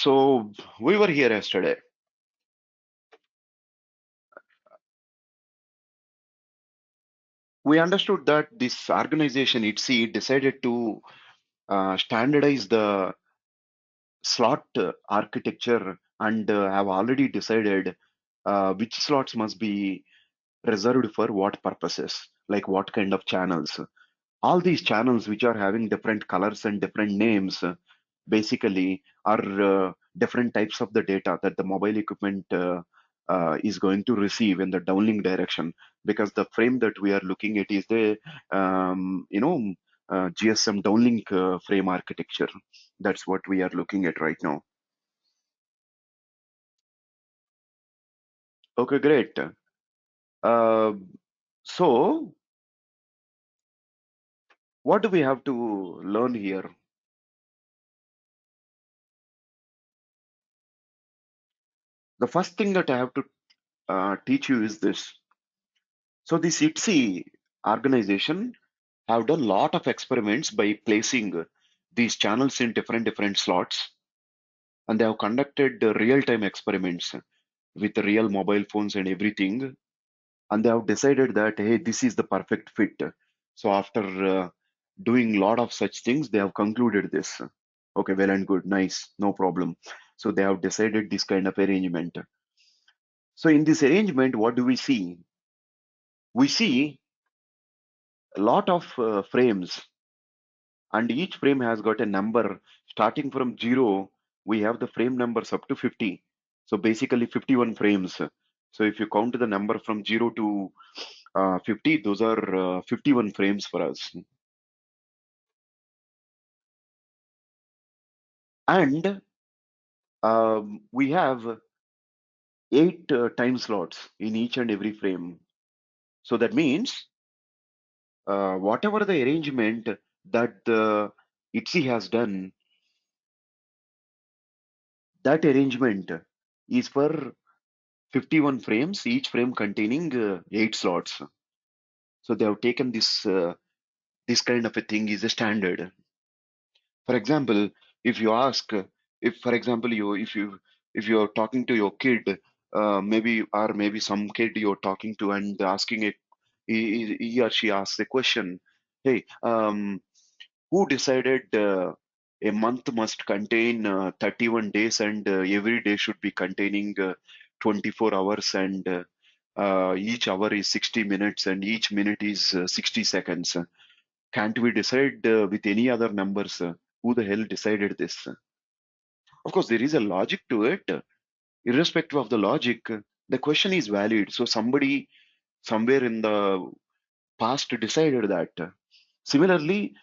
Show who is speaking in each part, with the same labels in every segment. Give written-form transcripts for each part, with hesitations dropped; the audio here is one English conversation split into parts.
Speaker 1: So we were here yesterday. We understood that this organization, ITSI, decided to standardize the slot architecture and have already decided which slots must be reserved for what purposes, like what kind of channels. All these channels, which are having different colors and different names, basically are different types of the data that the mobile equipment is going to receive in the downlink direction, because the frame that we are looking at is the GSM downlink frame architecture. That's what we are looking at right now. Okay, great. uh, so what do we have to learn here? The first thing that I have to teach you is this. So this ITSI organization have done lot of experiments by placing these channels in different slots, and they have conducted real-time experiments with real mobile phones and everything, and they have decided that, hey, this is the perfect fit. So after doing lot of such things, they have concluded this. Okay, well and good, nice, no problem. So they have decided this kind of arrangement. So in this arrangement, what do we see? We see a lot of frames, and each frame has got a number starting from 0. We have the frame numbers up to 50, so basically 51 frames. So if you count the number from 0 to 50, those are 51 frames for us. And we have 8 time slots in each and every frame. So that means whatever the arrangement that the ITSI has done, that arrangement is for 51 frames, each frame containing 8 slots. So they have taken this kind of a thing is a standard. For example, if you ask, if for example if you're talking to your kid, maybe or maybe some kid you're talking to and asking it, he or she asks a question, hey, who decided a month must contain 31 days and every day should be containing 24 hours and each hour is 60 minutes and each minute is 60 seconds. Can't we decide with any other numbers? Who the hell decided this? Of course, there is a logic to it. Irrespective of the logic, the question is valid. So somebody somewhere in the past decided that. Similarly,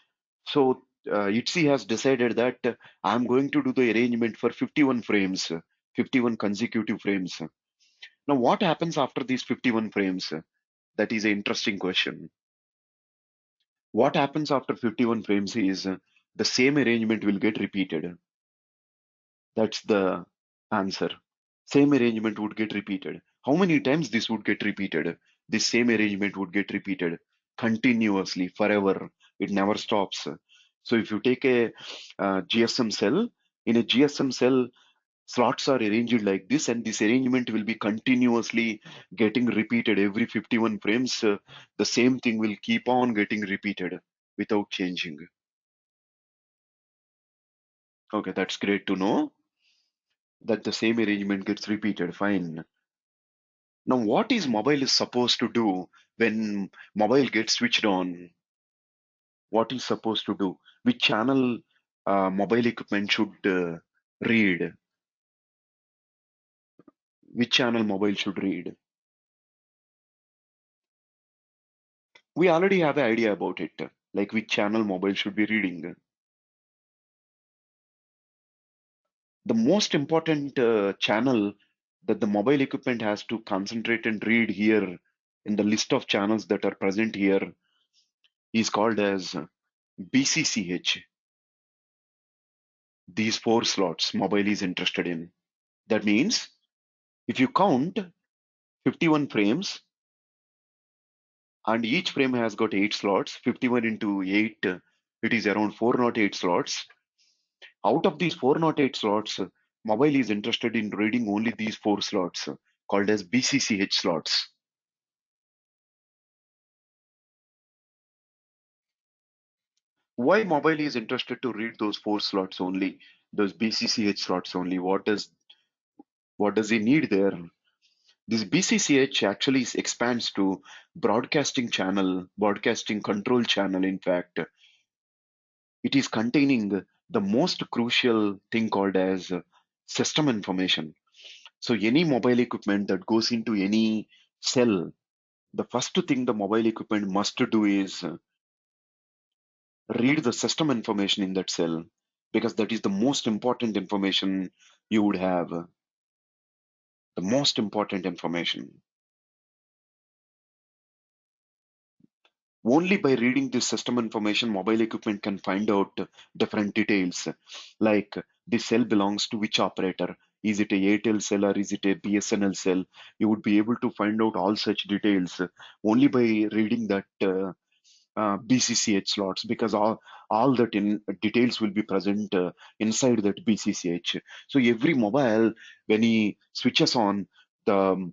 Speaker 1: so ITSI has decided that I'm going to do the arrangement for 51 frames, 51 consecutive frames. Now, what happens after these 51 frames? That is an interesting question. What happens after 51 frames is the same arrangement will get repeated. That's the answer. Same arrangement would get repeated. How many times this would get repeated? This same arrangement would get repeated continuously, forever. It never stops. So if you take a GSM cell, in a GSM cell, slots are arranged like this, and this arrangement will be continuously getting repeated every 51 frames. The same thing will keep on getting repeated without changing. Okay, that's great to know that the same arrangement gets repeated. Fine. Now, what is mobile is supposed to do when mobile gets switched on? What is supposed to do? Which channel mobile equipment should read? Which channel mobile should read? We already have an idea about it, like which channel mobile should be reading. The most important channel that the mobile equipment has to concentrate and read here in the list of channels that are present here is called as BCCH. These 4 slots mobile is interested in. That means if you count 51 frames and each frame has got 8 slots, 51 into 8, it is around 408 slots. Out of these 408 slots, mobile is interested in reading only these four slots called as BCCH slots. Why mobile is interested to read those four slots only, those BCCH slots only? What does he need there? This BCCH actually expands to broadcasting control channel. In fact, it is containing the most crucial thing called as system information. So any mobile equipment that goes into any cell, the first thing the mobile equipment must do is read the system information in that cell, because that is the most important information you would have, the most important information. Only by reading this system information, mobile equipment can find out different details, like this cell belongs to which operator. Is it a Airtel cell or is it a BSNL cell? You would be able to find out all such details only by reading that BCCH slots, because all that details will be present inside that BCCH. So every mobile, when he switches on, the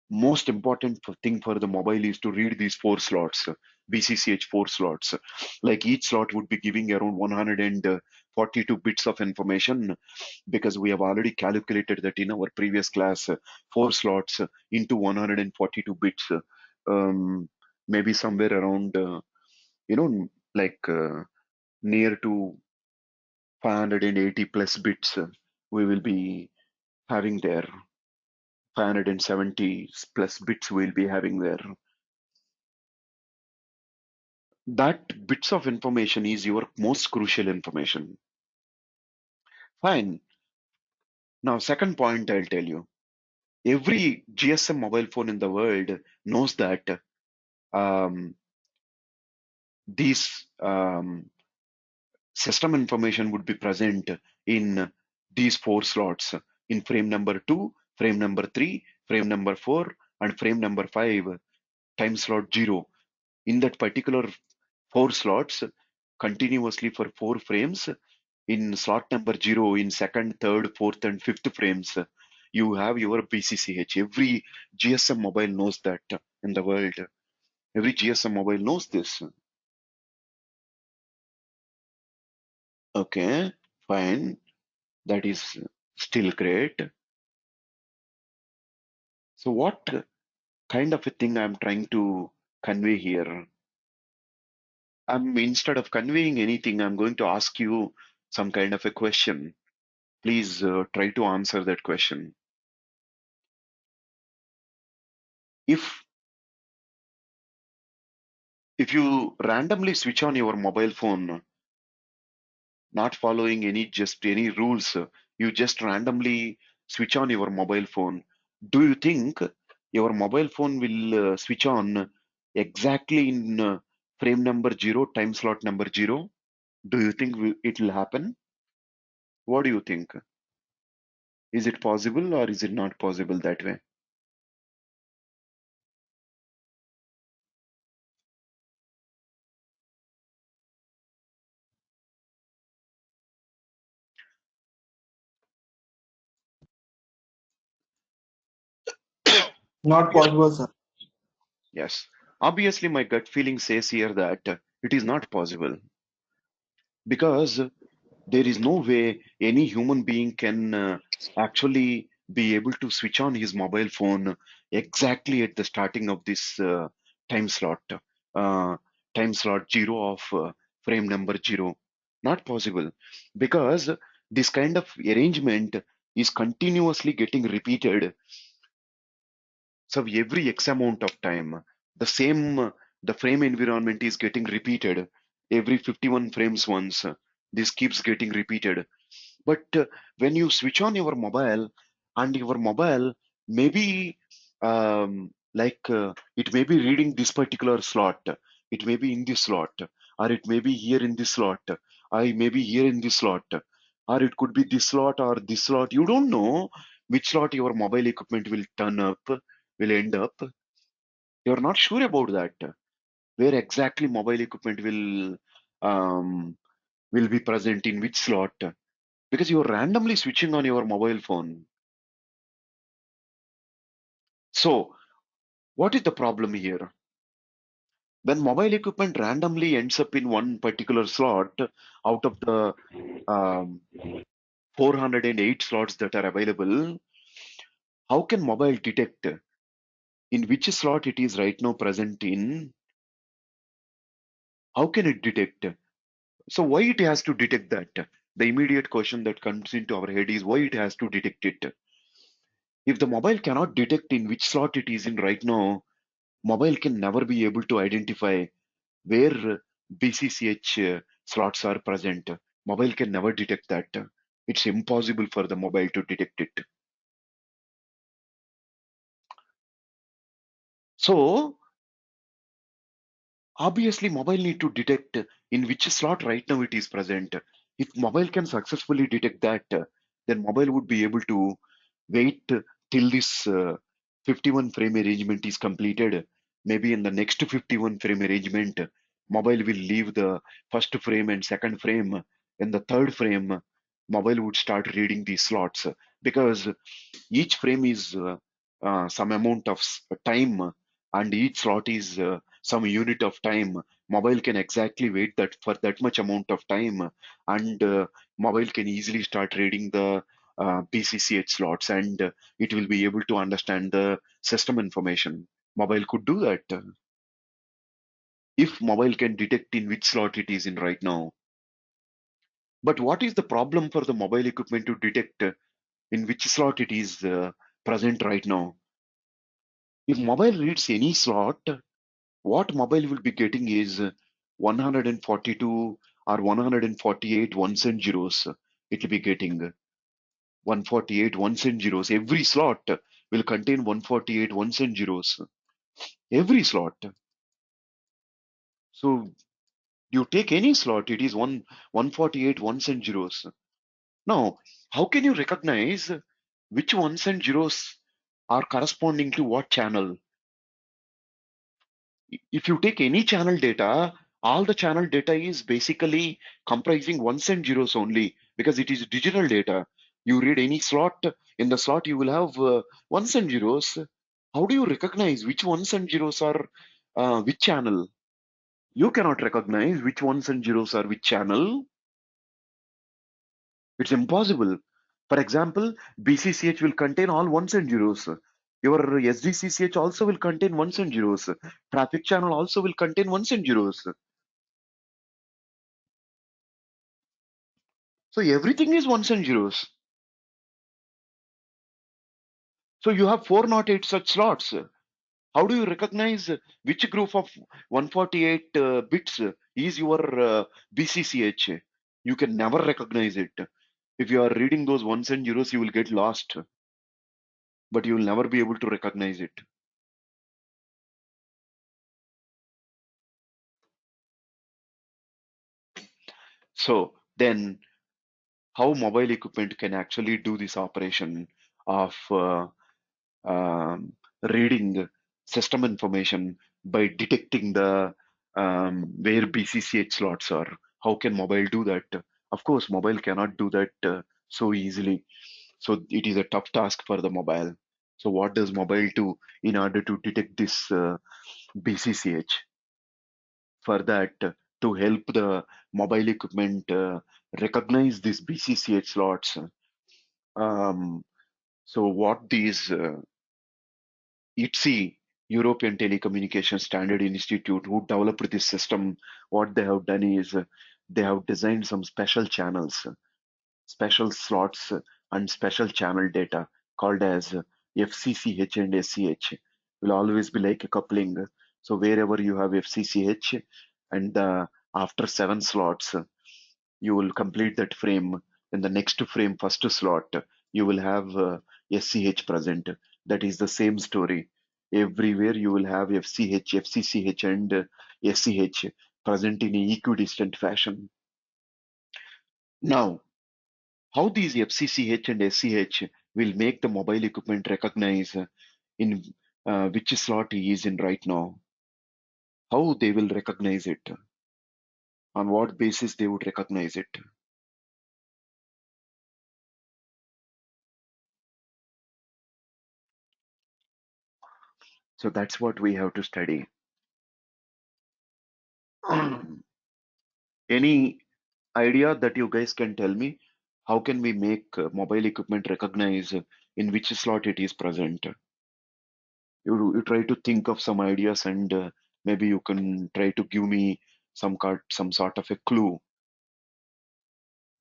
Speaker 1: most important thing for the mobile is to read these four slots, BCCH four slots. Like each slot would be giving around 142 bits of information, because we have already calculated that in our previous class, four slots into 142 bits, maybe somewhere around, like near to 580 plus bits we will be having there. 570 plus bits we'll be having there. That bits of information is your most crucial information. Fine. Now, second point I'll tell you. Every GSM mobile phone in the world knows that these system information would be present in these four slots, in frame number 2, frame number 3, frame number 4, and frame number 5, time slot 0. In that particular four slots, continuously for 4 frames, in slot number 0, in second, third, fourth, and fifth frames, you have your BCCH. Every GSM mobile knows that in the world. Every GSM mobile knows this. Okay, fine. That is still great. So, what kind of a thing I'm trying to convey here? Instead of conveying anything, I'm going to ask you some kind of a question. Please try to answer that question. If if you randomly switch on your mobile phone, not following any rules, you just randomly switch on your mobile phone, do you think your mobile phone will switch on exactly in frame number 0, time slot number 0? Do you think it will happen? What do you think? Is it possible or is it not possible that way?
Speaker 2: Not
Speaker 1: Obviously,
Speaker 2: possible, sir.
Speaker 1: yes. Obviously, my gut feeling says here that it is not possible, because there is no way any human being can actually be able to switch on his mobile phone exactly at the starting of this uh, time slot 0 of frame number 0. Not possible, because this kind of arrangement is continuously getting repeated. So every X amount of time, the same, the frame environment is getting repeated every 51 frames once. This keeps getting repeated. But when you switch on your mobile, and your mobile maybe it may be reading this particular slot, it may be in this slot, or it may be here in this slot, I may be here in this slot, or it could be this slot or this slot. You don't know which slot your mobile equipment will turn up, will end up. You're not sure about that. Where exactly mobile equipment um, will be present in which slot. because you're randomly switching on your mobile phone. So, what is the problem here? When mobile equipment randomly ends up in one particular slot out of the um, 408 slots that are available, how can mobile detect in which slot it is right now present in? How can it detect? So, why it has to detect that? The immediate question that comes into our head is why it has to detect it. If the mobile cannot detect in which slot it is in right now, mobile can never be able to identify where BCCH slots are present. Mobile can never detect that. It's impossible for the mobile to detect it. So obviously mobile need to detect in which slot right now it is present. If mobile can successfully detect that, then mobile would be able to wait till this 51 frame arrangement is completed. Maybe in the next 51 frame arrangement, mobile will leave the first frame and second frame. In the third frame, mobile would start reading these slots because each frame is some amount of time, and each slot is some unit of time. Mobile can exactly wait that for that much amount of time, and mobile can easily start reading the BCCH slots, and it will be able to understand the system information. Mobile could do that if mobile can detect in which slot it is in right now. But what is the problem for the mobile equipment to detect in which slot it is present right now? If mobile reads any slot, what mobile will be getting is 142 or 148 ones and zeros. It will be getting 148 ones and zeros. Every slot will contain 148 ones and zeros. Every slot. So you take any slot, it is 148 ones and zeros. Now, how can you recognize which ones and zeros are corresponding to what channel? If you take any channel data, all the channel data is basically comprising ones and zeros only because it is digital data. You read any slot, in the slot you will have ones and zeros. How do you recognize which ones and zeros are which channel? You cannot recognize which ones and zeros are which channel. It's impossible. For example, BCCH will contain all ones and zeros. Your SDCCH also will contain ones and zeros. Traffic channel also will contain ones and zeros. So everything is ones and zeros. So you have 408 such slots. How do you recognize which group of 148 bits is your BCCH? You can never recognize it. If you are reading those ones and zeros, you will get lost, but you will never be able to recognize it. So then, how mobile equipment can actually do this operation of reading system information by detecting the where BCCH slots are. How can mobile do that? Of course, mobile cannot do that so easily. So it is a tough task for the mobile. So what does mobile do in order to detect this BCCH? For that, to help the mobile equipment recognize these BCCH slots. Um, so what these ITSI, European Telecommunication Standard Institute, who developed this system, what they have done is they have designed some special channels, special slots, and special channel data called as FCCH and SCH. Will always be like a coupling. So wherever you have FCCH and after 7 slots, you will complete that frame. In the next frame, first slot, you will have SCH present. That is the same story. Everywhere you will have FCH, FCCH, and SCH present in an equidistant fashion. Now, how these FCCH and SCH will make the mobile equipment recognize in which slot he is in right now? How they will recognize it? On what basis they would recognize it? So that's what we have to study. Any idea that you guys can tell me? How can we make mobile equipment recognize in which slot it is present? You try to think of some ideas, and maybe you can try to give me some sort of a clue,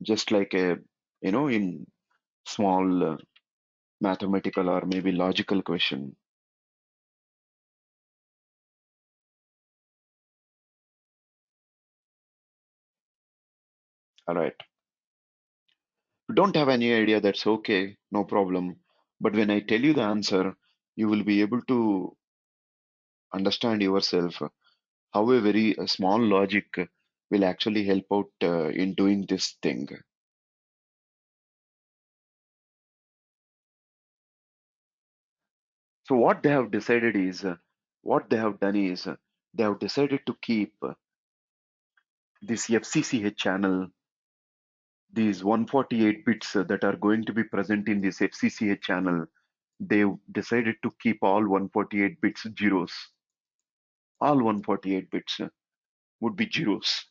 Speaker 1: just like a, in small mathematical or maybe logical question. All right. If you don't have any idea, that's okay, no problem. But when I tell you the answer, you will be able to understand yourself how a very small logic will actually help out in doing this thing. So what they have decided is, what they have done is, they have decided to keep this FCCH channel, these 148 bits that are going to be present in this FCCH channel. They've decided to keep all 148 bits zeros. All 148 bits would be zeros.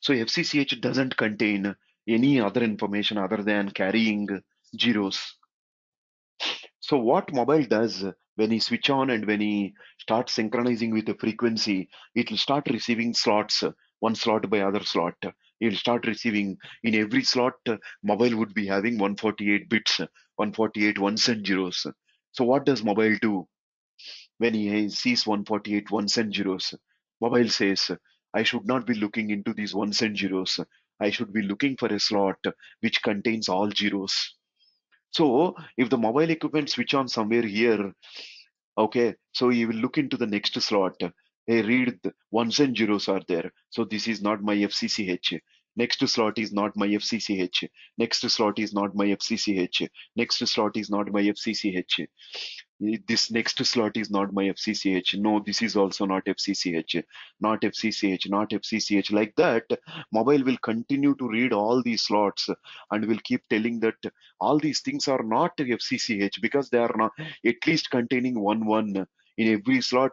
Speaker 1: So FCCH doesn't contain any other information other than carrying zeros. So what mobile does, when he switch on and when he starts synchronizing with the frequency, it will start receiving slots, one slot by other slot. It will start receiving in every slot. Mobile would be having 148 bits, 148 ones and zeros. So what does mobile do when he sees 148 ones and zeros? Mobile says, I should not be looking into these ones and zeros. I should be looking for a slot which contains all zeros. So if the mobile equipment switch on somewhere here, okay, so you will look into the next slot. Hey, read the ones and zeros are there. So this is not my FCCH. Next slot is not my FCCH. Next slot is not my FCCH. Next slot is not my FCCH. This next slot is not my FCCH. No, this is also not FCCH. Not FCCH. Not FCCH. Like that, mobile will continue to read all these slots and will keep telling that all these things are not FCCH because they are not at least containing one in every slot.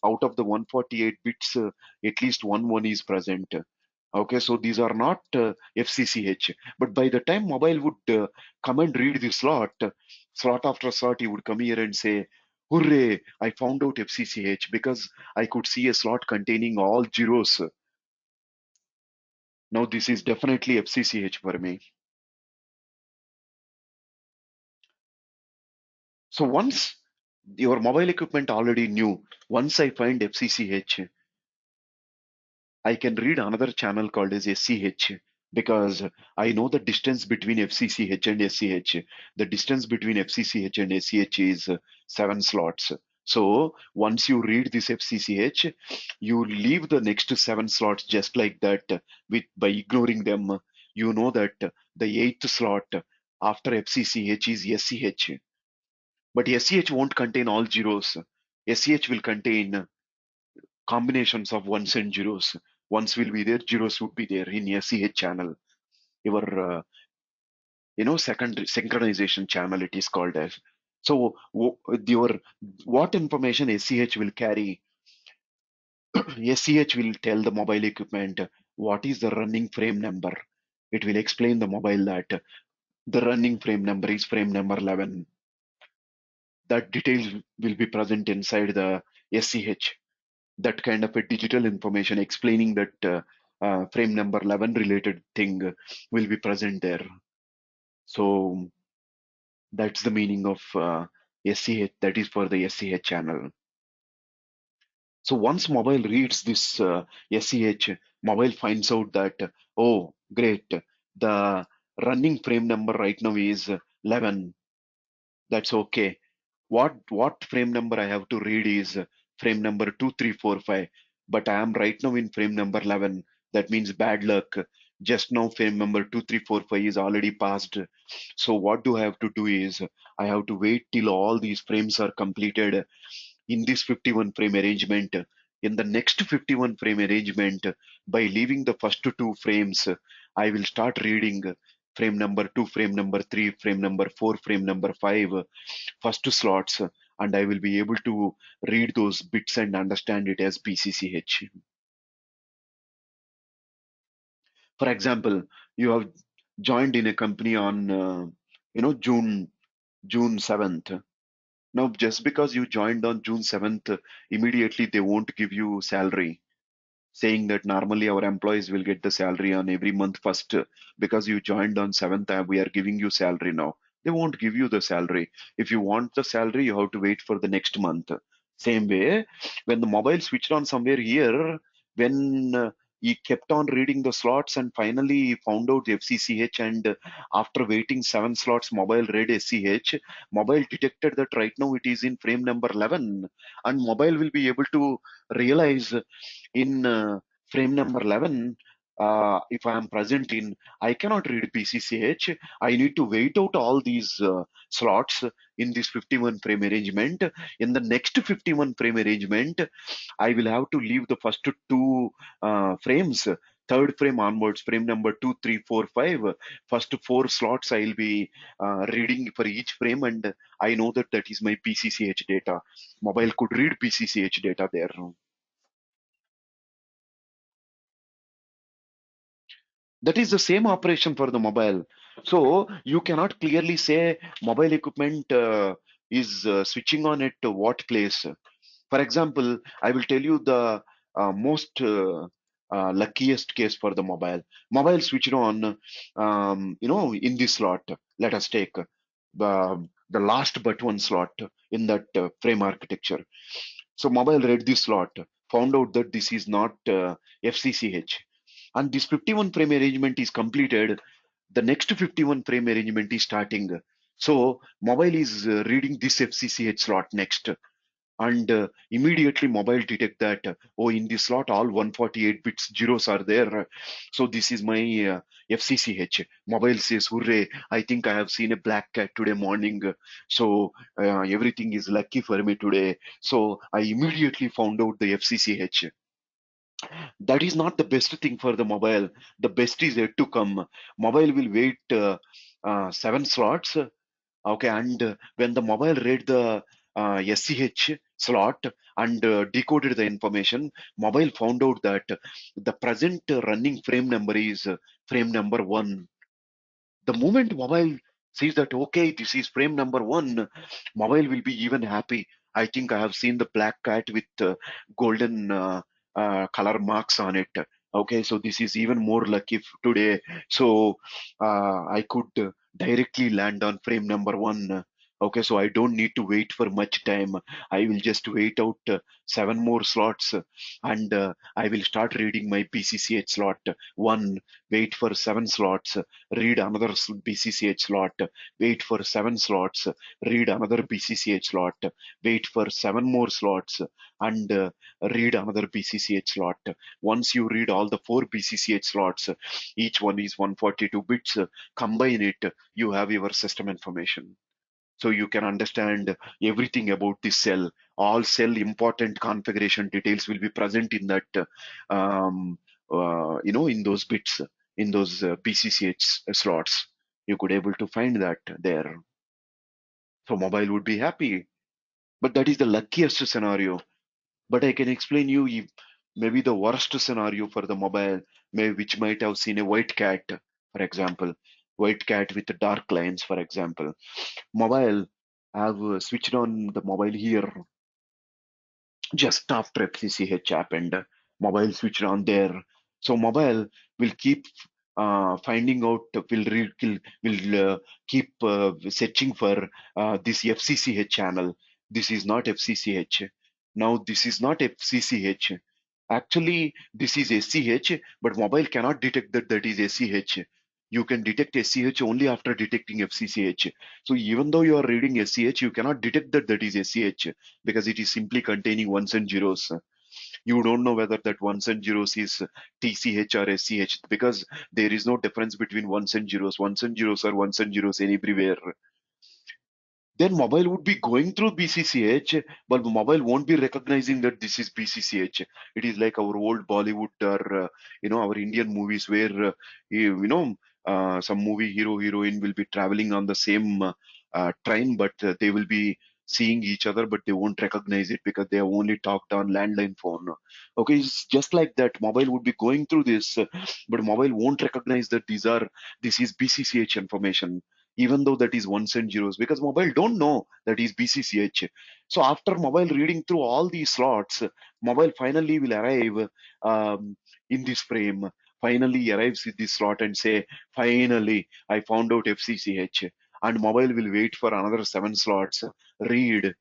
Speaker 1: Out of the 148 bits, at least one is present. Okay, so these are not FCCH. But by the time mobile would come and read the slot after slot, he would come here and say, "Hooray! I found out FCCH because I could see a slot containing all zeros. Now this is definitely FCCH for me." So once your mobile equipment already knew, once I find FCCH, I can read another channel called as SCH because I know the distance between FCCH and SCH. The distance between FCCH and SCH is 7 slots. So once you read this FCCH, you leave the next 7 slots just like that with by ignoring them. You know that the eighth slot after FCCH is SCH. But SCH won't contain all zeros. SCH will contain combinations of ones and zeros. Ones will be there, zeros would be there in SCH channel. Your second synchronization channel it is called as. So your what information SCH will carry? SCH will tell the mobile equipment what is the running frame number. It will explain the mobile that the running frame number is frame number 11. That details will be present inside the SCH. That kind of a digital information explaining that frame number 11 related thing will be present there. So that's the meaning of SCH, that is for the SCH channel. So once mobile reads this SCH, mobile finds out that, oh, great, the running frame number right now is 11. That's okay. What frame number I have to read is frame number 2345, but I am right now in frame number 11. That means bad luck. Just now frame number 2345 is already passed. So what do I have to do is I have to wait till all these frames are completed in this 51 frame arrangement. In the next 51 frame arrangement, by leaving the first two frames, I will start reading frame number 2, frame number 3, frame number 4, frame number 5, first slots. and I will be able to read those bits and understand it as BCCH. For example, you have joined in a company on June 7th. Now, just because you joined on June 7th, immediately they won't give you salary, saying that normally our employees will get the salary on every month first, because you joined on 7th, we are giving you salary now. They won't give you the salary. If you want the salary, you have to wait for the next month. Same way, when the mobile switched on somewhere here, when he kept on reading the slots and finally he found out FCCH, and after waiting 7 slots, mobile read SCH. Mobile detected that right now it is in frame number 11, and mobile will be able to realize in frame number 11, if I am present in, I cannot read PCCH. I need to wait out all these slots in this 51 frame arrangement. In the next 51 frame arrangement, I will have to leave the first two frames. Third frame onwards, frame number 2, 3, 4, 5. First 4 slots I'll be reading for each frame, and I know that that is my PCCH data. Mobile could read PCCH data there. That is the same operation for the mobile. So you cannot clearly say mobile equipment is switching on at what place. For example, I will tell you the most luckiest case for the mobile. Mobile switched on, in this slot. Let us take the last but one slot in that frame architecture. So mobile read this slot, found out that this is not FCCH, and this 51 frame arrangement is completed. The next 51 frame arrangement is starting. So mobile is reading this FCCH slot next, and immediately mobile detect that, oh, in this slot all 148 bits zeros are there, so this is my FCCH. Mobile says, hooray, I think I have seen a black cat today morning, so everything is lucky for me today. So I immediately found out the FCCH. That is not the best thing for the mobile. The best is yet to come. Mobile will wait 7 slots. Okay, and when the mobile read the SCH slot and decoded the information, mobile found out that the present running frame number is frame number 1. The moment mobile sees that, okay, this is frame number 1, mobile will be even happy. I think I have seen the black cat with golden color marks on it. Okay, so this is even more lucky today. So I could directly land on frame number 1. Okay, so I don't need to wait for much time. I will just wait out 7 more slots, and I will start reading my PCCH slot 1, wait for 7 slots, read another BCCH slot, wait for 7 slots, read another BCCH slot, wait for 7 more slots, and read another BCCH slot. Once you read all the 4 BCCH slots, each one is 142 bits, combine it, you have your system information. So you can understand everything about this cell. All cell important configuration details will be present in that, in those bits, in those PCCH slots. You could able to find that there. So mobile would be happy. But that is the luckiest scenario. But I can explain you maybe the worst scenario for the mobile, which might have seen a white cat, for example, white cat with dark lines, for example. Mobile have switched on the mobile here just after FCCH happened. Mobile switched on there. So mobile will keep finding out, will keep searching for this FCCH channel. This is not FCCH. Now this is not FCCH. Actually, this is SCH, but mobile cannot detect that that is SCH. You can detect SCH only after detecting FCCH. So even though you are reading SCH, you cannot detect that that is SCH, because it is simply containing ones and zeros. You don't know whether that ones and zeros is TCH or SCH, because there is no difference between ones and zeros. Ones and zeros are ones and zeros everywhere. Then mobile would be going through BCCH, but mobile won't be recognizing that this is BCCH. It is like our old Bollywood or our Indian movies where some movie hero heroine will be traveling on the same train, but they will be seeing each other, but they won't recognize it because they have only talked on landline phone. Okay, it's just like that. Mobile would be going through this, but mobile won't recognize that this is BCCH information, even though that is ones and zeros, because mobile don't know that is BCCH. So after mobile reading through all these slots, mobile finally will arrive in this frame. Finally arrives with this slot and say, finally, I found out FCCH. And mobile will wait for another 7 slots, read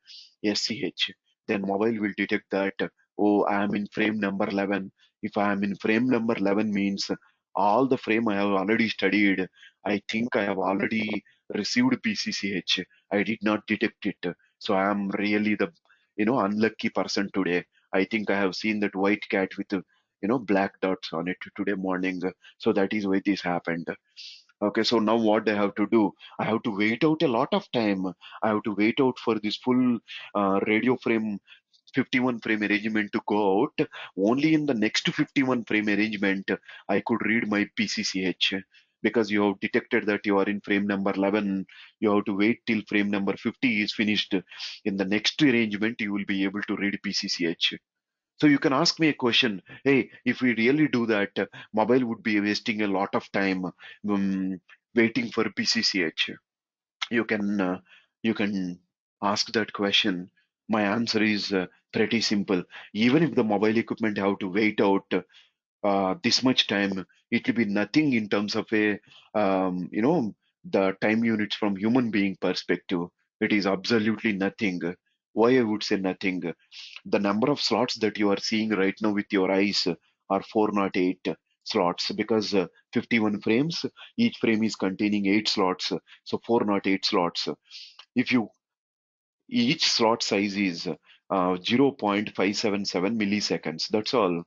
Speaker 1: SCH. Then mobile will detect that, oh, I am in frame number 11. If I am in frame number 11 means all the frame I have already studied. I think I have already received PCCH. I did not detect it. So I am really the, unlucky person today. I think I have seen that white cat with, black dots on it today morning. So that is why this happened. Okay, so now what I have to do? I have to wait out a lot of time. I have to wait out for this full radio frame 51 frame arrangement to go out. Only in the next 51 frame arrangement, I could read my PCCH, because you have detected that you are in frame number 11. You have to wait till frame number 50 is finished. In the next arrangement, you will be able to read PCCH. So you can ask me a question. Hey, if we really do that, mobile would be wasting a lot of time waiting for PCCH. You can you can ask that question. My answer is pretty simple. Even if the mobile equipment have to wait out this much time, it will be nothing in terms of the time units from human being perspective. It is absolutely nothing. Why I would say nothing? The number of slots that you are seeing right now with your eyes are 408 slots, because 51 frames, each frame is containing 8 slots, so 408 slots. If you Each slot size is 0.577 milliseconds. That's all.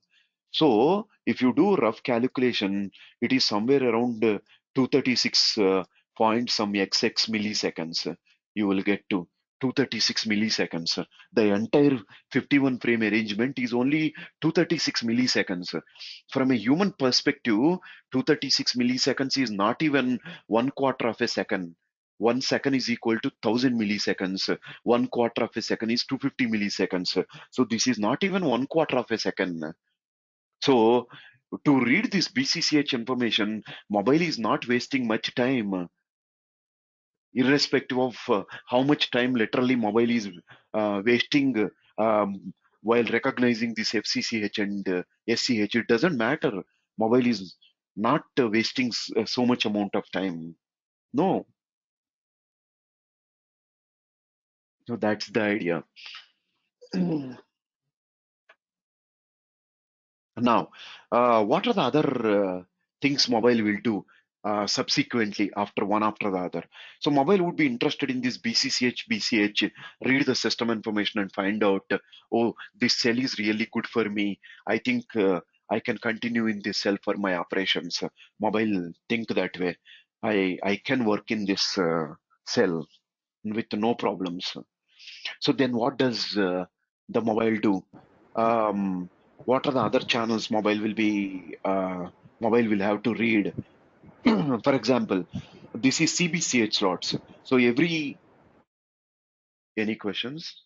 Speaker 1: So if you do rough calculation, it is somewhere around 236 point some XX milliseconds. You will get to 236 milliseconds. The entire 51 frame arrangement is only 236 milliseconds. From a human perspective, 236 milliseconds is not even one quarter of a second. 1 second is equal to 1000 milliseconds. One quarter of a second is 250 milliseconds. So this is not even one quarter of a second. So to read this BCCH information, mobile is not wasting much time, irrespective of how much time literally mobile is wasting while recognizing this FCCH and SCH. It doesn't matter. Mobile is not wasting so much amount of time. No, so that's the idea. Now, what are the other things mobile will do subsequently after one after the other? So mobile would be interested in this BCH, read the system information and find out, oh, this cell is really good for me. I think I can continue in this cell for my operations. Mobile think that way. I can work in this cell with no problems. So then what does the mobile do? What are the other channels mobile will have to read? For example, this is CBCH slots. So any questions?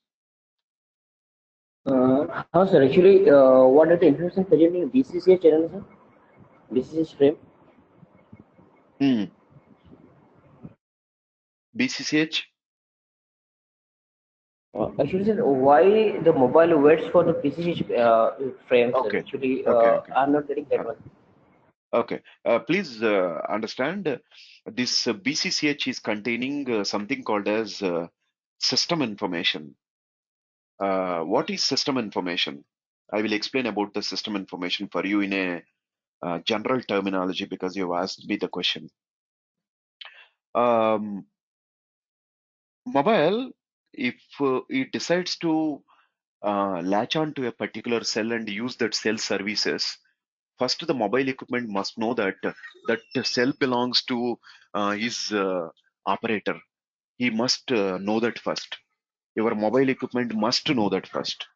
Speaker 2: Huh, sir. Actually, what are the information presenting BCCA channel, sir? BCCA stream.
Speaker 1: Hmm. BCCH?
Speaker 2: Actually, sir, why the mobile waits for the PCC frame, sir?
Speaker 1: Okay.
Speaker 2: Actually,
Speaker 1: Okay.
Speaker 2: I'm not getting that
Speaker 1: Uh,
Speaker 2: one.
Speaker 1: okay. Please understand, this BCCH is containing something called as system information. What is system information? I will explain about the system information for you in a general terminology, because you've asked me the question. Um, Mobile, if it decides to latch on to a particular cell and use that cell services, first the mobile equipment must know that that the cell belongs to his operator. He must know that first. Your mobile equipment must know that first.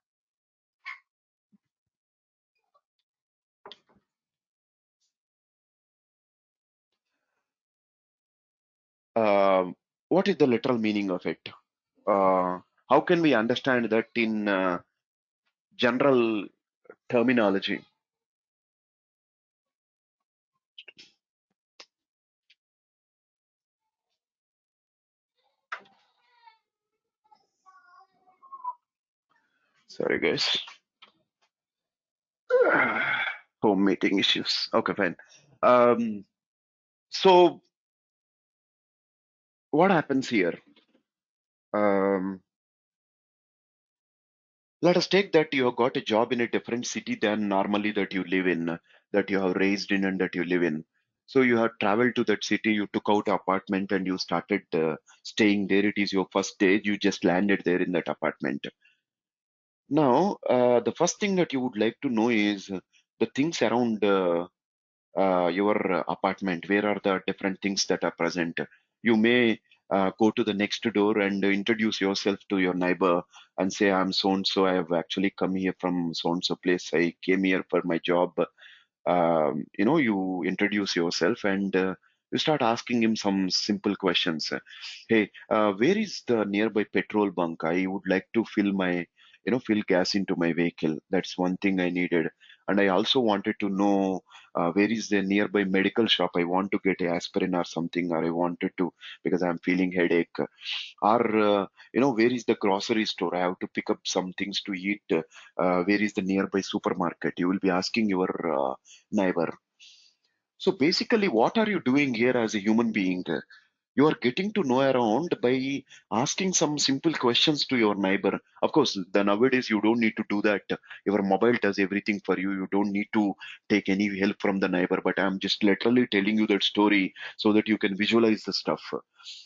Speaker 1: Uh, what is the literal meaning of it? How can we understand that in general terminology? Sorry, guys. Home meeting issues. Okay, fine. Um, so what happens here? Um, Let us take that you have got a job in a different city than normally that you live in, that you have raised in and that you live in. So you have traveled to that city, you took out an apartment and you started staying there. It is your first day, you just landed there in that apartment. Now, the first thing that you would like to know is the things around your apartment. Where are the different things that are present? You may go to the next door and introduce yourself to your neighbor and say, I'm so and so. I have actually come here from so and so place. I came here for my job. You introduce yourself and you start asking him some simple questions. Hey, where is the nearby petrol bunk? I would like to fill gas into my vehicle. That's one thing I needed. And I also wanted to know where is the nearby medical shop. I want to get aspirin or something, or I wanted to because I'm feeling headache. Or where is the grocery store? I have to pick up some things to eat. Where is the nearby supermarket? You will be asking your neighbor. So basically, what are you doing here as a human being? You are getting to know around by asking some simple questions to your neighbor. Of course, the nowadays you don't need to do that. Your mobile does everything for you. You don't need to take any help from the neighbor. But I'm just literally telling you that story so that you can visualize the stuff.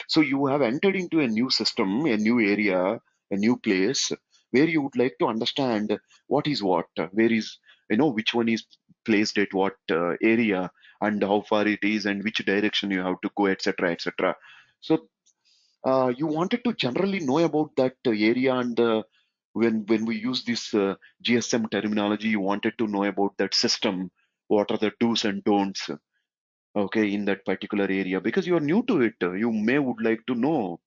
Speaker 1: So you have entered into a new system, a new area, a new place where you would like to understand what is what, where is, which one is placed at what area and how far it is and which direction you have to go, etc., etc. So you wanted to generally know about that area and when we use this GSM terminology, you wanted to know about that system. What are the do's and don'ts? Okay, in that particular area because you are new to it. You may would like to know.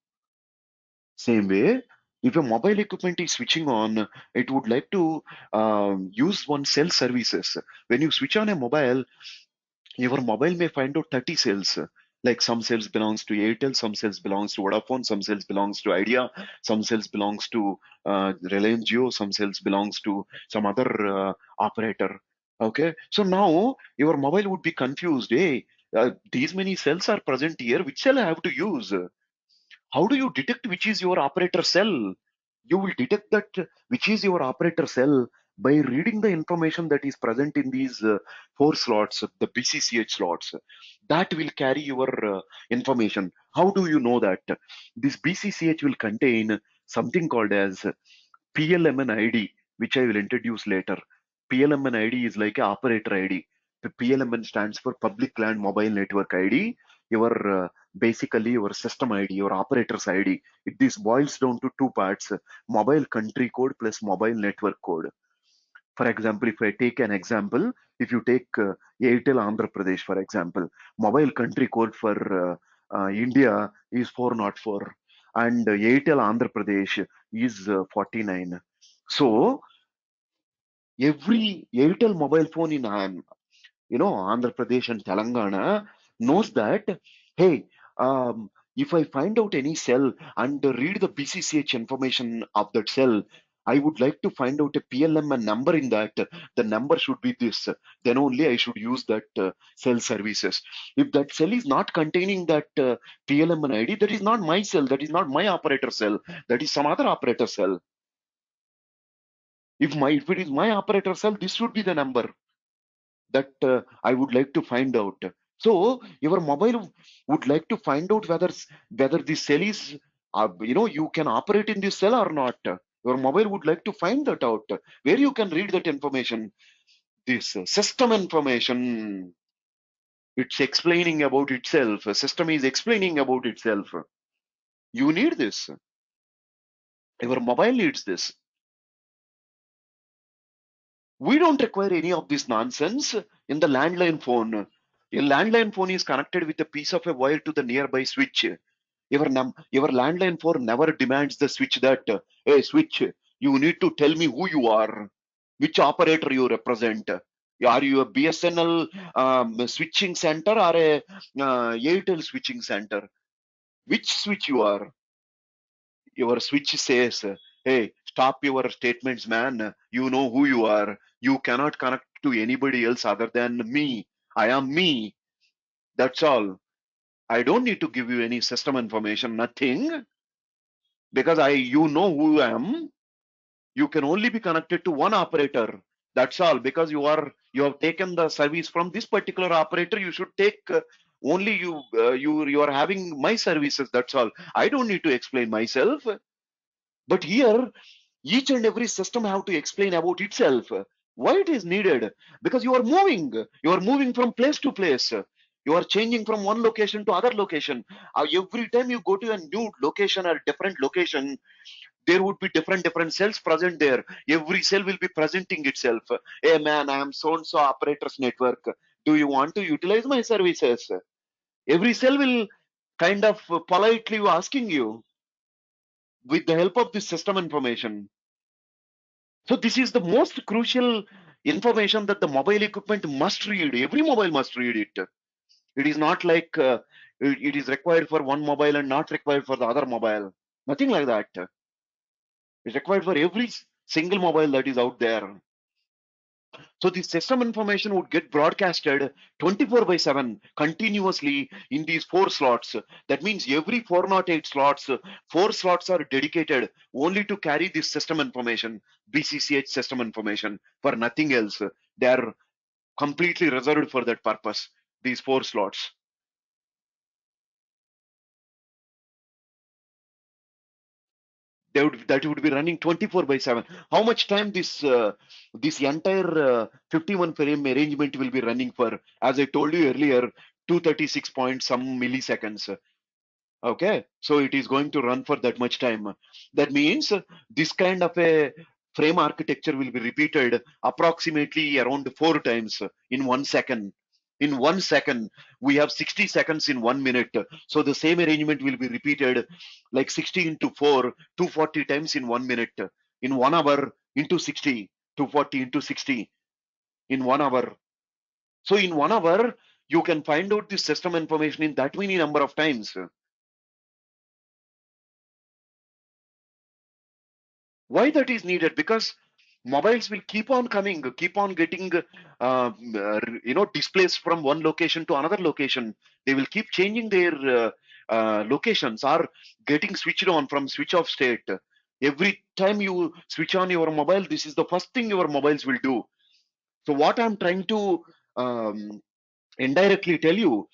Speaker 1: Same way, if a mobile equipment is switching on, it would like to use one cell services. When you switch on a mobile, your mobile may find out 30 cells. Like some cells belongs to Airtel, some cells belongs to Vodafone, some cells belongs to Idea, some cells belongs to Reliance Jio, some cells belongs to some other operator. Okay, so now your mobile would be confused. Hey, these many cells are present here. Which cell I have to use? How do you detect which is your operator cell? You will detect that which is your operator cell by reading the information that is present in these four slots, the BCCH slots. That will carry your information. How do you know that? This BCCH will contain something called as PLMN ID, which I will introduce later. PLMN ID is like a operator ID. The PLMN stands for Public Land Mobile Network ID. Your basically your system ID, your operator's ID. This boils down to two parts: mobile country code plus mobile network code. For example, if I take an example, if you take Airtel Andhra Pradesh, for example, mobile country code for India is 404 and Airtel Andhra Pradesh is 49. So every Airtel mobile phone in Andhra Pradesh and Telangana knows that, hey, if I find out any cell and read the BCCH information of that cell, I would like to find out a PLM and number in that. The number should be this. Then only I should use that cell services. If that cell is not containing that PLM and ID, that is not my cell. That is not my operator cell. That is some other operator cell. If it is my operator cell, this should be the number that I would like to find out. So your mobile would like to find out whether the cell is, you can operate in this cell or not. Your mobile would like to find that out. Where you can read that information, this system information. It's explaining about itself. A system is explaining about itself. You need this. Your mobile needs this. We don't require any of this nonsense in the landline phone. A landline phone is connected with a piece of a wire to the nearby switch. Your landline phone never demands the switch that, hey, switch, you need to tell me who you are, which operator you represent. Are you a BSNL switching center or a Airtel switching center? Which switch you are? Your switch says, hey, stop your statements, man. You know who you are. You cannot connect to anybody else other than me. I am me. That's all. I don't need to give you any system information, nothing, because you know who I am. You can only be connected to one operator. That's all. Because you have taken the service from this particular operator, you should take only you are having my services. That's all. I don't need to explain myself. But here, each and every system have to explain about itself. Why it is needed? Because you are moving from place to place. You are changing from one location to other location. Every time you go to a new location or different location, there would be different cells present there. Every cell will be presenting itself. Hey man, I am so and so operators network, do you want to utilize my services? Every cell will kind of politely asking you with the help of this system information. So this is the most crucial information that the mobile equipment must read. Every mobile must read it. It is not like it is required for one mobile and not required for the other mobile. Nothing like that. It's required for every single mobile that is out there. So the system information would get broadcasted 24 by 7 continuously in these 4 slots. That means every 408 slots, 4 slots are dedicated only to carry this system information, BCCH system information, for nothing else. They are completely reserved for that purpose, these 4 slots. That would be running 24 by 7. How much time this entire 51 frame arrangement will be running for? As I told you earlier, 236 point some milliseconds. Okay, so it is going to run for that much time. That means this kind of a frame architecture will be repeated approximately around 4 times in 1 second. In 1 second, we have 60 seconds in 1 minute. So the same arrangement will be repeated like 60 into 4, 240 times in 1 minute. In 1 hour into 60, 240 into 60 in 1 hour. So in 1 hour, you can find out the system information in that many number of times. Why that is needed? Because mobiles will keep on coming, keep on getting displaced from one location to another location. They will keep changing their locations or getting switched on from switch off state. Every time you switch on your mobile, this is the first thing your mobiles will do. So what I'm trying to um, indirectly tell you,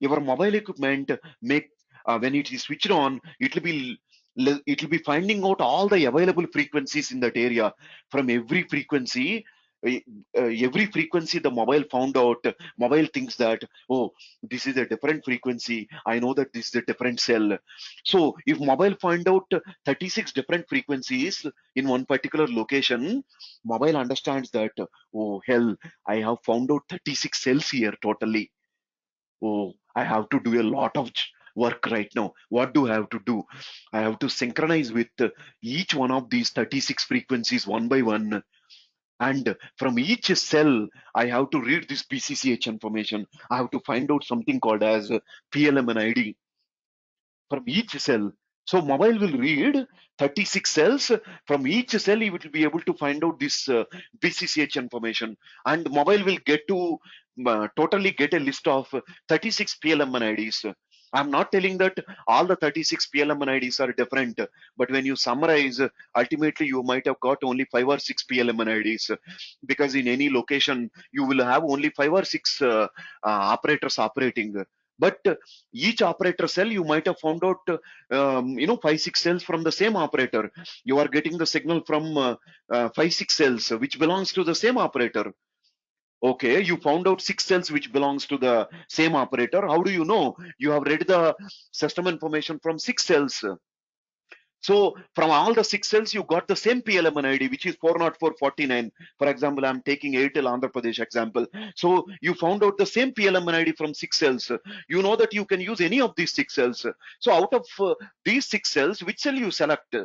Speaker 1: your mobile equipment make when it is switched on, it will be finding out all the available frequencies in that area. From uh, every frequency the mobile found out, mobile thinks that, oh, this is a different frequency, I know that this is a different cell. So if mobile find out 36 different frequencies in one particular location, mobile understands that, oh hell, I have found out 36 cells here totally. Oh, I have to do a lot of work right now. What do I have to do? I have to synchronize with each one of these 36 frequencies one by one. And from each cell, I have to read this PCCH information. I have to find out something called as PLM and ID from each cell. So mobile will read 36 cells. From each cell, it will be able to find out this BCCH information. And mobile will get to totally get a list of 36 PLM IDs. I'm not telling that all the 36 PLM IDs are different, but when you summarize, ultimately you might have got only 5 or 6 PLM IDs, because in any location you will have only 5 or 6 operators operating. But each operator cell you might have found out 5 6 cells from the same operator. You are getting the signal from 5 6 cells which belongs to the same operator. Okay, you found out 6 cells which belongs to the same operator. How do you know? You have read the system information from 6 cells. So from all the six cells, you got the same PLMN ID, which is 40449. For example, I'm taking Airtel Andhra Pradesh example. So you found out the same PLMN ID from six cells. You know that you can use any of these six cells. So out of these six cells, which cell you select?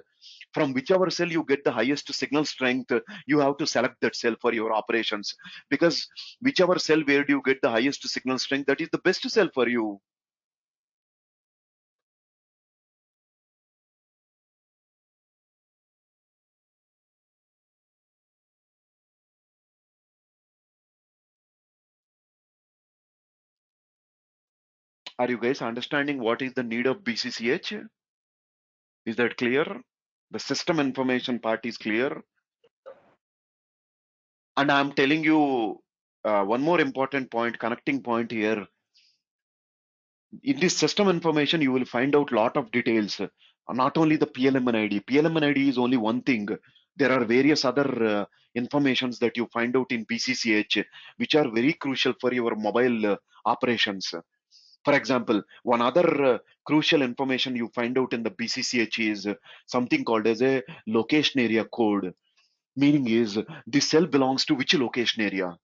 Speaker 1: From whichever cell you get the highest signal strength, you have to select that cell for your operations, because whichever cell where you get the highest signal strength, that is the best cell for you. Are you guys understanding what is the need of BCCH? Is that clear? The system information part is clear. And I'm telling you one more important point, connecting point here. In this system information, you will find out lot of details. Not only the PLMN ID. PLMN ID is only one thing. There are various other informations that you find out in BCCH, which are very crucial for your mobile operations. For example, one other crucial information you find out in the BCCH is something called as a location area code. Meaning is this cell belongs to which location area.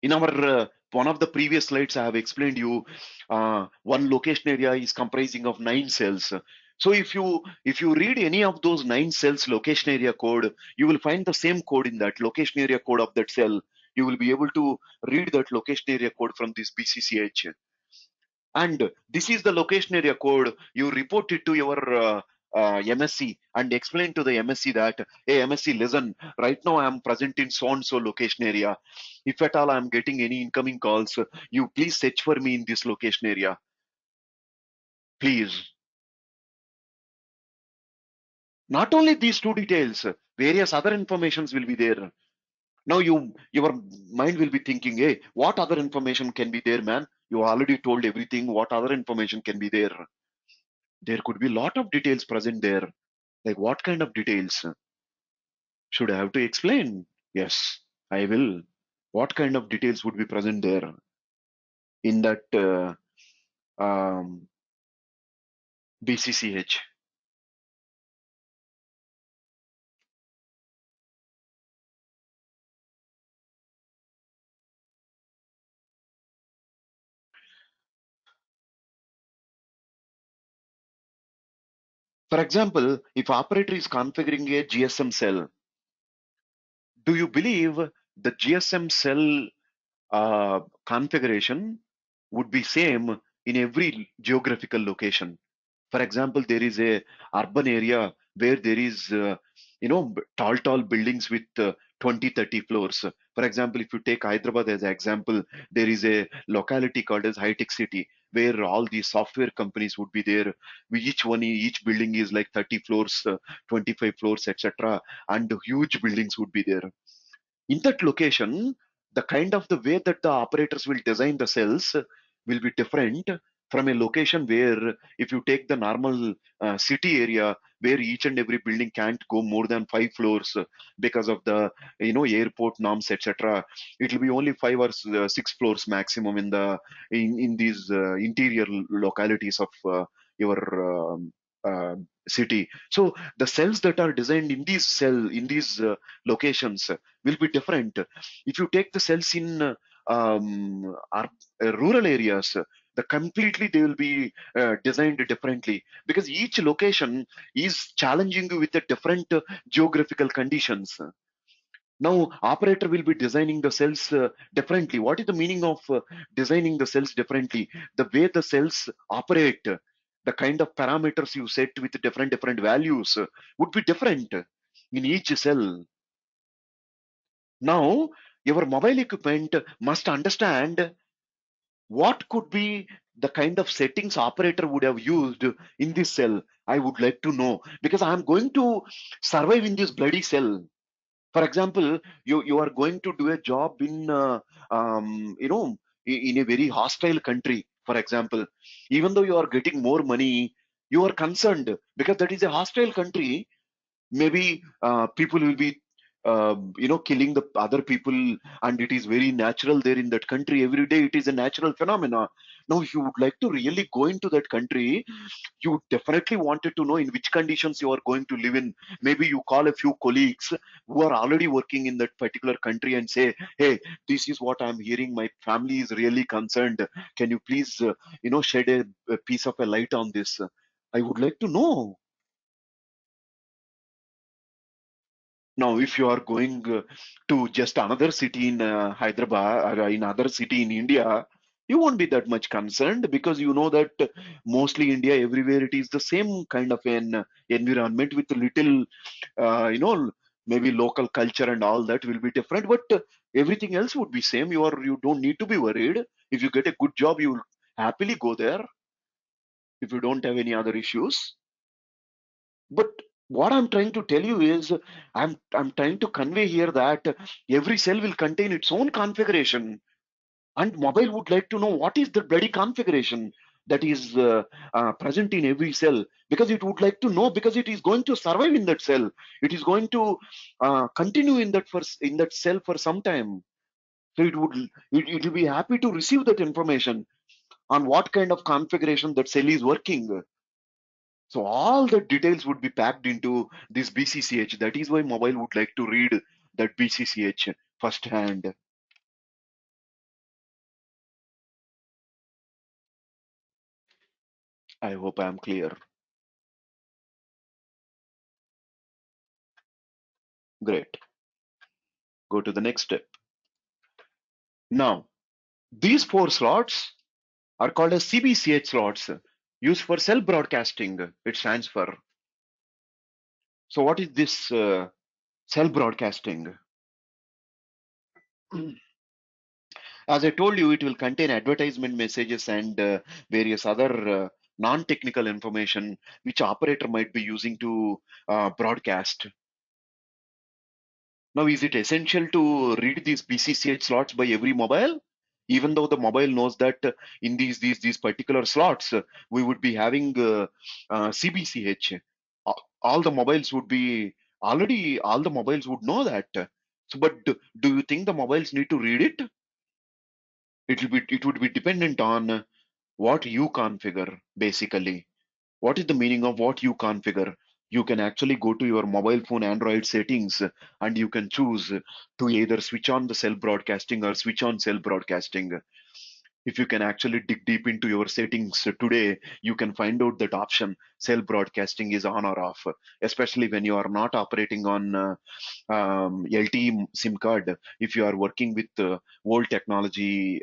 Speaker 1: In our one of the previous slides, I have explained you one location area is comprising of 9 cells. So if you read any of those 9 cells location area code, you will find the same code in that location area code of that cell. You will be able to read that location area code from this BCCH. And this is the location area code. You report it to your MSc and explain to the MSc that, hey MSc, listen, right now I am present in so and so location area. If at all I am getting any incoming calls, you please search for me in this location area, please. Not only these two details, various other informations will be there. Now your mind will be thinking, hey, what other information can be there, man? You already told everything. What other information can be there? There could be a lot of details present there. Like what kind of details? Should I have to explain? Yes, I will. What kind of details would be present there in that um, BCCH? For example, if operator is configuring a GSM cell, do you believe the GSM cell configuration would be same in every geographical location? For example, there is a urban area where there is tall buildings with 20 30 floors. For example, if you take Hyderabad as an example, there is a locality called as high tech city where all these software companies would be there. Each building is like 30 floors, 25 floors, etc., and huge buildings would be there. In that location, the kind of the way that the operators will design the cells will be different from a location where, if you take the normal city area where each and every building can't go more than 5 floors because of the airport norms, etc. It will be only 5 or 6 floors maximum in these interior localities of your uh, city. So the cells that are designed in these locations will be different. If you take the cells in rural areas, the completely they will be designed differently, because each location is challenging you with a different geographical conditions. Now operator will be designing the cells differently. What is the meaning of designing the cells differently? The way the cells operate, the kind of parameters you set with different values would be different in each cell. Now, your mobile equipment must understand what could be the kind of settings operator would have used in this cell. I would like to know, because I am going to survive in this bloody cell. For example, you are going to do a job in in a very hostile country. For example, even though you are getting more money, you are concerned because that is a hostile country. Maybe people will be killing the other people, and it is very natural there in that country. Every day it is a natural phenomena. Now, if you would like to really go into that country, you definitely wanted to know in which conditions you are going to live in. Maybe you call a few colleagues who are already working in that particular country and say, hey, this is what I'm hearing. My family is really concerned. Can you please, shed a piece of a light on this? I would like to know. Now, if you are going to just another city in Hyderabad or in other city in India, you won't be that much concerned because you know that mostly India, everywhere it is the same kind of an environment with little, maybe local culture and all that will be different, but everything else would be same. You don't need to be worried. If you get a good job, you will happily go there if you don't have any other issues. But what I'm trying to tell you is, I'm trying to convey here that every cell will contain its own configuration, and mobile would like to know what is the bloody configuration that is present in every cell, because it would like to know, because it is going to survive in that cell. It is going to continue in in that cell for some time. So it will be happy to receive that information on what kind of configuration that cell is working. So all the details would be packed into this BCCH. That is why mobile would like to read that BCCH firsthand. I hope I am clear. Great. Go to the next step. Now, these four slots are called as CBCH slots, used for cell broadcasting. It stands for. So what is this cell broadcasting? As I told you, it will contain advertisement messages and various other non-technical information which operator might be using to broadcast. Now, is it essential to read these BCCH slots by every mobile? Even though the mobile knows that in these particular slots, we would be having CBCH. All the mobiles would be already, all the mobiles would know that. So, but do you think the mobiles need to read it? It would be dependent on what you configure, basically. What is the meaning of what you configure? You can actually go to your mobile phone Android settings and you can choose to either switch on the cell broadcasting or switch on cell broadcasting. If you can actually dig deep into your settings today, you can find out that option cell broadcasting is on or off, especially when you are not operating on LTE SIM card. If you are working with old technology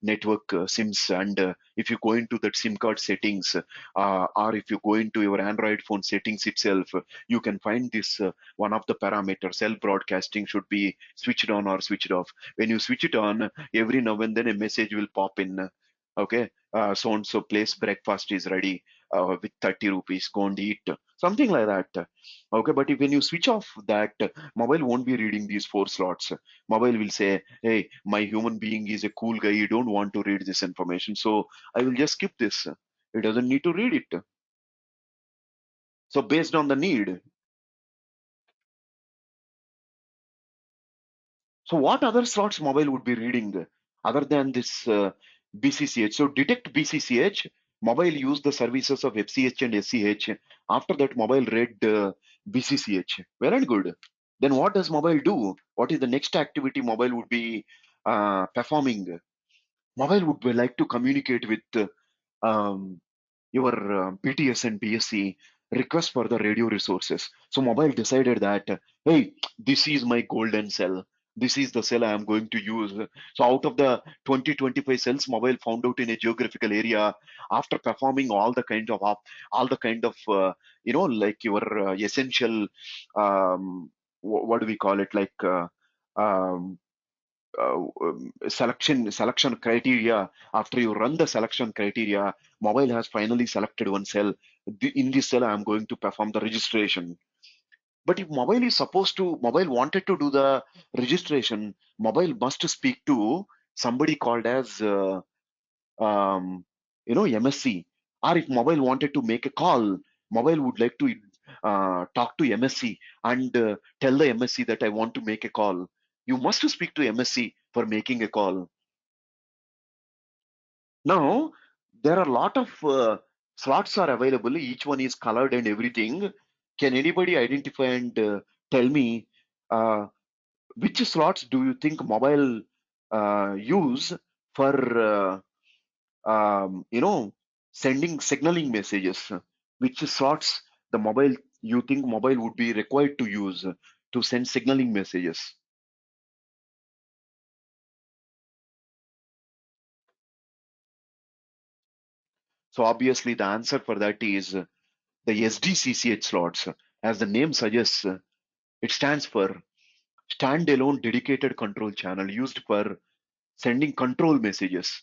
Speaker 1: network SIMs, and if you go into that SIM card settings, or if you go into your Android phone settings itself, you can find this one of the parameters cell broadcasting should be switched on or switched off. When you switch it on, every now and then a message will pop in. Okay, so and so place breakfast is ready with 30 rupees. Go and eat. Something like that. Okay, but if when you switch off that, mobile won't be reading these four slots. Mobile will say, hey, my human being is a cool guy. You don't want to read this information. So I will just skip this. It doesn't need to read it. So based on the need. So what other slots mobile would be reading other than this BCCH? So detect BCCH, mobile use the services of FCH and SCH. After that, mobile read BCCH. Very good. Then what does mobile do? What is the next activity mobile would be performing? Mobile would be like to communicate with um, your BTS and BSC request for the radio resources. So mobile decided that, hey, this is my golden cell. This is the cell I am going to use. So out of the 20-25 cells, mobile found out in a geographical area, after performing all the kind of like your essential what do we call it, like um, selection criteria. After you run the selection criteria, mobile has finally selected one cell. In this cell I am going to perform the registration. But if mobile wanted to do the registration, mobile must speak to somebody called as MSC. Or if mobile wanted to make a call, mobile would like to talk to MSC and tell the MSC that I want to make a call. You must speak to MSC for making a call. Now, there are a lot of slots are available. Each one is colored and everything. Can anybody identify and tell me uh, which slots do you think mobile use for sending signaling messages? Which slots the mobile you think mobile would be required to use to send signaling messages? So obviously the answer for that is the SDCCH slots. As the name suggests, it stands for standalone dedicated control channel used for sending control messages.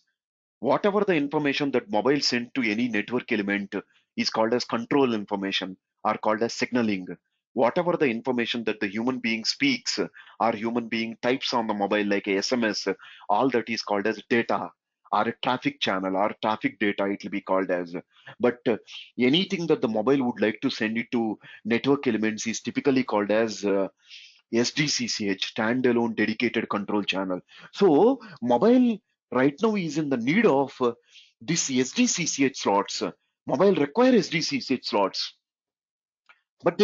Speaker 1: Whatever the information that mobile sent to any network element is called as control information or called as signaling. Whatever the information that the human being speaks or human being types on the mobile like a SMS, all that is called as data or a traffic channel or traffic data it will be called as. But anything that the mobile would like to send it to network elements is typically called as SDCCH, standalone dedicated control channel. So mobile right now is in the need of this SDCCH slots. Mobile require SDCCH slots, but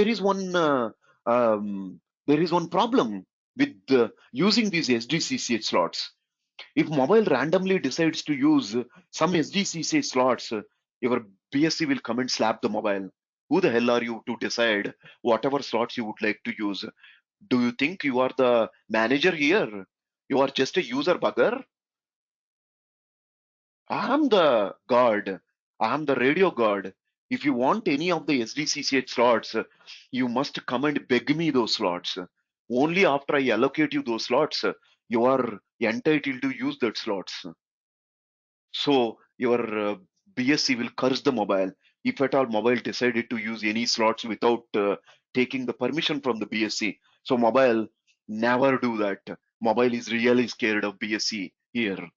Speaker 1: um, there is one problem with using these SDCCH slots. If mobile randomly decides to use some SDCCH slots, your BSC will come and slap the mobile. Who the hell are you to decide whatever slots you would like to use? Do you think you are the manager here? You are just a user bugger? I am the god. I am the radio god. If you want any of the SDCCH slots, you must come and beg me those slots. Only after I allocate you those slots, you are entitled to use that slots. So your BSC will curse the mobile. If at all mobile decided to use any slots without taking the permission from the BSC. So mobile never do that. Mobile is really scared of BSC here.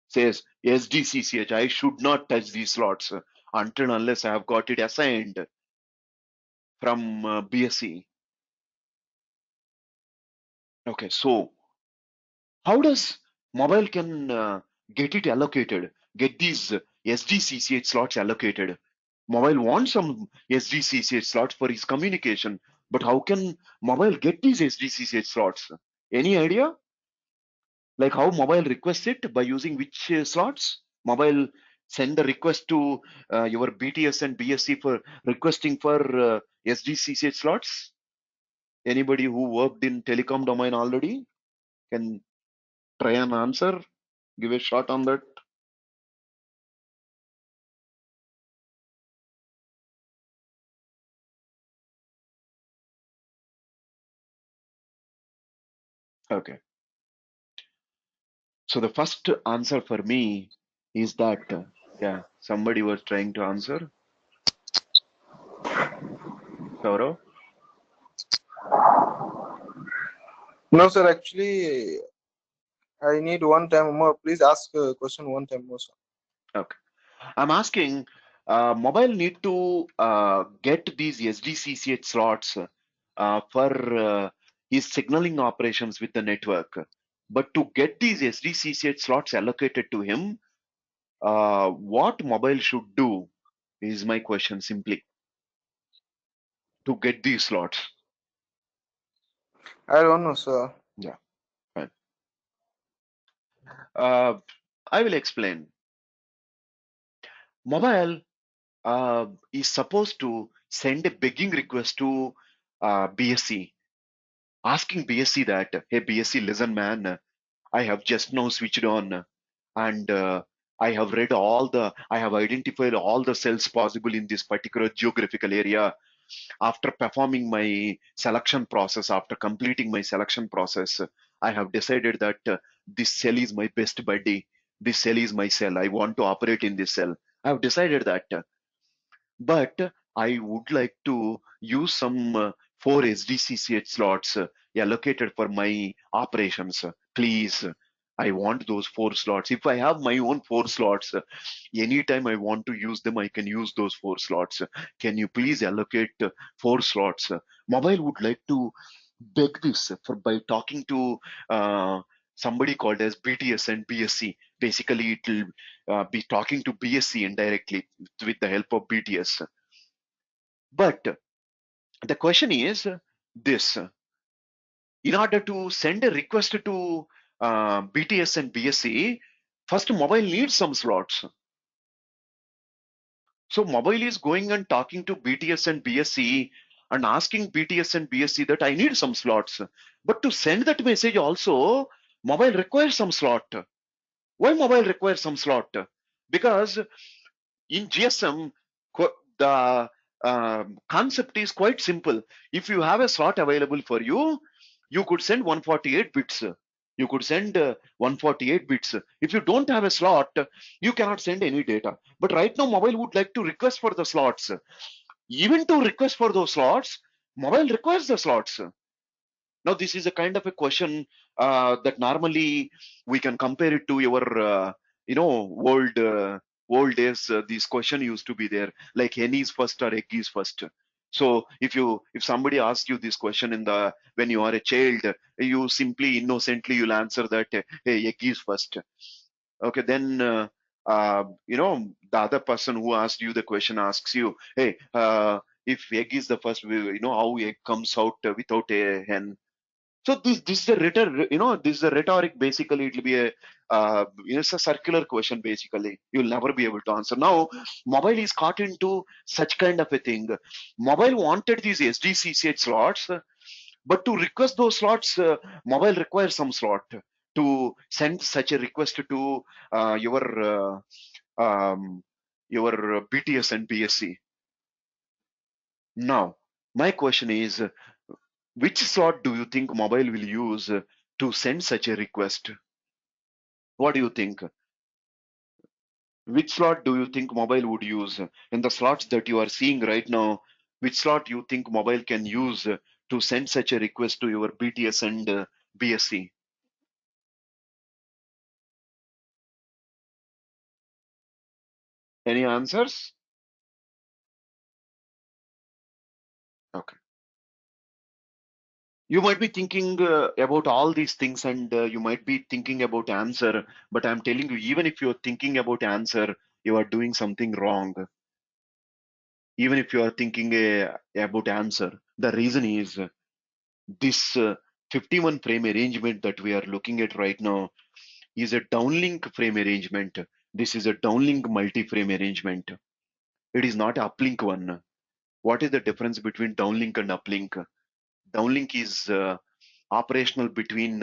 Speaker 1: Says SDCCH, I should not touch these slots until unless I have got it assigned from BSC. Okay, so how does mobile can get it allocated, get these SDCCH slots allocated? Mobile wants some SDCCH slots for his communication, but how can mobile get these SDCCH slots? Any idea? Like how mobile requests it by using which slots? Mobile send the request to your BTS and BSC for requesting for SDCCH slots? Anybody who worked in telecom domain already can try and answer, give a shot on that. Okay. So the first answer for me is that, yeah, somebody was trying to answer. Saurav?
Speaker 3: No, sir. Actually, I need one time more. Please ask a question one time more, sir.
Speaker 1: Okay. I'm asking, mobile need to get these SDCCH slots for his signaling operations with the network. But to get these SDCCH slots allocated to him, what mobile should do is my question simply to get these slots.
Speaker 3: I don't know, sir.
Speaker 1: Yeah, fine. Uh, I will explain. Mobile is supposed to send a begging request to BSC, asking BSC that, hey, BSC, listen, man, I have just now switched on and I have identified all the cells possible in this particular geographical area. After performing my selection process, after completing my selection process, I have decided that this cell is my best buddy. This cell is my cell. I want to operate in this cell. I have decided that. But I would like to use some 4 SDCCH slots allocated for my operations. Please I want those 4 slots. If I have my own 4 slots, anytime I want to use them, I can use those 4 slots. Can you please allocate 4 slots? Mobile would like to beg this for by talking to somebody called as BTS and BSC. Basically, it will be talking to BSC indirectly with the help of BTS. But the question is this: in order to send a request to BTS and BSC, first mobile needs some slots. So mobile is going and talking to BTS and BSC and asking BTS and BSC that I need some slots. But to send that message also, mobile requires some slot. Why mobile requires some slot? Because in GSM, the concept is quite simple. If you have a slot available for you, you could send 148 bits. You could send 148 bits. If you don't have a slot, you cannot send any data. But right now, mobile would like to request for the slots. Even to request for those slots, mobile requires the slots. Now, this is a kind of a question that normally we can compare it to your, old days. This question used to be there, like hen is first or egg is first. So if somebody asks you this question when you are a child, you simply innocently you'll answer that, hey, egg is first. Okay, then the other person who asked you the question asks you, hey, if egg is the first, how egg comes out without a hen. So this is a this is a rhetoric. Basically, it will be it's a circular question. Basically, you'll never be able to answer. Now, mobile is caught into such kind of a thing. Mobile wanted these SDCCH slots, but to request those slots, mobile requires some slot to send such a request to your BTS and BSC. Now, my question is, which slot do you think mobile will use to send such a request? What do you think? Which slot do you think mobile would use? In the slots that you are seeing right now, which slot you think mobile can use to send such a request to your BTS and BSC? Any answers? Okay. You might be thinking about all these things and you might be thinking about answer, but I'm telling you, even if you're thinking about answer, you are doing something wrong. Even if you are thinking about answer, the reason is this 51 frame arrangement that we are looking at right now is a downlink frame arrangement. This is a downlink multi-frame arrangement. It is not uplink one. What is the difference between downlink and uplink? Downlink is operational between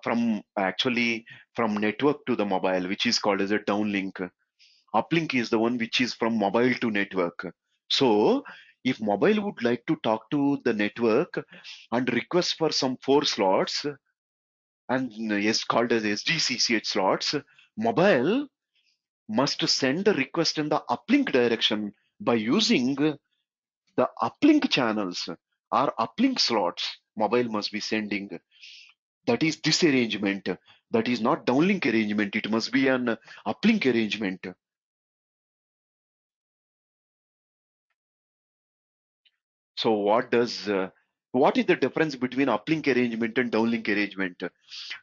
Speaker 1: from network to the mobile, which is called as a downlink. Uplink is the one which is from mobile to network. So if mobile would like to talk to the network and request for some 4 slots and is called as SDCCH slots, mobile must send the request in the uplink direction by using the uplink channels or uplink slots. Mobile must be sending. That is this arrangement. That is not downlink arrangement. It must be an uplink arrangement. So what is the difference between uplink arrangement and downlink arrangement?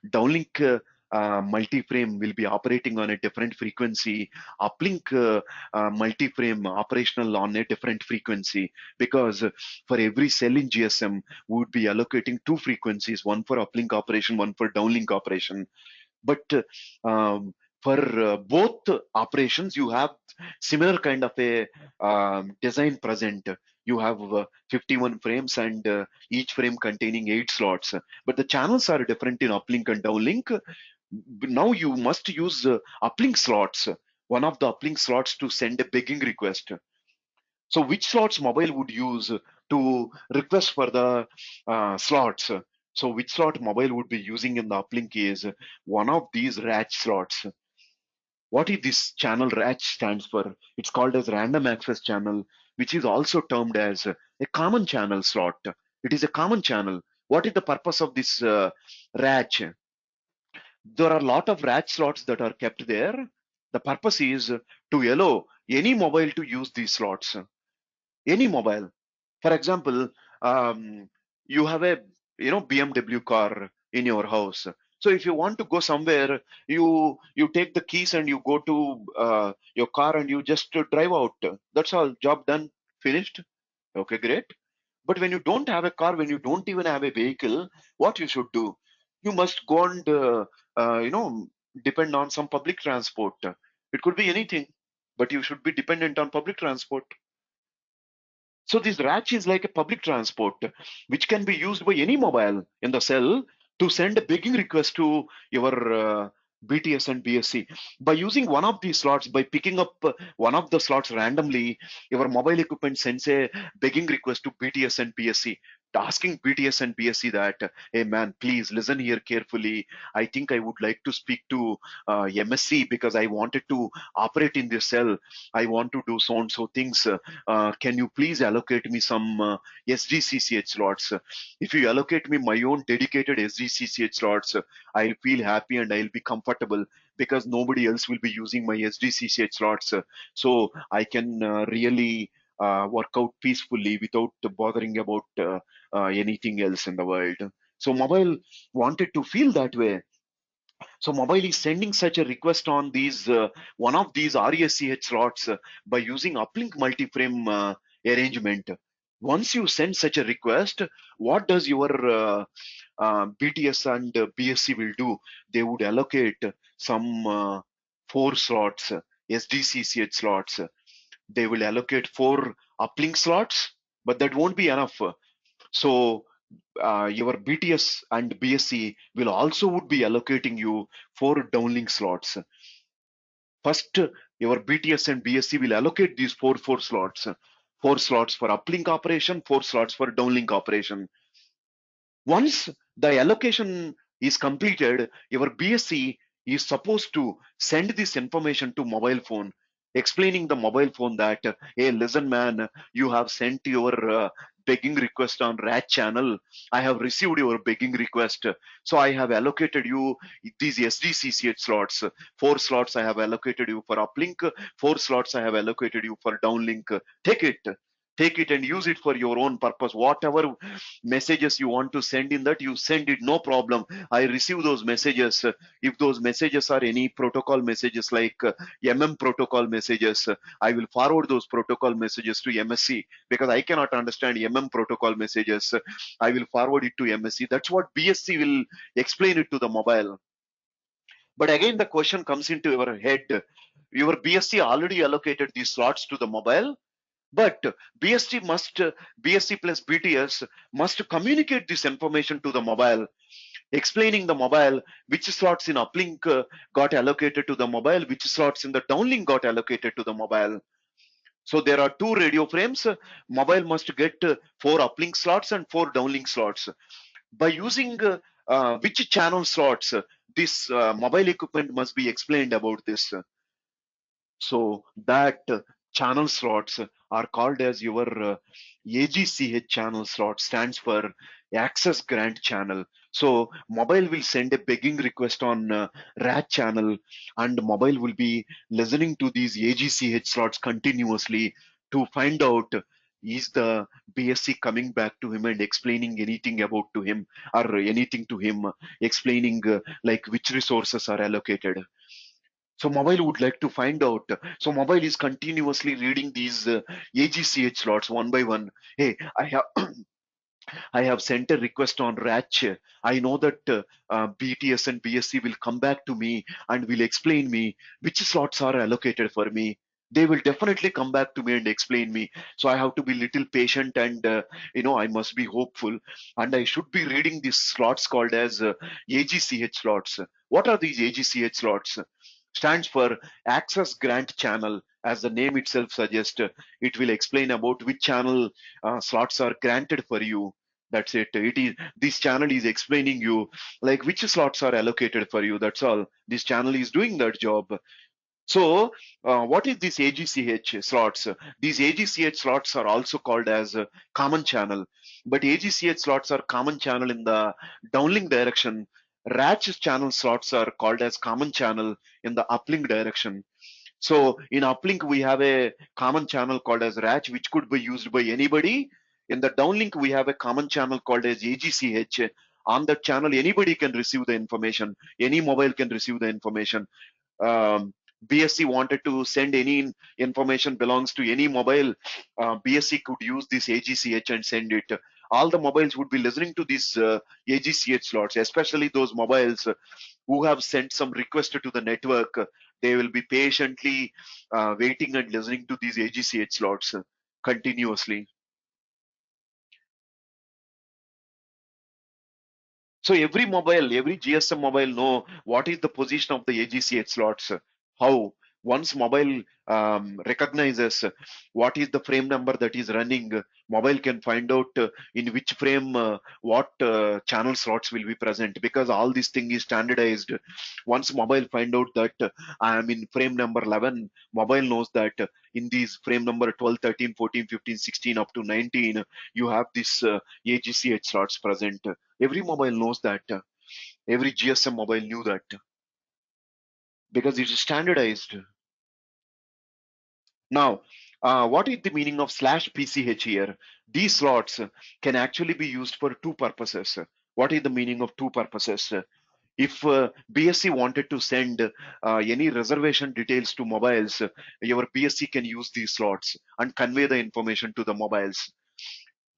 Speaker 1: Downlink multi-frame will be operating on a different frequency. Uplink multi-frame operational on a different frequency, because for every cell in GSM, we would be allocating 2 frequencies, one for uplink operation, one for downlink operation. But for both operations, you have similar kind of a design present. You have 51 frames and each frame containing 8 slots, but the channels are different in uplink and downlink. Now you must use uplink slots, one of the uplink slots, to send a begging request. So which slots mobile would use to request for the slots? So which slot mobile would be using in the uplink is one of these RACH slots. What is this channel RACH stands for? It's called as random access channel, which is also termed as a common channel slot. It is a common channel. What is the purpose of this RACH? There are a lot of RAT slots that are kept there. The purpose is to allow any mobile to use these slots. Any mobile. For example, you have a BMW car in your house. So if you want to go somewhere, you take the keys and you go to your car and you just drive out. That's all. Job done. Finished. Okay, great. But when you don't have a car, when you don't even have a vehicle, what you should do? You must go and uh, you know depend on some public transport. It could be anything, but you should be dependent on public transport. So this RACH is like a public transport, which can be used by any mobile in the cell to send a begging request to your BTS and BSC. By using one of these slots, by picking up one of the slots randomly, your mobile equipment sends a begging request to BTS and BSC, asking BTS and BSC that, hey man, please listen here carefully. I think I would like to speak to MSC because I wanted to operate in this cell. I want to do so and so things. Can you please allocate me some SGCCH slots? If you allocate me my own dedicated SGCCH slots, I'll feel happy and I'll be comfortable because nobody else will be using my SGCCH slots. So I can really work out peacefully without bothering about anything else in the world. So mobile wanted to feel that way. So mobile is sending such a request on these one of these RESCH slots by using uplink multi-frame arrangement. Once you send such a request, what does your BTS and BSC will do? They would allocate some 4 slots, SDCCH slots. They will allocate 4 uplink slots, but that won't be enough. So your BTS and BSC will also would be allocating you 4 downlink slots. First, your BTS and BSC will allocate these four slots. 4 slots for uplink operation, 4 slots for downlink operation. Once the allocation is completed, your BSC is supposed to send this information to mobile phone, explaining the mobile phone that, hey, listen, man, you have sent your begging request on RAT channel. I have received your begging request. So I have allocated you these SDCCH slots. 4 slots I have allocated you for uplink, 4 slots I have allocated you for downlink. Take it. Take it and use it for your own purpose. Whatever messages you want to send in that, you send it, no problem. I receive those messages. If those messages are any protocol messages like protocol messages, I will forward those protocol messages to MSC because I cannot understand protocol messages. I will forward it to MSC. That's what BSC will explain it to the mobile. But again the question comes into your head, your BSC already allocated these slots to the mobile, but BSC plus BTS must communicate this information to the mobile, explaining the mobile which slots in uplink got allocated to the mobile, which slots in the downlink got allocated to the mobile. So there are 2 radio frames. Mobile must get 4 uplink slots and 4 downlink slots. By using which channel slots, this mobile equipment must be explained about this. So that channel slots are called as your AGCH channel slot, stands for access grant channel. So mobile will send a begging request on RAT channel, and mobile will be listening to these AGCH slots continuously to find out is the BSC coming back to him and explaining anything about to him or anything to him, explaining like which resources are allocated. So mobile would like to find out. So mobile is continuously reading these AGCH slots one by one. Hey, I have sent a request on RACH. I know that BTS and BSC will come back to me and will explain me which slots are allocated for me. They will definitely come back to me and explain me. So I have to be little patient and I must be hopeful. And I should be reading these slots called as AGCH slots. What are these AGCH slots? Stands for Access Grant Channel. As the name itself suggests, it will explain about which channel slots are granted for you. That's it. It is, this channel is explaining you like which slots are allocated for you. That's all. This channel is doing that job. So what is this AGCH slots? These AGCH slots are also called as common channel, but AGCH slots are common channel in the downlink direction. RACH channel slots are called as common channel in the uplink direction. So in uplink, we have a common channel called as RACH, which could be used by anybody. In the downlink, we have a common channel called as AGCH. On that channel, anybody can receive the information. Any mobile can receive the information. BSC wanted to send any information belongs to any mobile, BSC could use this AGCH and send it. All the mobiles would be listening to these AGCH slots, especially those mobiles who have sent some request to the network. They will be patiently waiting and listening to these AGCH slots continuously. So every GSM mobile know what is the position of the AGCH slots. How once mobile recognizes what is the frame number that is running, mobile can find out in which frame what channel slots will be present, because all this thing is standardized. Once mobile find out that I am in frame number 11, mobile knows that in these frame number 12, 13, 14, 15, 16 up to 19, you have this AGCH slots present. Every mobile knows that. Every GSM mobile knew that because it is standardized. Now, what is the meaning of slash PCH here? These slots can actually be used for two purposes. What is the meaning of two purposes? If BSC wanted to send any reservation details to mobiles, your BSC can use these slots and convey the information to the mobiles.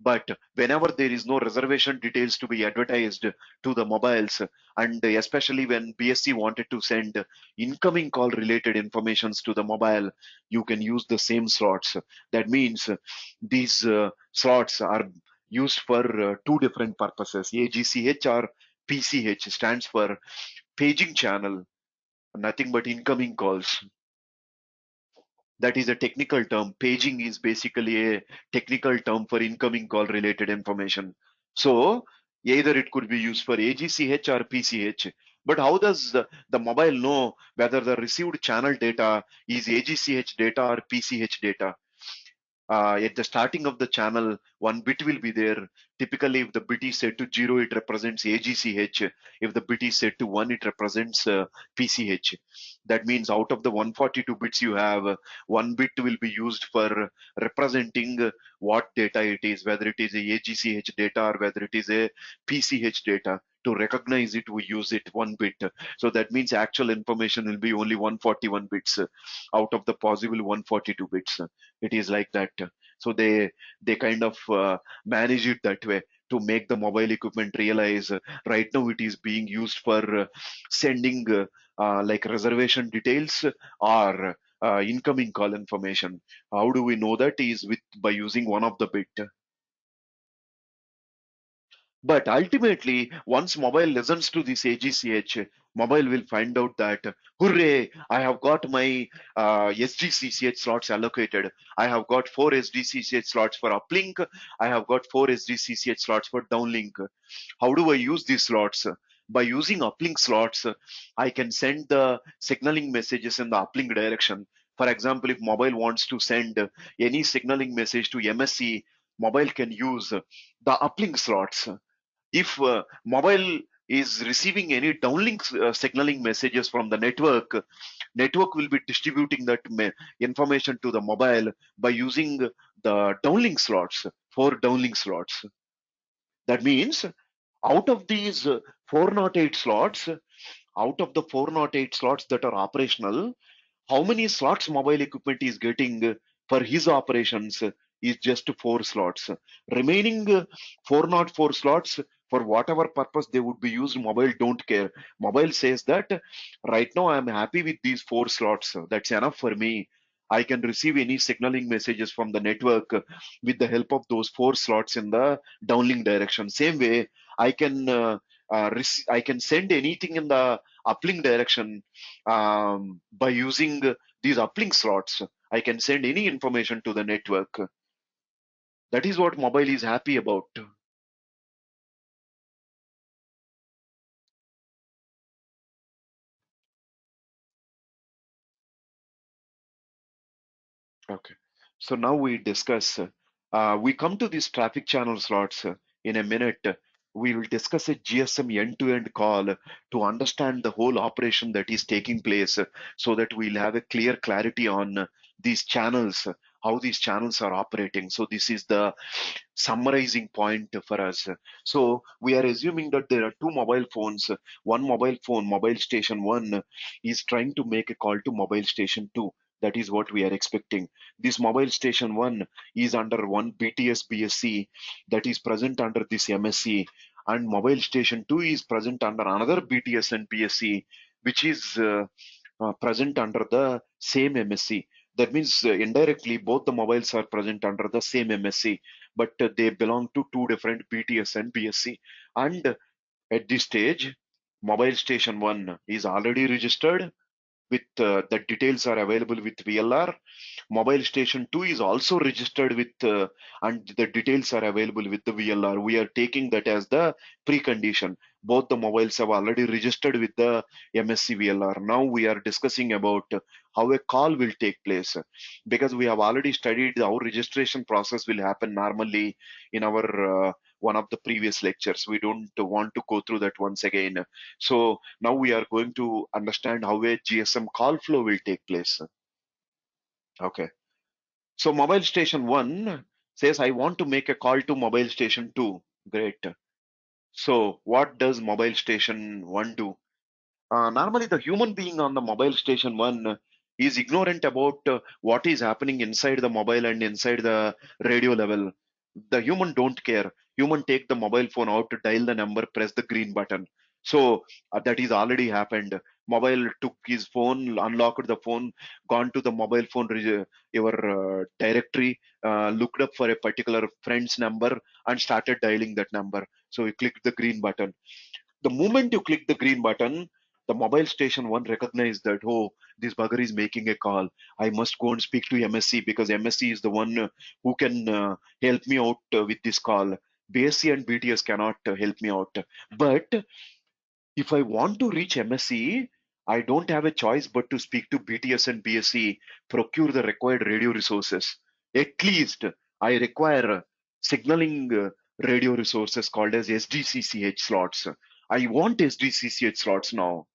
Speaker 1: But whenever there is no reservation details to be advertised to the mobiles, and especially when BSC wanted to send incoming call related informations to the mobile, you can use the same slots. That means these slots are used for two different purposes. AGCH or PCH stands for paging channel, nothing but incoming calls. That is a technical term. Paging is basically a technical term for incoming call related information. So either it could be used for AGCH or PCH. But how does the mobile know whether the received channel data is AGCH data or PCH data? At the starting of the channel, one bit will be there. Typically, if the bit is set to 0, it represents AGCH. If the bit is set to 1, it represents PCH. That means out of the 142 bits you have, one bit will be used for representing what data it is, whether it is a AGCH data or whether it is a PCH data. To recognize it, we use it one bit. So that means actual information will be only 141 bits out of the possible 142 bits. It is like that. So they kind of manage it that way to make the mobile equipment realize right now it is being used for sending like reservation details or incoming call information. How do we know that? Is with by using one of the bit. But ultimately, once mobile listens to this AGCH, mobile will find out that, hooray, I have got my SDCCH slots allocated. I have got 4 SDCCH slots for uplink. I have got 4 SDCCH slots for downlink. How do I use these slots? By using uplink slots, I can send the signaling messages in the uplink direction. For example, if mobile wants to send any signaling message to MSC, mobile can use the uplink slots. If mobile is receiving any downlink signaling messages from the network will be distributing that information to the mobile by using the downlink slots, 4 downlink slots. That means out of these 408 slots, out of the 408 slots that are operational, how many slots mobile equipment is getting for his operations is just 4 slots. Remaining 404 slots, for whatever purpose they would be used, mobile don't care. Mobile says that right now I'm happy with these 4 slots. That's enough for me. I can receive any signaling messages from the network with the help of those 4 slots in the downlink direction. Same way, I can I can send anything in the uplink direction by using these uplink slots. I can send any information to the network. That is what mobile is happy about. Okay. So now we discuss, we come to these traffic channel slots in a minute. we will discuss a GSM end-to-end call to understand the whole operation that is taking place, so that we'll have a clear clarity on these channels, how these channels are operating. So this is the summarizing point for us. So we are assuming that there are two mobile phones. One mobile phone, mobile station 1, is trying to make a call to mobile station 2. That is what we are expecting. This mobile station 1 is under one BTS BSC that is present under this MSC, and mobile station 2 is present under another BTS and BSC, which is present under the same MSC. That means indirectly both the mobiles are present under the same MSC, but they belong to two different BTS and BSC. And at this stage, mobile station 1 is already registered with the details are available with VLR. Mobile station 2 is also registered with and the details are available with the VLR. We are taking that as the precondition. Both the mobiles have already registered with the MSC VLR. Now we are discussing about how a call will take place, because we have already studied how registration process will happen normally in our one of the previous lectures. We don't want to go through that once again. So now we are going to understand how a GSM call flow will take place. Okay. So mobile station 1 says, I want to make a call to mobile station 2. Great. So what does mobile station 1 do? Normally, the human being on the mobile station 1 is ignorant about what is happening inside the mobile and inside the radio level. The human don't care. Human take the mobile phone out to dial the number, press the green button. So that is already happened. Mobile took his phone, unlocked the phone, gone to the mobile phone your directory, looked up for a particular friend's number and started dialing that number. So he clicked the green button. The moment you click the green button, the mobile station 1 recognizes that, oh, this bugger is making a call. I must go and speak to MSC, because MSC is the one who can help me out with this call. BSC and BTS cannot help me out. But if I want to reach MSC, I don't have a choice but to speak to BTS and BSC, procure the required radio resources. At least I require signaling radio resources called as SDCCH slots. I want SDCCH slots now.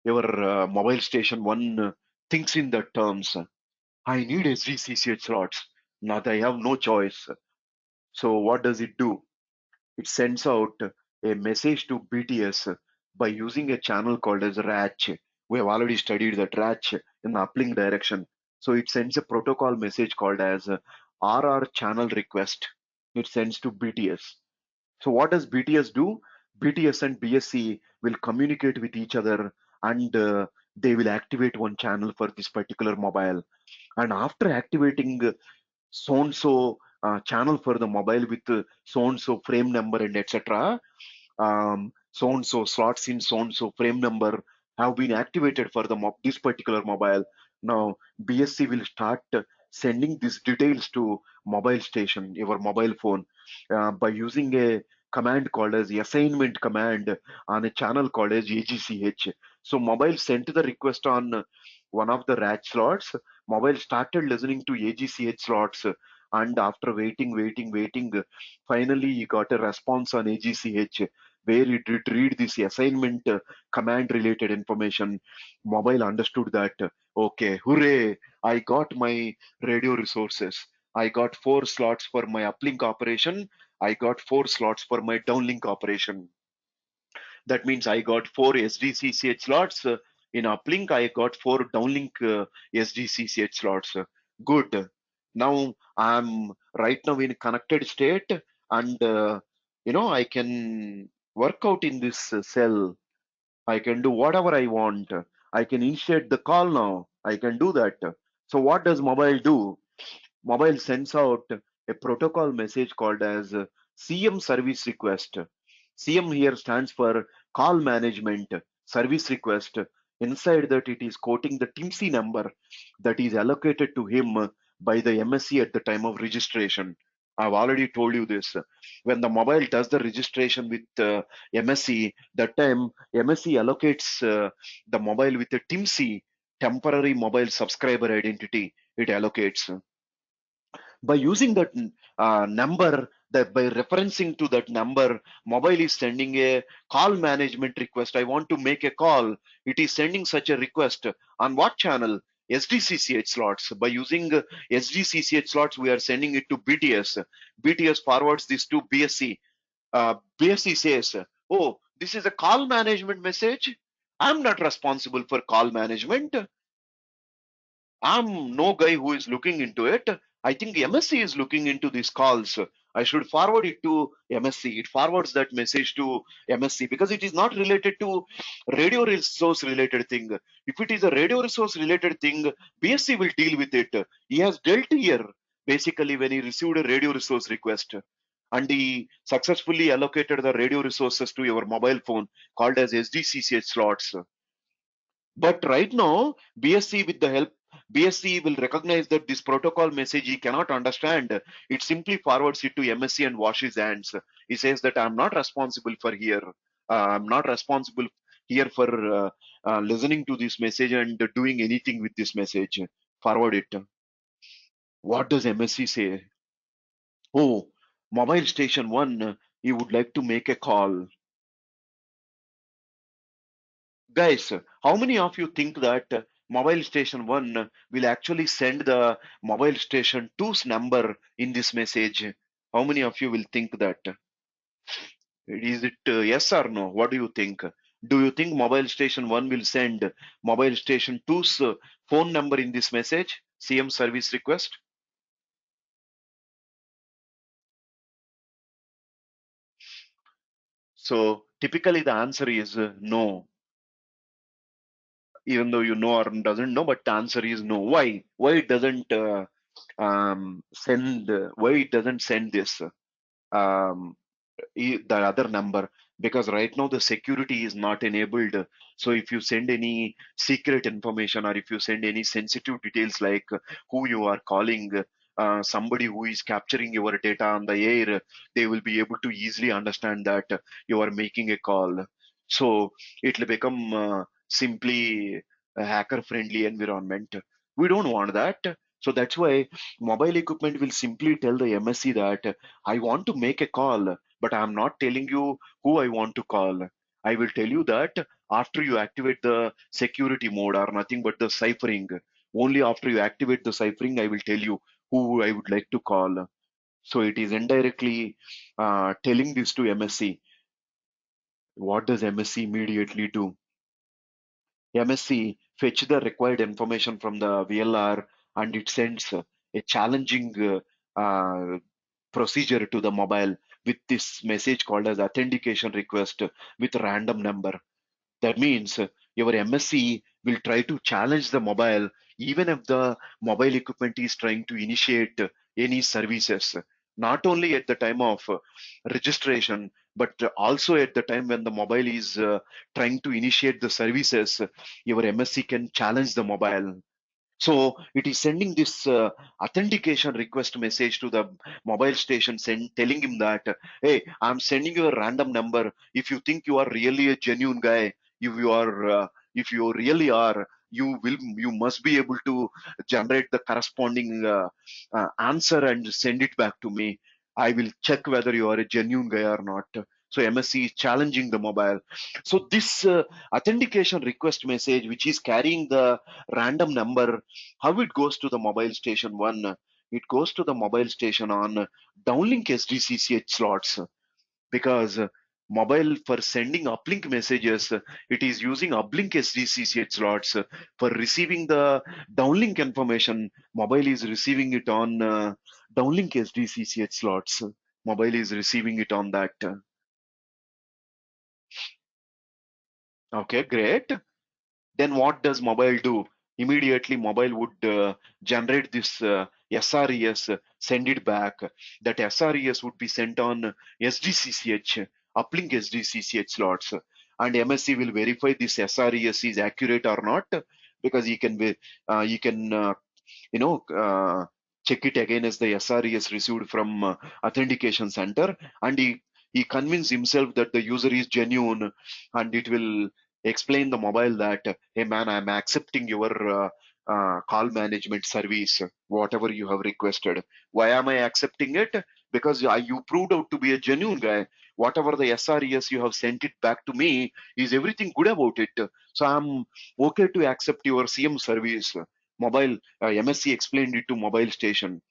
Speaker 1: Your mobile station 1 thinks in that terms. I need SDCCH slots. Now I have no choice. So what does it do? It sends out a message to BTS by using a channel called as RACH. We have already studied that RACH in the uplink direction. So it sends a protocol message called as RR channel request. It sends to BTS. So what does BTS do? BTS and BSC will communicate with each other, and they will activate one channel for this particular mobile. And after activating so and so channel for the mobile with so and so frame number and etc., so and so slots in so and so frame number have been activated for the this particular mobile. Now BSC will start sending these details to mobile station, your mobile phone, by using a command called as assignment command on a channel called as AGCH. So mobile sent the request on one of the RAT slots. Mobile started listening to AGCH slots, and after waiting, finally he got a response on AGCH where it did read this assignment command related information. Mobile understood that, okay, hooray, I got my radio resources. I got 4 slots for my uplink operation. I got 4 slots for my downlink operation. That means I got 4 SDCCH slots in uplink. I got 4 downlink SDCCH slots. Good. Now I'm right now in connected state, and I can work out in this cell. I can do whatever I want. I can initiate the call now. I can do that. So what does mobile do? Mobile sends out a protocol message called as CM service request. CM here stands for call management service request. Inside that, it is quoting the TIMC number that is allocated to him by the MSC at the time of registration. I've already told you this. When the mobile does the registration with MSC, that time MSC allocates the mobile with a TIMC, temporary mobile subscriber identity. It allocates by using that number, that by referencing to that number, mobile is sending a call management request. I want to make a call. It is sending such a request on what channel? SDCCH slots. By using SDCCH slots, we are sending it to BTS. BTS forwards this to BSC. BSC says, oh, this is a call management message. I'm not responsible for call management. I'm no guy who is looking into it. I think MSC is looking into these calls. I should forward it to MSC. It forwards that message to MSC because it is not related to radio resource related thing. If it is a radio resource related thing, BSC will deal with it. He has dealt here basically when he received a radio resource request and he successfully allocated the radio resources to your mobile phone called as SDCCH slots. But right now, BSC with the help, BSC will recognize that this protocol message he cannot understand. It simply forwards it to MSC and wash his hands. He says that I'm not responsible for here. I'm not responsible here for listening to this message and doing anything with this message. Forward it. What does MSC say? Oh, mobile station one, he would like to make a call. Guys, how many of you think that mobile station 1 will actually send the mobile station two's number in this message? How many of you will think that? Is it yes or no? What do you think? Do you think mobile station 1 will send mobile station two's phone number in this message? CM service request? So typically the answer is no, even though you know or doesn't know, but the answer is no. Why? Why it doesn't send? Why it doesn't send this? Um, the other number, because right now the security is not enabled. So if you send any secret information or if you send any sensitive details like who you are calling, somebody who is capturing your data on the air, they will be able to easily understand that you are making a call. So it will become simply a hacker friendly environment. We don't want that. So that's why mobile equipment will simply tell the MSC that I want to make a call, but I'm not telling you who I want to call. I will tell you that after you activate the security mode or nothing but the ciphering. Only after you activate the ciphering, I will tell you who I would like to call. So it is indirectly telling this to MSC. What does MSC immediately do? MSC fetch the required information from the VLR and it sends a challenging procedure to the mobile with this message called as authentication request with random number. That means your MSC will try to challenge the mobile even if the mobile equipment is trying to initiate any services. Not only at the time of registration, but also at the time when the mobile is trying to initiate the services, your MSC can challenge the mobile. So it is sending this authentication request message to the mobile station, telling him that, hey, I'm sending you a random number. If you think you are really a genuine guy, if you really are, you must be able to generate the corresponding answer and send it back to me. I will check whether you are a genuine guy or not. So MSC is challenging the mobile. So this authentication request message, which is carrying the random number, how it goes to the mobile station one? It goes to the mobile station on downlink SDCCH slots because mobile for sending uplink messages, it is using uplink SDCCH slots. For receiving the downlink information, mobile is receiving it on downlink SDCCH slots. Mobile is receiving it on that. Okay, great. Then what does mobile do? Immediately mobile would generate this SRES, send it back. That SRES would be sent on SDCCH, uplink SDCCH slots. And MSC will verify this SRES is accurate or not because he can check it again as the SRES received from authentication center, and he convinced himself that the user is genuine, and it will explain the mobile that, hey man, I'm accepting your call management service, whatever you have requested. Why am I accepting it? because you proved out to be a genuine guy. Whatever the SRES you have sent it back to me, is everything good about it? So I'm okay to accept your CM service. Mobile MSC explained it to mobile station.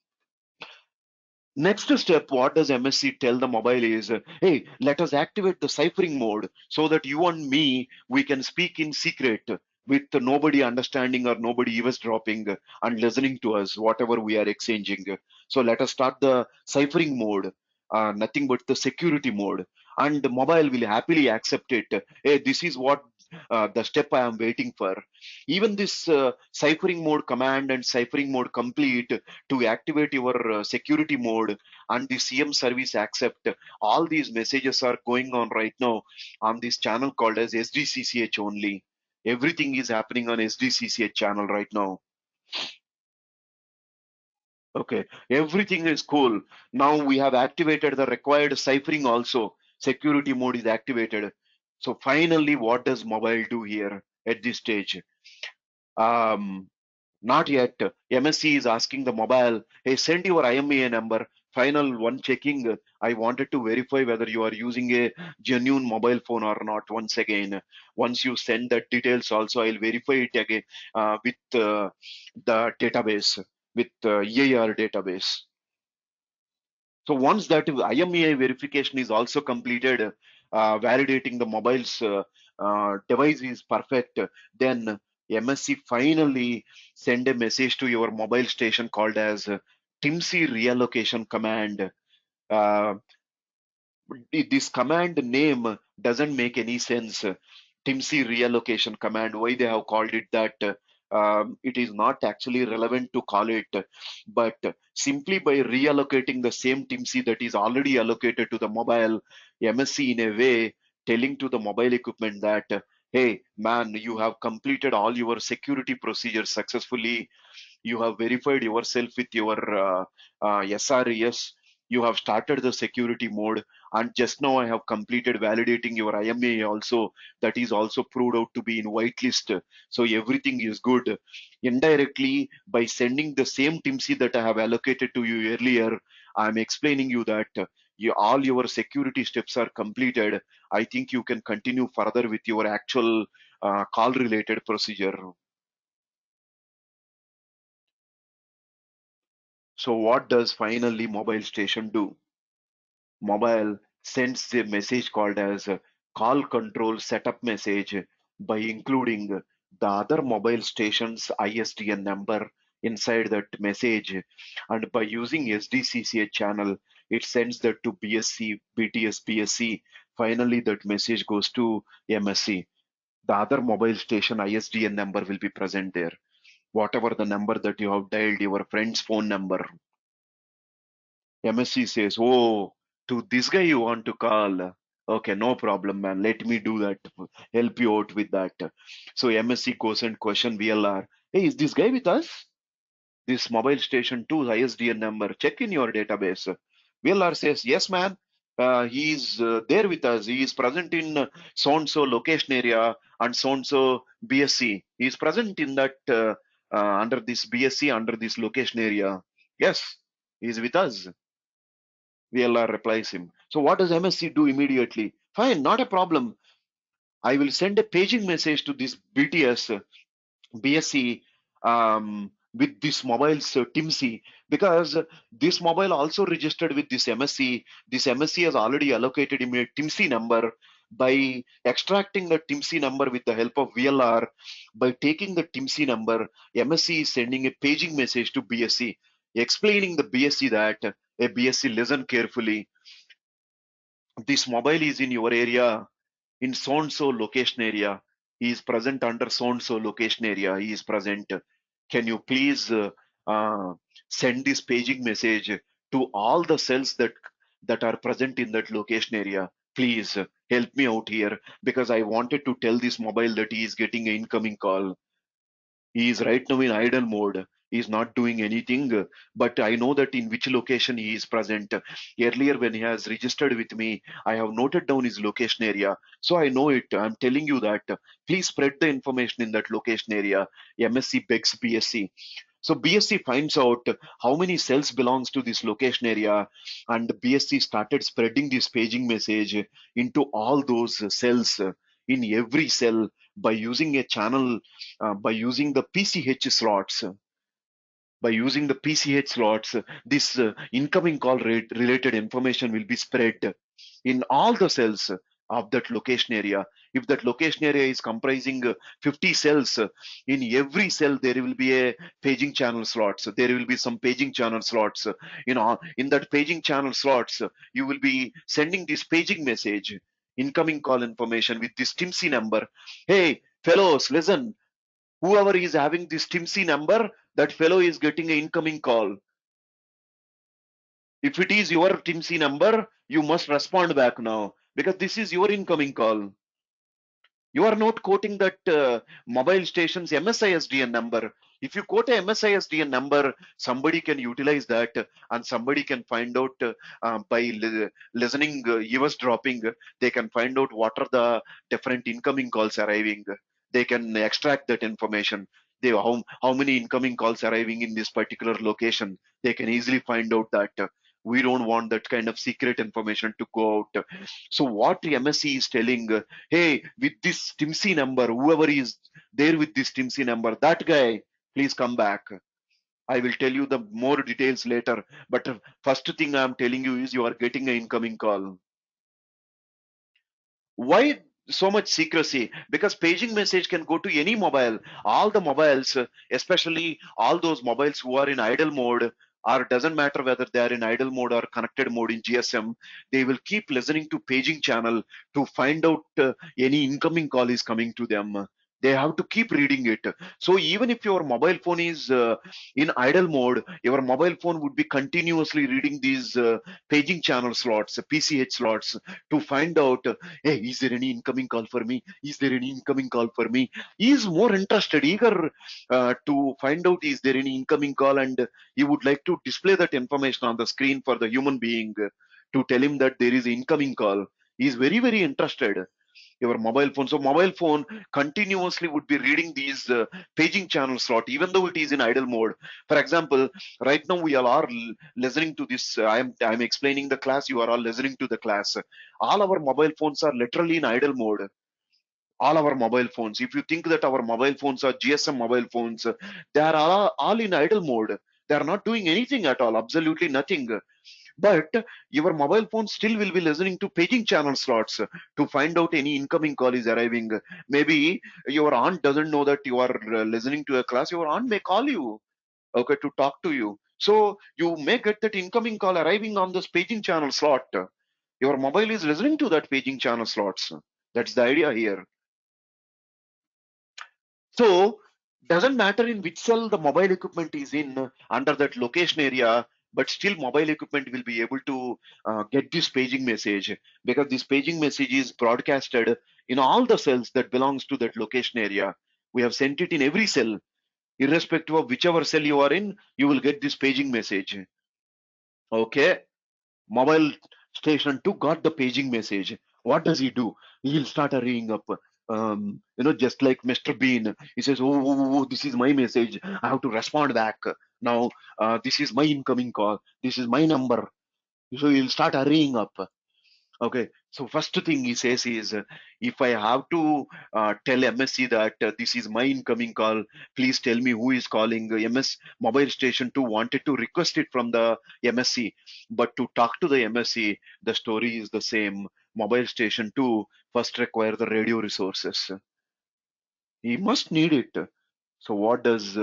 Speaker 1: Next step, what does MSC tell the mobile is, hey, let us activate the ciphering mode so that you and me, we can speak in secret with nobody understanding or nobody eavesdropping and listening to us, whatever we are exchanging. So let us start the ciphering mode, nothing but the security mode. And the mobile will happily accept it. Hey, this is what the step I am waiting for. Even this ciphering mode command and ciphering mode complete to activate your security mode and the CM service accept. All these messages are going on right now on this channel called as SDCCH only. Everything is happening on SDCCH channel right now. Okay, everything is cool. Now we have activated the required ciphering also. Security mode is activated. So finally, what does mobile do here at this stage? Um, Not yet. MSC is asking the mobile, hey, send your IMEI number. Final one checking. I wanted to verify whether you are using a genuine mobile phone or not. Once again, once you send that details, also I'll verify it again with the database, with EAR database. So once that IMEI verification is also completed, validating the mobile's device is perfect, then MSC finally send a message to your mobile station called as TIMSI reallocation command. Uh, this command name doesn't make any sense. TIMSI reallocation command, why they have called it that, it is not actually relevant to call it, but simply by reallocating the same TIMSI that is already allocated to the mobile, MSC in a way telling to the mobile equipment that, hey man, you have completed all your security procedures successfully, you have verified yourself with your SRES, you have started the security mode, and just now I have completed validating your IMA also, that is also proved out to be in whitelist. So everything is good. Indirectly, by sending the same TIMC that I have allocated to you earlier, I'm explaining you that all your security steps are completed. I think you can continue further with your actual call related procedure. So what does finally mobile station do? Mobile sends a message called as a call control setup message by including the other mobile station's ISDN number inside that message, and by using SDCCA channel, it sends that to BSC, BTS, BSC. Finally, that message goes to MSC. The other mobile station ISDN number will be present there. Whatever the number that you have dialed, your friend's phone number, MSC says, oh, to this guy you want to call. Okay, no problem, man. Let me do that. Help you out with that. So MSC goes and question VLR. Hey, is this guy with us? This mobile station 2 ISDN number. Check in your database. VLR says, yes, man. He is there with us. He is present in so and so location area and so and so BSC. He is present in that under this BSC under this location area. Yes, he is with us. VLR replies him. So what does MSC do immediately? Fine, not a problem. I will send a paging message to this BTS, BSC, with this mobile's TIMC, because this mobile also registered with this MSC. This MSC has already allocated him a TIMC number. By extracting the TIMC number with the help of VLR, by taking the TIMC number, MSC is sending a paging message to BSC, explaining the BSC that, a BSC, listen carefully, this mobile is in your area, in so and so location area. He is present under so and so location area. He is present. Can you please send this paging message to all the cells that are present in that location area? Please help me out here, because I wanted to tell this mobile that he is getting an incoming call. He is right now in idle mode. He is not doing anything, but I know that in which location he is present. Earlier, when he has registered with me, I have noted down his location area. So I know it. I'm telling you that. Please spread the information in that location area. MSC begs BSC. So BSC finds out how many cells belongs to this location area, and BSC started spreading this paging message into all those cells, in every cell, by using a channel, by using the PCH slots. By using the PCH slots, this incoming call rate related information will be spread in all the cells of that location area. If that location area is comprising 50 cells, in every cell there will be a paging channel slots. There will be some paging channel slots. In that paging channel slots, you will be sending this paging message, incoming call information with this TIMC number. Hey, fellows, listen, whoever is having this TIMC number, that fellow is getting an incoming call. If it is your TIMC number, you must respond back now, because this is your incoming call. You are not quoting that mobile station's MSISDN number. If you quote a MSISDN number, somebody can utilize that, and somebody can find out by listening, eavesdropping, they can find out what are the different incoming calls arriving. They can extract that information. How many incoming calls arriving in this particular location. They can easily find out that. We don't want that kind of secret information to go out. So what the MSC is telling, hey, with this TIMC number, whoever is there with this TIMC number, that guy, please come back. I will tell you the more details later. But first thing I'm telling you is you are getting an incoming call. Why so much secrecy? Because paging message can go to any mobile. All the mobiles, especially all those mobiles who are in idle mode, or doesn't matter whether they are in idle mode or connected mode in GSM, they will keep listening to paging channel to find out any incoming call is coming to them. They have to keep reading it. So even if your mobile phone is in idle mode, your mobile phone would be continuously reading these paging channel slots, PCH slots, to find out, hey, is there any incoming call for me? Is there any incoming call for me? He is more interested, eager to find out is there any incoming call, and he would like to display that information on the screen for the human being to tell him that there is an incoming call. He is very, very interested. Your mobile phone. So mobile phone continuously would be reading these paging channel slot, even though it is in idle mode. For example, right now we all are listening to this. I'm explaining the class. You are all listening to the class. All our mobile phones are literally in idle mode. All our mobile phones. If you think that our mobile phones are GSM mobile phones, they are all in idle mode. They are not doing anything at all. Absolutely nothing. But your mobile phone still will be listening to paging channel slots to find out any incoming call is arriving. Maybe your aunt doesn't know that you are listening to a class. Your aunt may call you, okay, to talk to you. So you may get that incoming call arriving on this paging channel slot. Your mobile is listening to that paging channel slots. That's the idea here. So doesn't matter in which cell the mobile equipment is in under that location area, but still mobile equipment will be able to get this paging message, because this paging message is broadcasted in all the cells that belongs to that location area. We have sent it in every cell, irrespective of whichever cell you are in, you will get this paging message. Okay. Mobile station 2 got the paging message. What does he do? He'll start hurrying up. Just like Mr. Bean. He says, oh, this is my message. I have to respond back. Now, this is my incoming call. This is my number. So he'll start hurrying up. Okay, so first thing he says is, if I have to tell MSC that this is my incoming call, please tell me who is calling. MS mobile station 2 wanted to request it from the MSC, but to talk to the MSC, the story is the same. Mobile station 2 first require the radio resources. He must need it. So what does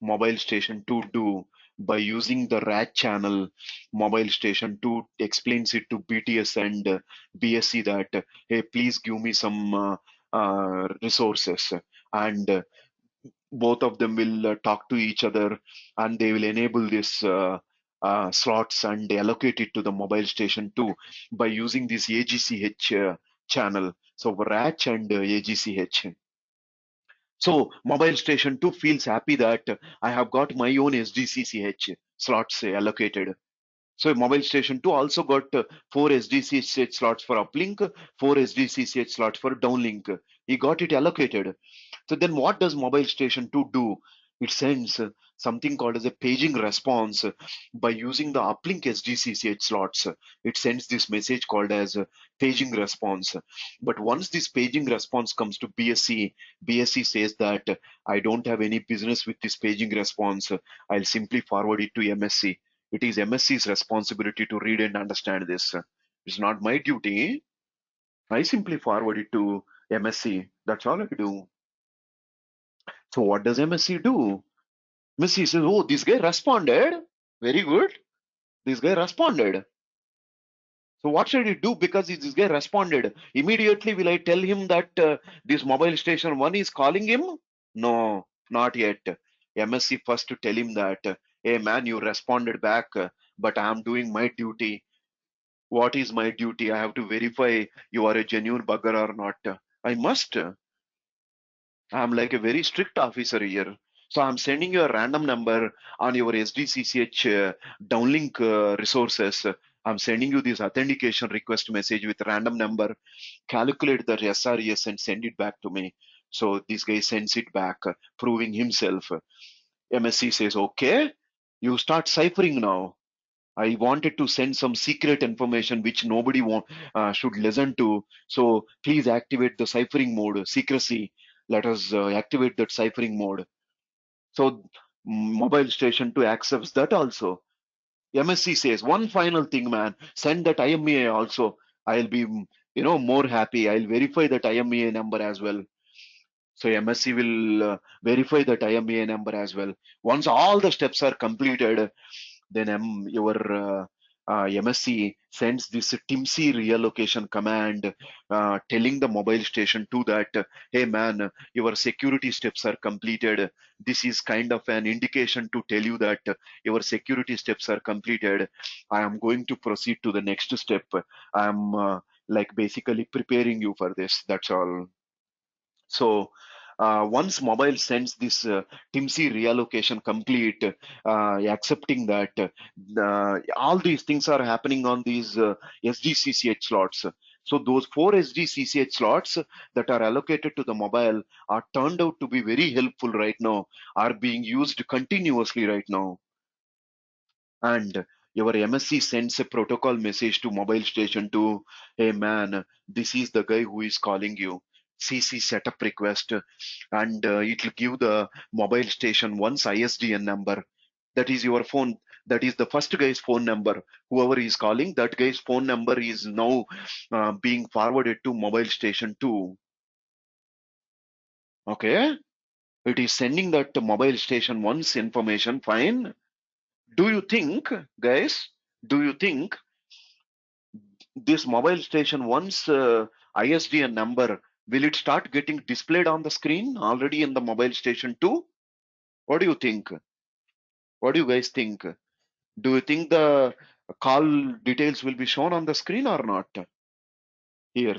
Speaker 1: mobile station 2 do? By using the RAT channel, mobile station 2 explains it to BTS and BSC that, hey, please give me some resources. And both of them will talk to each other, and they will enable this slots and allocate it to the mobile station 2 by using this AGCH channel. So RAT and AGCH. So mobile station 2 feels happy that I have got my own SDCCH slots allocated. So mobile station 2 also got 4 SDCCH slots for uplink, 4 SDCCH slots for downlink. He got it allocated. So then what does mobile station 2 do? It sends something called as a paging response by using the uplink SDCCH slots. It sends this message called as paging response. But once this paging response comes to BSC, BSC says that I don't have any business with this paging response. I'll simply forward it to MSC. It is MSC's responsibility to read and understand this. It's not my duty. I simply forward it to MSC. That's all I do. So what does MSC do? Messi says, oh, this guy responded. Very good. This guy responded. So what should he do? Because this guy responded. Immediately will I tell him that this mobile station 1 is calling him? No, not yet. MSC first to tell him that, hey man, you responded back, but I am doing my duty. What is my duty? I have to verify you are a genuine bugger or not. I must. I'm like a very strict officer here. So I'm sending you a random number on your SDCCH downlink resources. I'm sending you this authentication request message with random number. Calculate the SRES and send it back to me. So this guy sends it back, proving himself. MSC says, okay, you start ciphering now. I wanted to send some secret information which nobody should listen to. So please activate the ciphering mode, secrecy. Let us activate that ciphering mode. So mobile station 2 accepts that also. MSC says one final thing, man. Send that IMEI also. I'll be, more happy. I'll verify that IMEI number as well. So MSC will verify that IMEI number as well. Once all the steps are completed, then your MSC sends this TIMC reallocation command telling the mobile station to that, hey man, your security steps are completed. This is kind of an indication to tell you that your security steps are completed. I am going to proceed to the next step. I am like basically preparing you for this. That's all. So once mobile sends this TIMC reallocation complete, accepting that all these things are happening on these SDCCH slots. So those 4 SDCCH slots that are allocated to the mobile are turned out to be very helpful right now, are being used continuously right now. And your MSC sends a protocol message to mobile station to, hey man, this is the guy who is calling you. CC setup request, and it will give the mobile station one's ISDN number. That is your phone. That is the first guy's phone number. Whoever is calling, that guy's phone number is now being forwarded to mobile station 2. Okay, it is sending that to mobile station 1's information. Fine. Do you think, guys? Do you think this mobile station once ISDN number, will it start getting displayed on the screen already in the mobile station too? What do you think? What do you guys think? Do you think the call details will be shown on the screen or not here?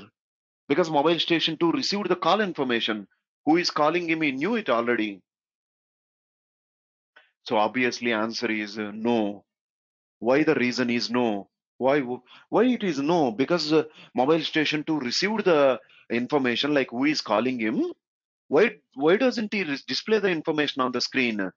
Speaker 1: Because mobile station 2 received the call information. Who is calling him? He knew it already. So obviously answer is no. Why the reason is no? Why it is no? Because mobile station 2 received the information like who is calling him. Why doesn't he display the information on the screen?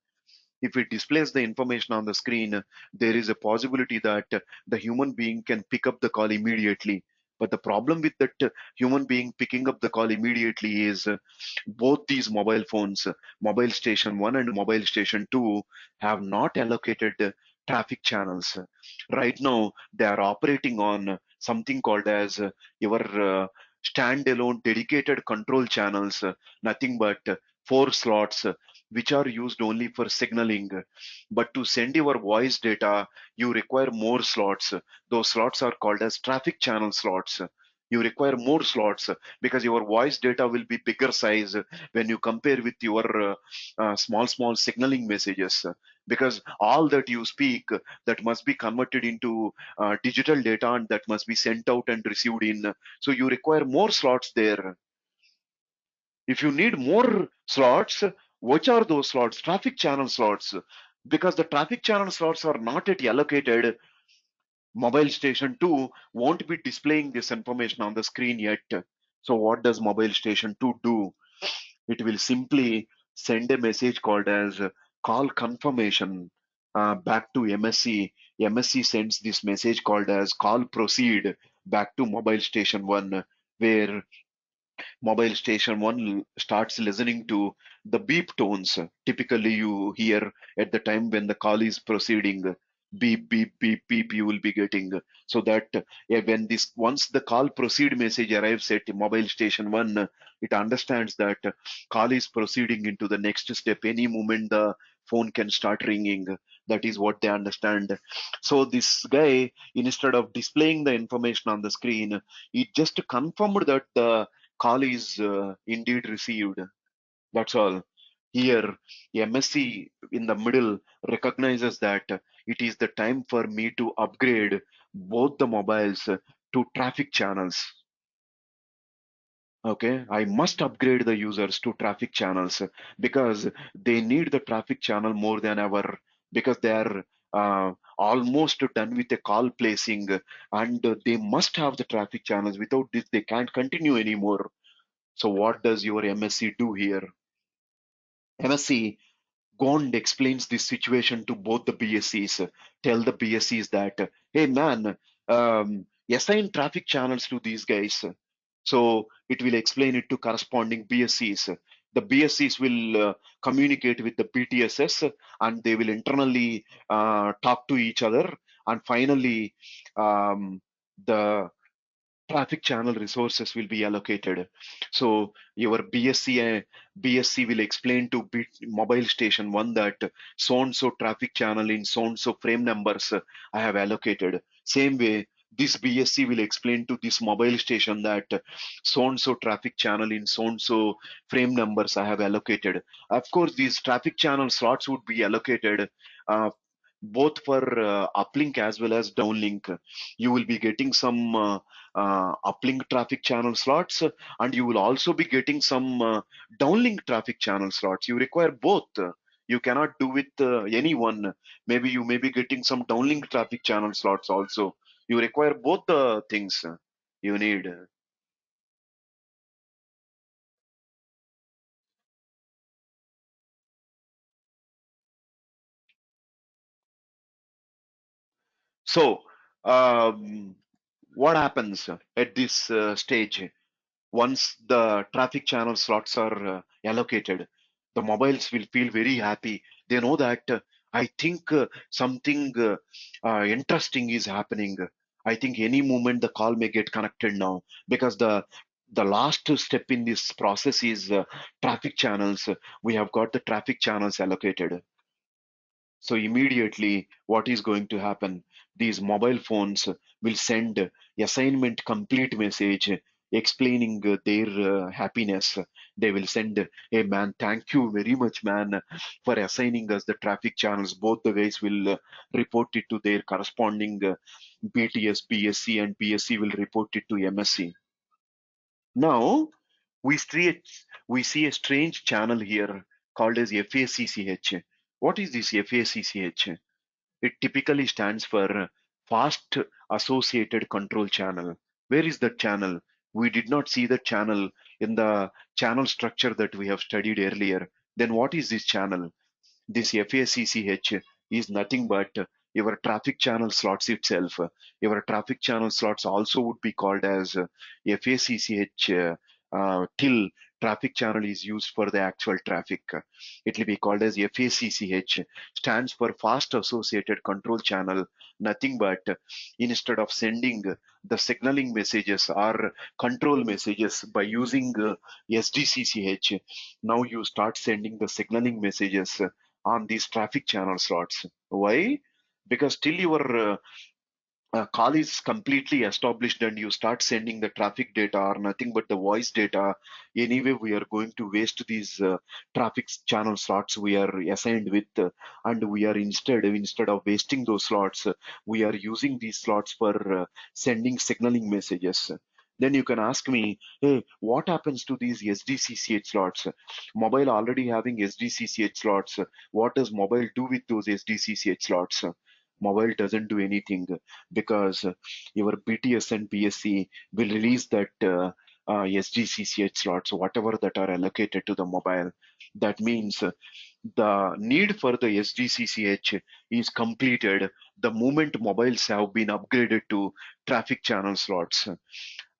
Speaker 1: If it displays the information on the screen, there is a possibility that the human being can pick up the call immediately. But the problem with that human being picking up the call immediately is both these mobile phones, mobile station 1 and mobile station 2, have not allocated traffic channels. Right now, they are operating on something called as your standalone dedicated control channels, nothing but 4 slots, which are used only for signaling. But to send your voice data, you require more slots. Those slots are called as traffic channel slots. You require more slots because your voice data will be bigger size when you compare with your small signaling messages. Because all that you speak, that must be converted into digital data and that must be sent out and received in. So you require more slots there. If you need more slots, which are those slots? Traffic channel slots. Because the traffic channel slots are not yet allocated, mobile station 2 won't be displaying this information on the screen yet. So what does mobile station 2 do? It will simply send a message called as call confirmation back to MSC. MSC sends this message called as call proceed back to mobile station 1, where mobile station 1 starts listening to the beep tones. Typically, you hear at the time when the call is proceeding, beep, beep, beep, beep, you will be getting. So that when this once the call proceed message arrives at mobile station 1, it understands that call is proceeding into the next step. Any moment the phone can start ringing. That is what they understand. So this guy, instead of displaying the information on the screen, he just confirmed that the call is indeed received. That's all. Here, MSC in the middle recognizes that it is the time for me to upgrade both the mobiles to traffic channels. Okay, I must upgrade the users to traffic channels because they need the traffic channel more than ever, because they are almost done with the call placing, and they must have the traffic channels. Without this, they can't continue anymore. So what does your MSC do here? MSC Gond explains this situation to both the BSCs. Tell the BSCs that, hey man, assign traffic channels to these guys. So it will explain it to corresponding BSCs. The BSCs will communicate with the BTSS, and they will internally talk to each other. And finally, the traffic channel resources will be allocated. So your BSC will explain to mobile station 1 that so and so traffic channel in so and so frame numbers I have allocated. Same way, this BSC will explain to this mobile station that so and so traffic channel in so and so frame numbers I have allocated. Of course, these traffic channel slots would be allocated uh, both for uplink as well as downlink. You will be getting some uplink traffic channel slots, and you will also be getting some downlink traffic channel slots. You require both. You cannot do with any one. Maybe you may be getting some downlink traffic channel slots also. You require both the things you need. So, what happens at this stage? Once the traffic channel slots are allocated, the mobiles will feel very happy. They know that I think something interesting is happening. I think any moment the call may get connected now, because the last step in this process is traffic channels. We have got the traffic channels allocated. So immediately, what is going to happen? These mobile phones will send assignment complete message explaining their happiness. They will send, "Hey man, thank you very much, man, for assigning us the traffic channels." Both the guys will report it to their corresponding BTS, BSC, and BSC will report it to MSC. Now we see a strange channel here called as FACCH. What is this FACCH? It typically stands for Fast Associated Control Channel. Where is that channel? We did not see the channel in the channel structure that we have studied earlier. Then what is this channel? This FACCH is nothing but your traffic channel slots itself. Your traffic channel slots also would be called as FACCH till traffic channel is used for the actual traffic. It will be called as FACCH, stands for Fast Associated Control Channel. Nothing but instead of sending the signaling messages or control messages by using SDCCH, now you start sending the signaling messages on these traffic channel slots. Why? Because till your call is completely established and you start sending the traffic data or nothing but the voice data, anyway we are going to waste these traffic channel slots we are assigned with, and we are instead of wasting those slots, we are using these slots for sending signaling messages. Then you can ask me, hey, what happens to these SDCCH slots? Mobile already having SDCCH slots. What does mobile do with those SDCCH slots? Mobile doesn't do anything, because your BTS and BSC will release that SGCCH slots, whatever that are allocated to the mobile. That means the need for the SDCCH is completed the moment mobiles have been upgraded to traffic channel slots.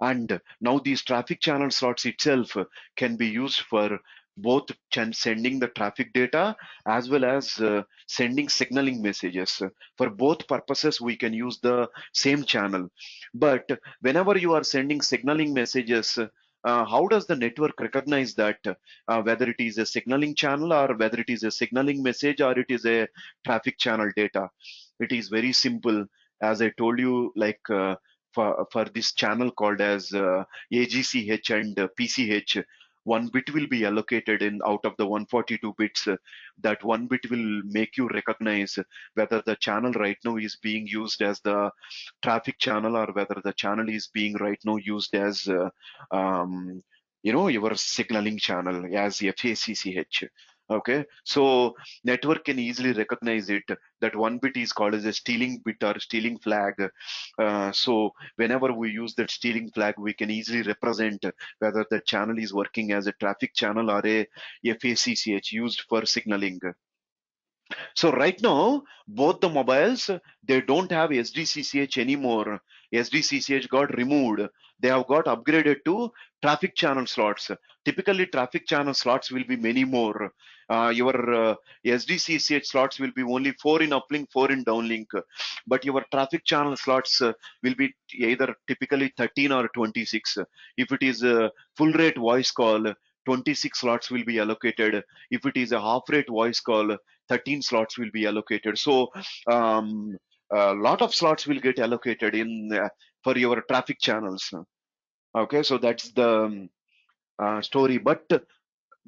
Speaker 1: And now these traffic channel slots itself can be used for both sending the traffic data as well as sending signaling messages. For both purposes, we can use the same channel. But whenever you are sending signaling messages, how does the network recognize that whether it is a signaling channel or whether it is a signaling message or it is a traffic channel data? It is very simple. As I told you, like for this channel called as AGCH and PCH, one bit will be allocated in out of the 142 bits. That one bit will make you recognize whether the channel right now is being used as the traffic channel or whether the channel is being right now used as um, your signaling channel as FACCH. Okay, so network can easily recognize it. That one bit is called as a stealing bit or stealing flag. So whenever we use that stealing flag, we can easily represent whether the channel is working as a traffic channel or a FACCH used for signaling. So right now, both the mobiles, they don't have SDCCH anymore. SDCCH got removed. They have got upgraded to traffic channel slots. Typically, traffic channel slots will be many more. Your SDCCH slots will be only 4 in uplink, 4 in downlink. But your traffic channel slots will be either typically 13 or 26. If it is a full rate voice call, 26 slots will be allocated. If it is a half rate voice call, 13 slots will be allocated. So a lot of slots will get allocated in for your traffic channels. Okay, so that's the story. But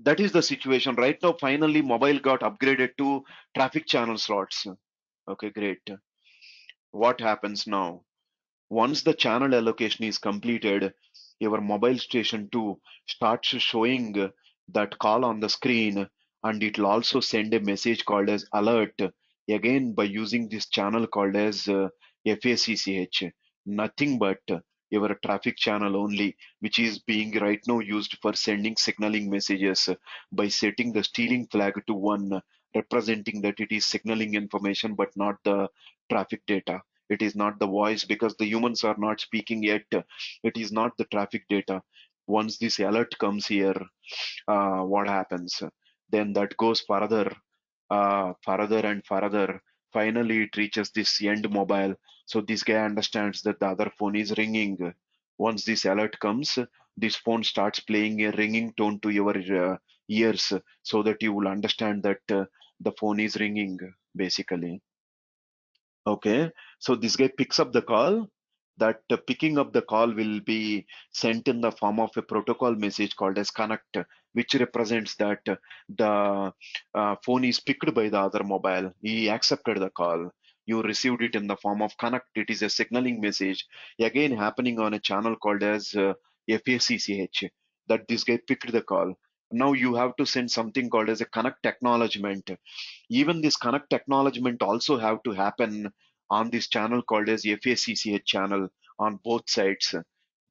Speaker 1: that is the situation right now. Finally, mobile got upgraded to traffic channel slots. Okay, great. What happens now? Once the channel allocation is completed, your mobile station 2 starts showing that call on the screen, and it will also send a message called as alert, again by using this channel called as FACCH. Nothing but your traffic channel only, which is being right now used for sending signaling messages by setting the stealing flag to 1, representing that it is signaling information but not the traffic data. It is not the voice because the humans are not speaking yet. It is not the traffic data. Once this alert comes here, what happens? Then that goes further, further and further. Finally, it reaches this end mobile. So this guy understands that the other phone is ringing. Once this alert comes, this phone starts playing a ringing tone to your ears so that you will understand that the phone is ringing, basically. Okay, so this guy picks up the call. That picking up the call will be sent in the form of a protocol message called as connect, which represents that the phone is picked by the other mobile. He accepted the call. You received it in the form of connect. It is a signaling message, again happening on a channel called as FACCH. That this guy picked the call. Now you have to send something called as a connect acknowledgement. Even this connect acknowledgement also have to happen on this channel called as FACCH channel on both sides.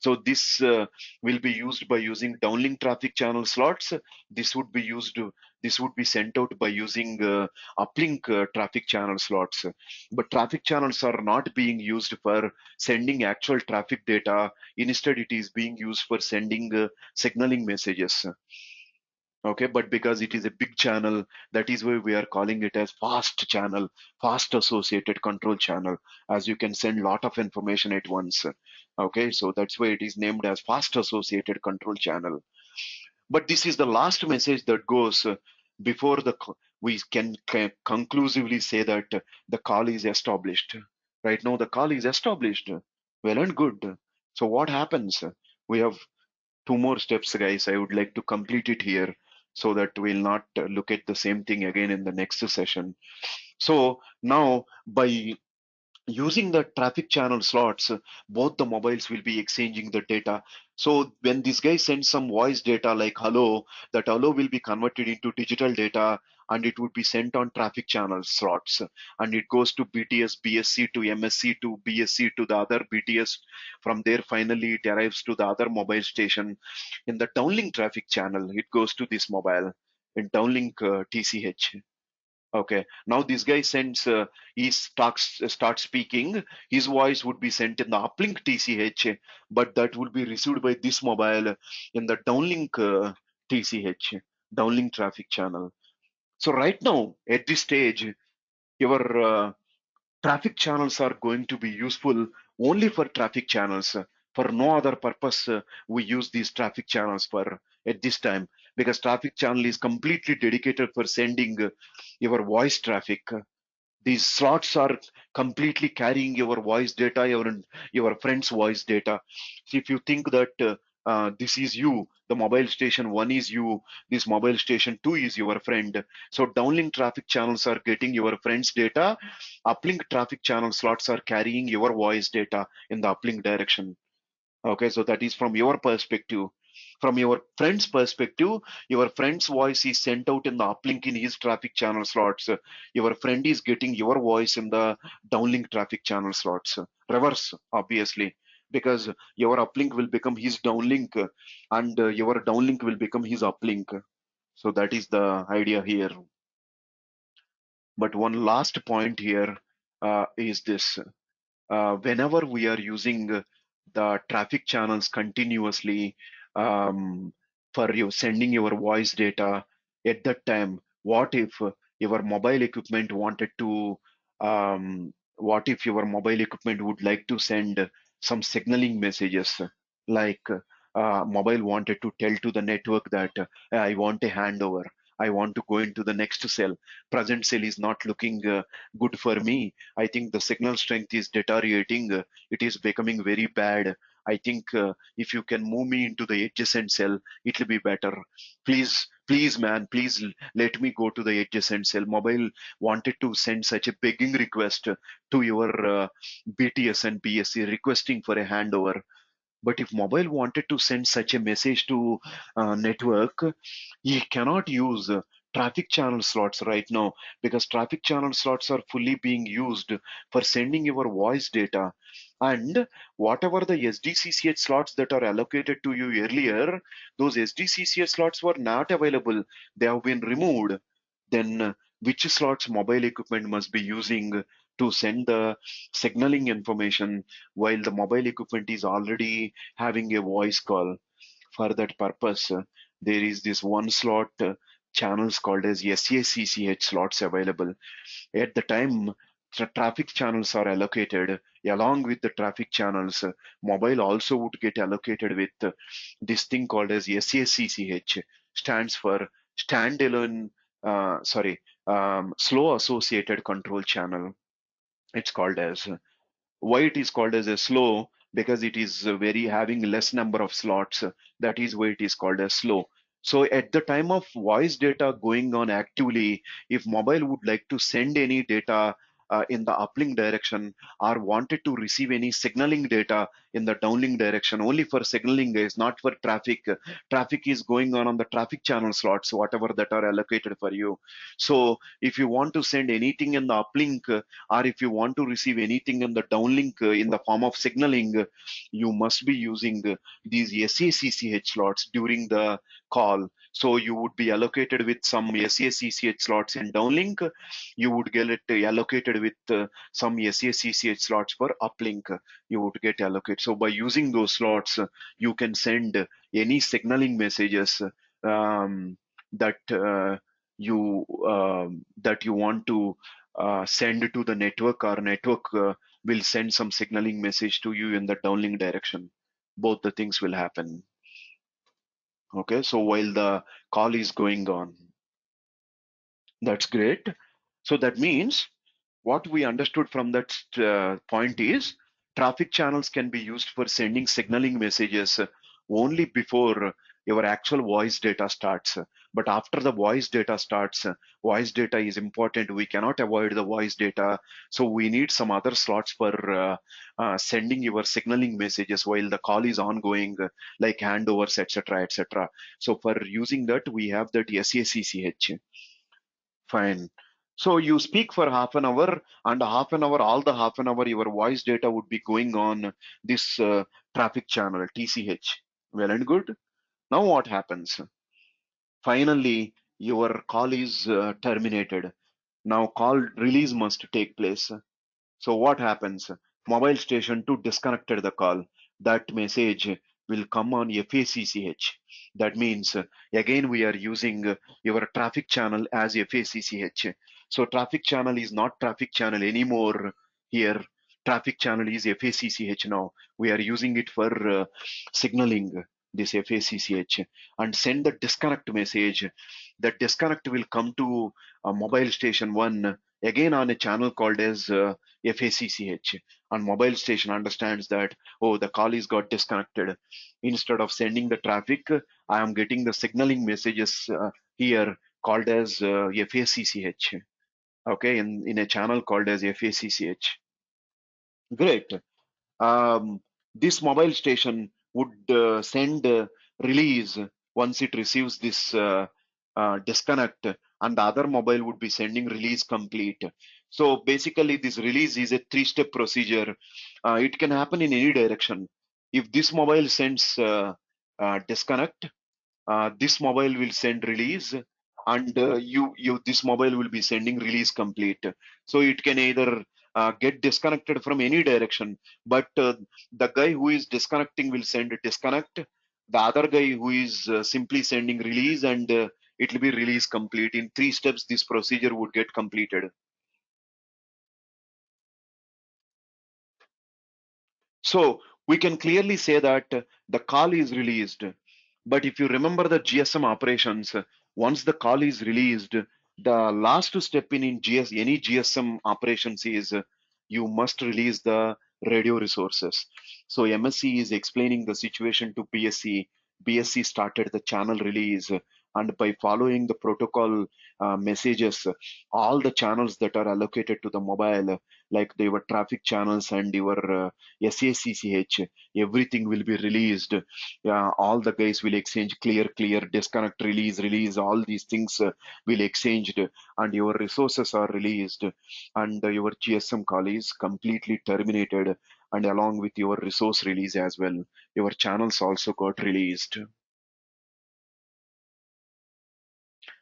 Speaker 1: So this will be used by using downlink traffic channel slots. This would be used. This would be sent out by using uplink traffic channel slots. But traffic channels are not being used for sending actual traffic data. Instead, it is being used for sending signaling messages. Okay, but because it is a big channel, that is why we are calling it as fast channel, fast associated control channel, as you can send lot of information at once. Okay, so that's why it is named as fast associated control channel. But this is the last message that goes before we can conclusively say that the call is established. Right now the call is established. Well and good. So what happens? We have 2 more steps, guys. I would like to complete it here so that we'll not look at the same thing again in the next session. So now by using the traffic channel slots, both the mobiles will be exchanging the data. So when this guy sends some voice data like hello, that hello will be converted into digital data and it would be sent on traffic channel slots. And it goes to BTS, BSC to MSC to BSC to the other BTS. From there, finally, it arrives to the other mobile station. In the downlink traffic channel, it goes to this mobile. in downlink TCH. Okay, now this guy sends, he starts speaking. His voice would be sent in the uplink TCH, but that would be received by this mobile in the downlink TCH, downlink traffic channel. So right now, at this stage, your traffic channels are going to be useful only for traffic channels. For no other purpose, we use these traffic channels for at this time, because traffic channel is completely dedicated for sending your voice traffic. These slots are completely carrying your voice data, your friend's voice data. So if you think that this is you, the mobile station one is you, this mobile station two is your friend. So downlink traffic channels are getting your friend's data. Uplink traffic channel slots are carrying your voice data in the uplink direction. Okay, so that is from your perspective. From your friend's perspective, your friend's voice is sent out in the uplink in his traffic channel slots. Your friend is getting your voice in the downlink traffic channel slots. Reverse, obviously, because your uplink will become his downlink, and your downlink will become his uplink. So that is the idea here. But one last point here is this. Whenever we are using the traffic channels continuously um, for you sending your voice data, at that time, what if your mobile equipment wanted to, what if your mobile equipment would like to send some signaling messages, like mobile wanted to tell to the network that I want a handover. I want to go into the next cell. Present cell is not looking good for me. I think the signal strength is deteriorating. It is becoming very bad. I think if you can move me into the adjacent cell, it will be better. Please, please, man, please let me go to the adjacent cell. Mobile wanted to send such a begging request to your BTS and BSC requesting for a handover. But if mobile wanted to send such a message to network, you cannot use traffic channel slots right now, because traffic channel slots are fully being used for sending your voice data. And whatever the SDCCH slots that are allocated to you earlier, those SDCCH slots were not available. They have been removed. Then which slots mobile equipment must be using to send the signaling information, while the mobile equipment is already having a voice call? For that purpose, there is this one slot channels called as SACCH slots available. At the time traffic channels are allocated, along with the traffic channels, mobile also would get allocated with this thing called as SACCH, stands for standalone, slow associated control channel. It's called as, why it is called as a slow? Because it is very having less number of slots. That is why it is called as slow. So at the time of voice data going on actively, if mobile would like to send any data in the uplink direction, or wanted to receive any signaling data in the downlink direction, only for signaling is not for traffic. Traffic is going on the traffic channel slots, whatever that are allocated for you. So if you want to send anything in the uplink, or if you want to receive anything in the downlink in the form of signaling, you must be using these SACCH slots during the call. So you would be allocated with some SACCH slots in downlink. You would get it allocated with some SACCH slots for uplink. You would get allocated. So by using those slots, you can send any signaling messages um, that that you want to send to the network, or network will send some signaling message to you in the downlink direction. Both the things will happen. Okay, so while the call is going on, that's great. So that means what we understood from that point is traffic channels can be used for sending signaling messages only before your actual voice data starts. But after the voice data starts, voice data is important. We cannot avoid the voice data. So we need some other slots for sending your signaling messages while the call is ongoing, like handovers, etc., etc. So for using that, we have that SACCH. Fine. So you speak for half an hour, and half an hour, all the half an hour, your voice data would be going on this traffic channel, TCH. Well and good. Now what happens? Finally, your call is terminated. Now call release must take place. So what happens? Mobile station 2 disconnected the call. That message will come on FACCH. That means again we are using your traffic channel as FACCH. So traffic channel is not traffic channel anymore here. Traffic channel is FACCH now. We are using it for signaling this FACCH and send the disconnect message. That disconnect will come to mobile station 1 again on a channel called as FACCH, and mobile station understands that, oh, the call is got disconnected. Instead of sending the traffic, I am getting the signaling messages here called as FACCH. Okay, in a channel called as FACCH. Great. um, this mobile station would send release once it receives this disconnect, and the other mobile would be sending release complete. So basically this release is a three-step procedure. It can happen in any direction. If this mobile sends disconnect, this mobile will send release, and you this mobile will be sending release complete. So it can either get disconnected from any direction, but the guy who is disconnecting will send a disconnect, the other guy who is simply sending release, and it will be release complete. In three steps this procedure would get completed. So we can clearly say that the call is released. But if you remember the GSM operations, once the call is released, the last step in any GSM operations is you must release the radio resources. So MSC is explaining the situation to BSC. BSC started the channel release, and by following the protocol messages, all the channels that are allocated to the mobile, like your traffic channels and your SACCH, everything will be released. All the guys will exchange clear, disconnect, release, all these things will exchanged, and your resources are released, and your GSM call is completely terminated, and along with your resource release as well, your channels also got released.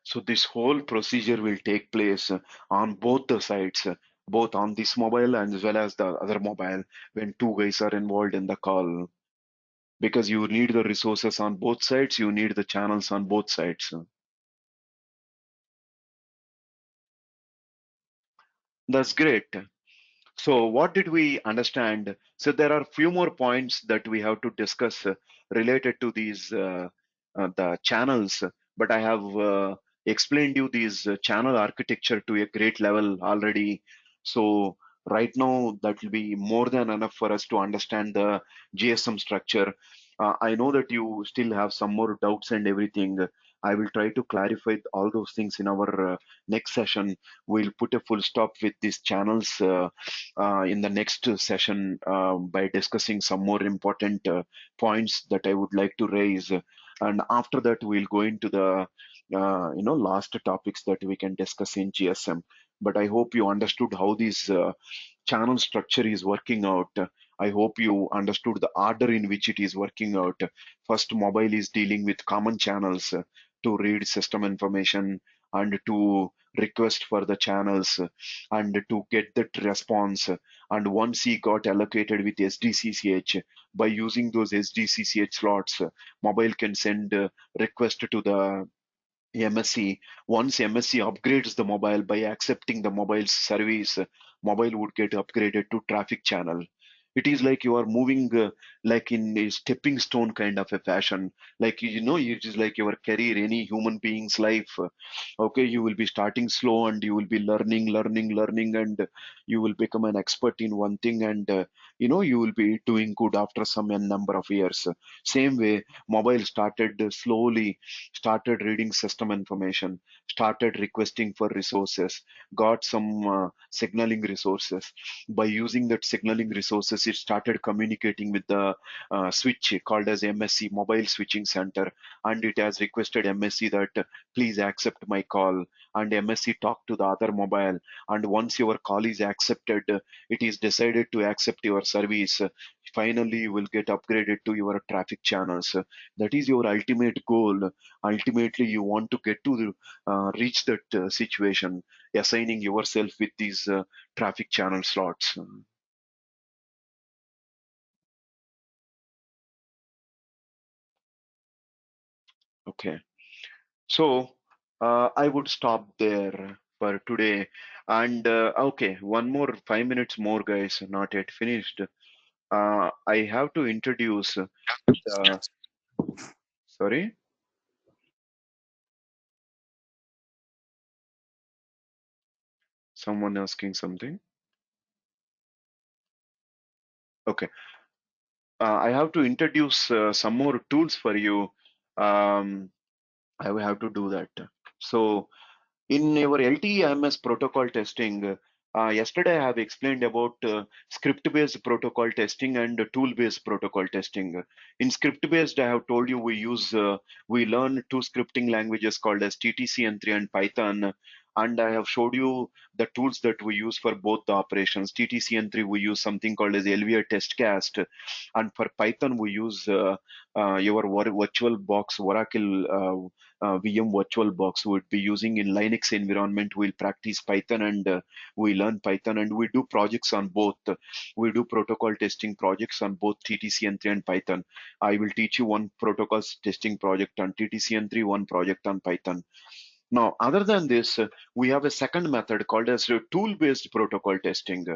Speaker 1: So this whole procedure will take place on both the sides, both on this mobile and as well as the other mobile, when two guys are involved in the call. Because you need the resources on both sides, you need the channels on both sides. That's great. So what did we understand? So there are few more points that we have to discuss related to these the channels, but I have explained you these channel architecture to a great level already. So right now that will be more than enough for us to understand the GSM structure. I know that you still have some more doubts and everything. I will try to clarify all those things in our next session. We'll put a full stop with these channels in the next session by discussing some more important points that I would like to raise. And after that, we'll go into the last topics that we can discuss in GSM. But I hope you understood how this channel structure is working out. I hope you understood the order in which it is working out. First, mobile is dealing with common channels to read system information and to request for the channels and to get that response. And once he got allocated with SDCCH, by using those SDCCH slots, mobile can send request to the MSC. Once MSC upgrades the mobile by accepting the mobile service, mobile would get upgraded to traffic channel. It is like you are moving like in a stepping stone kind of a fashion. Like it is like your career, any human being's life. Okay, you will be starting slow and you will be learning, and you will become an expert in one thing, and you will be doing good after some number of years. Same way, mobile started slowly, started reading system information, started requesting for resources, got some signaling resources. By using that signaling resources, it started communicating with the switch called as MSC, Mobile Switching Center, and it has requested MSC that please accept my call, and MSC talked to the other mobile, and once your call is accepted, it is decided to accept your service, finally you will get upgraded to your traffic channels. That is your ultimate goal. Ultimately, you want to get to reach that situation, assigning yourself with these traffic channel slots. Okay. So I would stop there for today. And okay, one more 5 minutes more, guys. Not yet finished. I have to introduce the. Sorry, someone asking something. Okay. I have to introduce some more tools for you. Um, I will have to do that. So in our LTE-MS protocol testing, yesterday I have explained about script-based protocol testing and tool-based protocol testing. In script-based, I have told you we learn two scripting languages called as TTCN3 and Python, and I have showed you the tools that we use for both the operations. TTCN3 we use something called as LVR testcast, and for Python we use your virtual box Oracle. VM virtual box would be using in Linux environment. We'll practice Python and we learn Python and we do projects on both. We do protocol testing projects on both TTCN3 and Python. I will teach you one protocol testing project on TTCN3, one project on Python. Now, other than this, we have a second method called as tool-based protocol testing.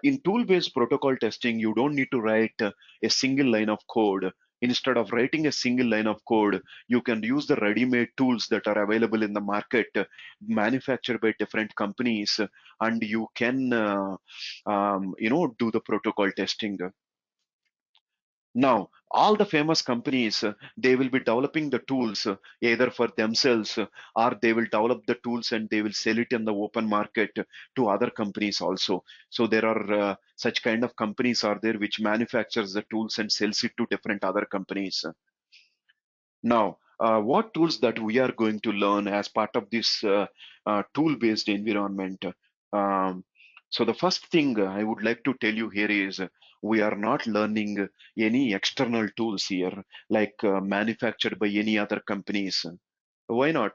Speaker 1: In tool-based protocol testing, you don't need to write a single line of code. Instead of writing a single line of code, you can use the ready-made tools that are available in the market, manufactured by different companies, and you can, do the protocol testing. Now, all the famous companies, they will be developing the tools either for themselves or they will develop the tools and they will sell it in the open market to other companies also. So there are such kind of companies are there which manufactures the tools and sells it to different other companies. Now, what tools that we are going to learn as part of this tool-based environment? Um, so the first thing I would like to tell you here is we are not learning any external tools here, like manufactured by any other companies. Why not?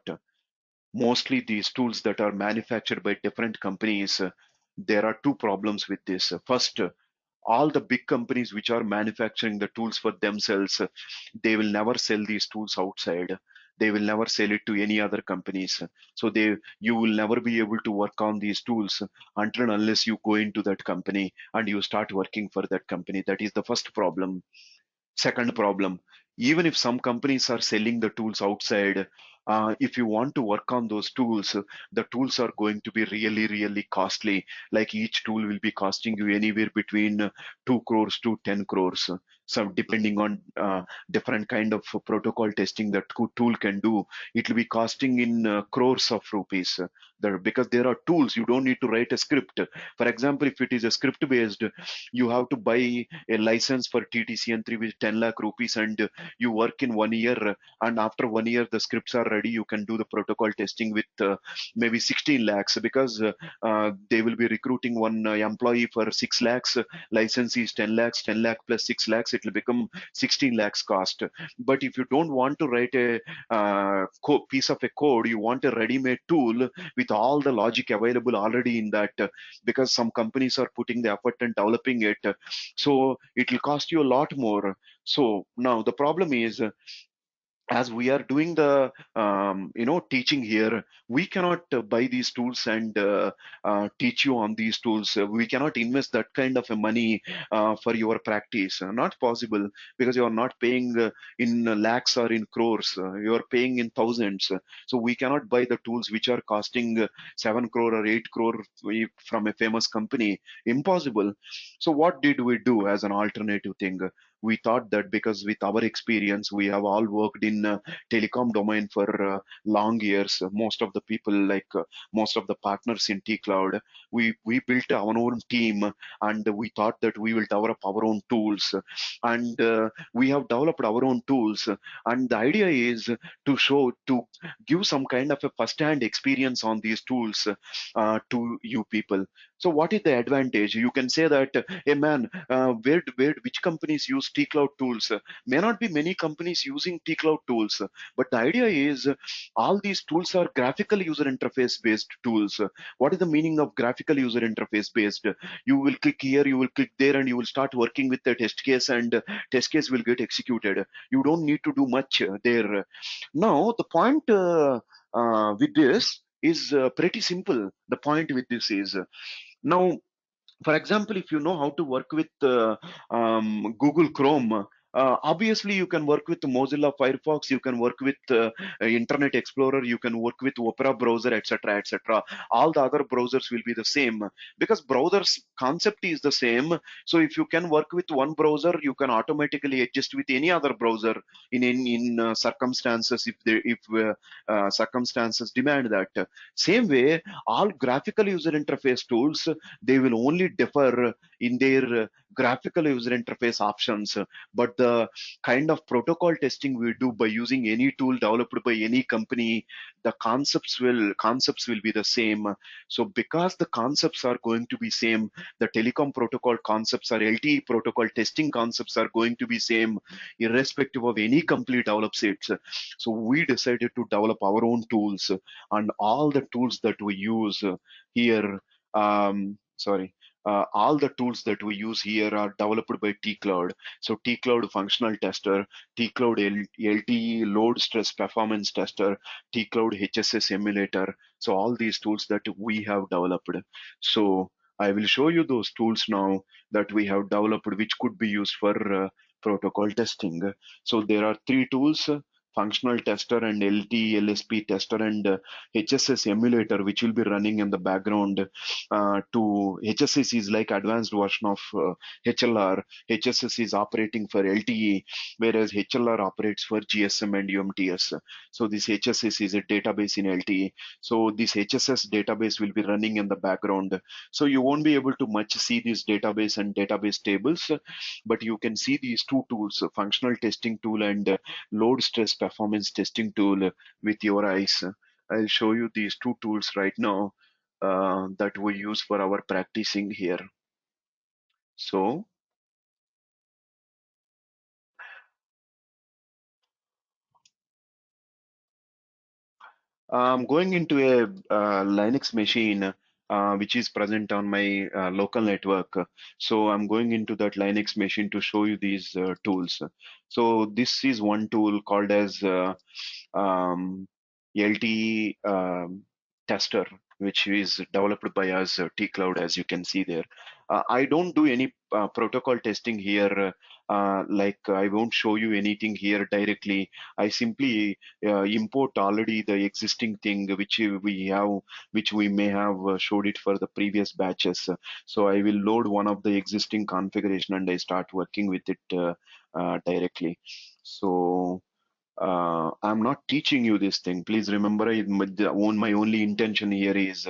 Speaker 1: Mostly these tools that are manufactured by different companies, there are two problems with this. First, all the big companies which are manufacturing the tools for themselves, they will never sell these tools outside. They will never sell it to any other companies. So you will never be able to work on these tools until and unless you go into that company and you start working for that company. That is the first problem. Second problem, even if some companies are selling the tools outside, if you want to work on those tools, the tools are going to be really, really costly. Like each tool will be costing you anywhere between 2 crores to 10 crores. Some depending on different kind of protocol testing that tool can do, it will be costing in crores of rupees. Because there are tools, you don't need to write a script. For example, if it is a script based, you have to buy a license for TTCN3 with 10 lakh rupees and you work in 1 year, and after 1 year the scripts are ready, you can do the protocol testing with maybe 16 lakhs because they will be recruiting one employee for 6 lakhs. License is 10 lakhs, 10 lakh plus 6 lakhs, it will become 16 lakhs cost. But if you don't want to write a piece of a code, you want a ready-made tool with all the logic available already in that, because some companies are putting the effort and developing it, so it will cost you a lot more. So now the problem is, as we are doing the teaching here, we cannot buy these tools and teach you on these tools. We cannot invest that kind of a money for your practice. Not possible, because you are not paying in lakhs or in crores. You are paying in thousands. So we cannot buy the tools which are costing 7 crore or 8 crore from a famous company. Impossible. So what did we do as an alternative thing? we thought that because with our experience, we have all worked in telecom domain for long years. Most of the people, like most of the partners in T Cloud, we built our own team, and we thought that we will develop our own tools, and we have developed our own tools. And the idea is to give some kind of a first-hand experience on these tools to you people. So what is the advantage? You can say that, hey man, which companies use T-Cloud tools? May not be many companies using T-Cloud tools, but the idea is all these tools are graphical user interface based tools. What is the meaning of graphical user interface based? You will click here, you will click there, and you will start working with the test case, and test case will get executed. You don't need to do much there. Now, the point with this is pretty simple. The point with this is now, for example, if you know how to work with Google Chrome, obviously you can work with Mozilla Firefox, you can work with Internet Explorer, you can work with Opera browser, etc., etc. All the other browsers will be the same because browsers concept is the same. So if you can work with one browser, you can automatically adjust with any other browser in circumstances if circumstances demand that. Same way, all graphical user interface tools, they will only differ in their graphical user interface options, but the kind of protocol testing we do by using any tool developed by any company, the concepts will be the same. So because the concepts are going to be same, the telecom protocol concepts or LTE protocol testing concepts are going to be same irrespective of any company develops it. So we decided to develop our own tools, and all the tools that we use here, all the tools that we use here are developed by T-Cloud. So T-Cloud Functional Tester, T-Cloud LTE Load Stress Performance Tester, T-Cloud HSS Emulator. So all these tools that we have developed. So I will show you those tools now that we have developed, which could be used for protocol testing. So there are three tools: functional tester and LTE LSP tester and HSS emulator, which will be running in the background. To HSS is like advanced version of HLR. HSS is operating for LTE, whereas HLR operates for GSM and UMTS. So this HSS is a database in LTE. So this HSS database will be running in the background. So you won't be able to much see this database and database tables, but you can see these two tools, functional testing tool and load stress performance testing tool with your eyes. I'll show you these two tools right now that we use for our practicing here. So I'm going into a Linux machine which is present on my local network. So I'm going into that Linux machine to show you these tools. So this is one tool called as um, LT tester, which is developed by us, T-Cloud, as you can see there. I don't do any protocol testing here. Like I won't show you anything here directly. I simply import already the existing thing which we may have showed it for the previous batches. So I will load one of the existing configuration and I start working with it directly. So I'm not teaching you this thing. Please remember, my only intention here is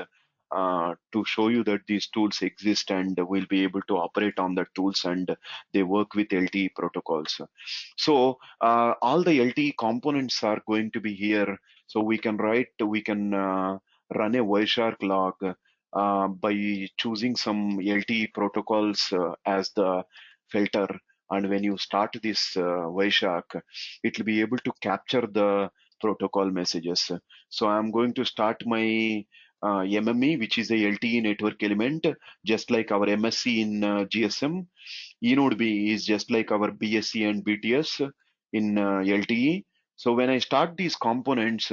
Speaker 1: to show you that these tools exist and we'll be able to operate on the tools and they work with LTE protocols. So all the LTE components are going to be here. So we can run a Wireshark log by choosing some LTE protocols as the filter. And when you start this Wireshark, it will be able to capture the protocol messages. So I'm going to start my MME, which is a LTE network element, just like our MSC in GSM. eNode B is just like our BSC and BTS in LTE. So when I start these components,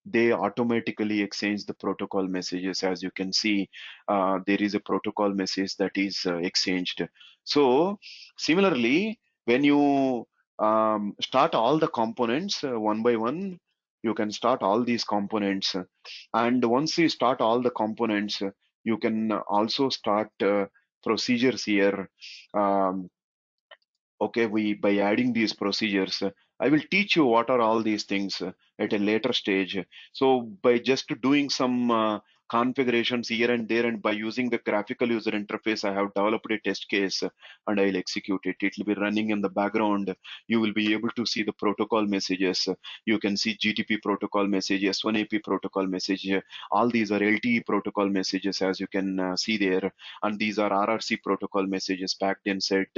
Speaker 1: they automatically exchange the protocol messages. As you can see, there is a protocol message that is exchanged. So similarly, when you start all the components one by one, you can start all these components. And once you start all the components, you can also start procedures here. Um, okay, we by adding these procedures, I will teach you what are all these things at a later stage. So by just doing some configurations here and there, and by using the graphical user interface, I have developed a test case and I'll execute it. It will be running in the background. You will be able to see the protocol messages. You can see GTP protocol message, S1AP protocol message. All these are LTE protocol messages, as you can see there, and these are RRC protocol messages packed inside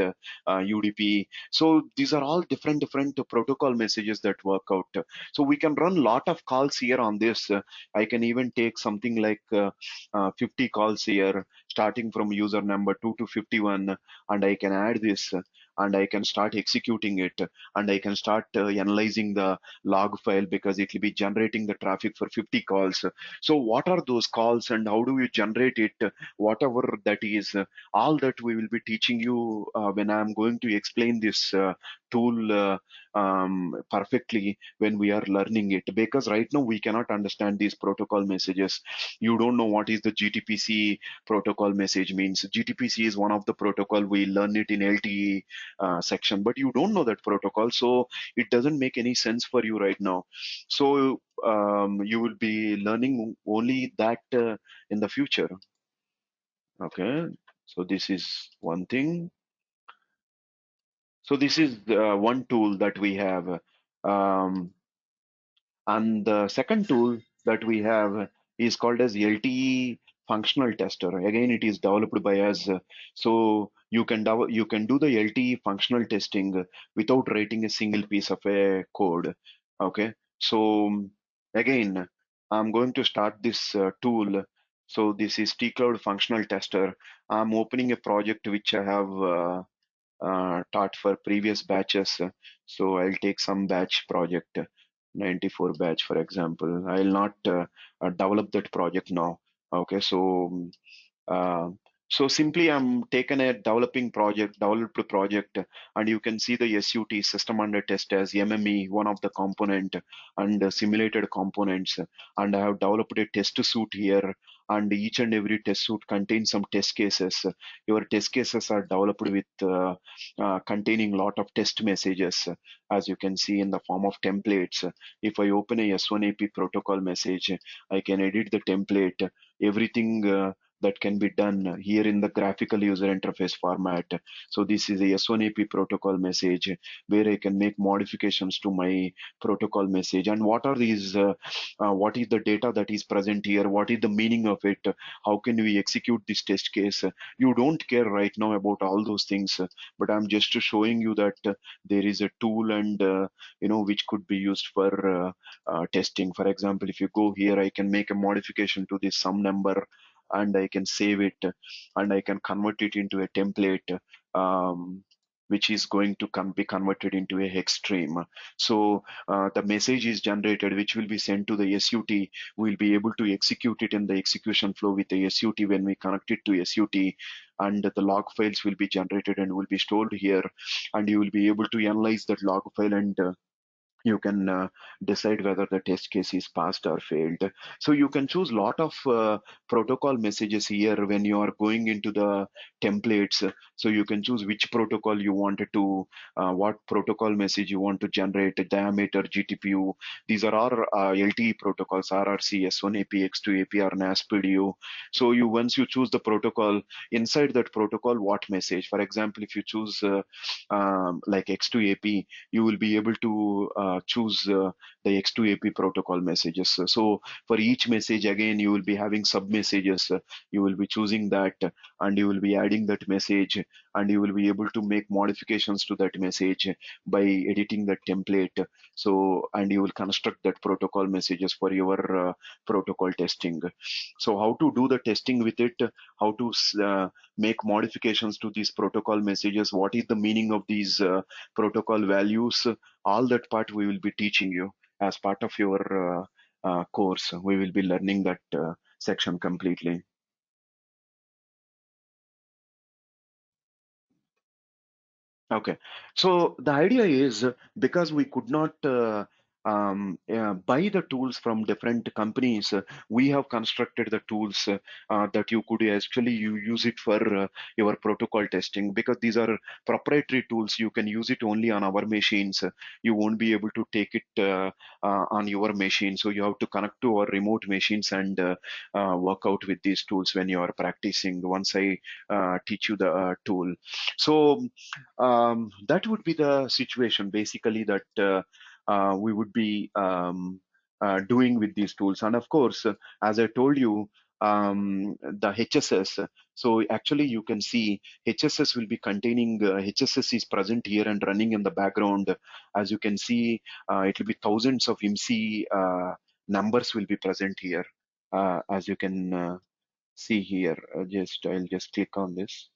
Speaker 1: UDP. So these are all different protocol messages that work out. So we can run lot of calls here on this. I can even take something like 50 calls here, starting from user number 2 to 51, and I can add this, and I can start executing it, and I can start analyzing the log file, because it will be generating the traffic for 50 calls. So what are those calls and how do you generate it? Whatever that is, all that we will be teaching you when I'm going to explain this tool perfectly when we are learning it. Because right now we cannot understand these protocol messages. You don't know what is the GTPC protocol message means. GTPC is one of the protocol. We learn it in LTE section, but you don't know that protocol, so it doesn't make any sense for you right now. So you will be learning only that in the future. Okay, so this is one thing. So this is one tool that we have. Um, And the second tool that we have is called as LTE functional tester. Again, it is developed by us. So you can do the LTE functional testing without writing a single piece of a code. Okay. So again, I'm going to start this tool. So this is T-Cloud functional tester. I'm opening a project which I have taught for previous batches. So I'll take some batch project, 94 batch, for example. I'll not develop that project now. Okay, so uh, so simply I'm taken a developed project, and you can see the SUT, system under test, as MME, one of the component, and simulated components. And I have developed a test suite here, and each and every test suite contains some test cases. Your test cases are developed with containing lot of test messages, as you can see in the form of templates. If I open a S1AP protocol message, I can edit the template, everything that can be done here in the graphical user interface format. So this is a S1AP protocol message where I can make modifications to my protocol message. And what are these, what is the data that is present here? What is the meaning of it? How can we execute this test case? You don't care right now about all those things, but I'm just showing you that there is a tool, and which could be used for testing. For example, if you go here, I can make a modification to this sum number, and I can save it, and I can convert it into a template, which is going to be converted into a hex stream. So the message is generated, which will be sent to the SUT. We'll be able to execute it in the execution flow with the SUT when we connect it to SUT, and the log files will be generated and will be stored here, and you will be able to analyze that log file, and you can decide whether the test case is passed or failed. So you can choose lot of protocol messages here when you are going into the templates. So you can choose which protocol you wanted to, what protocol message you want to generate, diameter, GTPU. These are our LTE protocols, RRC, S1AP, X2AP, or NAS PDU. So once you choose the protocol, inside that protocol, what message? For example, if you choose like X2AP, you will be able to choose the X2AP protocol messages. So for each message, again, you will be having sub messages. You will be choosing that, and you will be adding that message, and you will be able to make modifications to that message by editing that template. So, and you will construct that protocol messages for your protocol testing. So how to do the testing with it, how to make modifications to these protocol messages, what is the meaning of these protocol values, all that part we will be teaching you as part of your course. We will be learning that section completely. Okay, so the idea is, because we could not buy the tools from different companies. We have constructed the tools that you could actually you use it for your protocol testing, because these are proprietary tools. You can use it only on our machines. You won't be able to take it on your machine. So you have to connect to our remote machines and work out with these tools when you are practicing. Once I teach you the tool, so that would be the situation basically that we would be doing with these tools. And of course, as I told you, the HSS. So actually, you can see HSS will be containing HSS is present here and running in the background. As you can see, it will be thousands of IMSI numbers will be present here. As you can see here, I'll just click on this.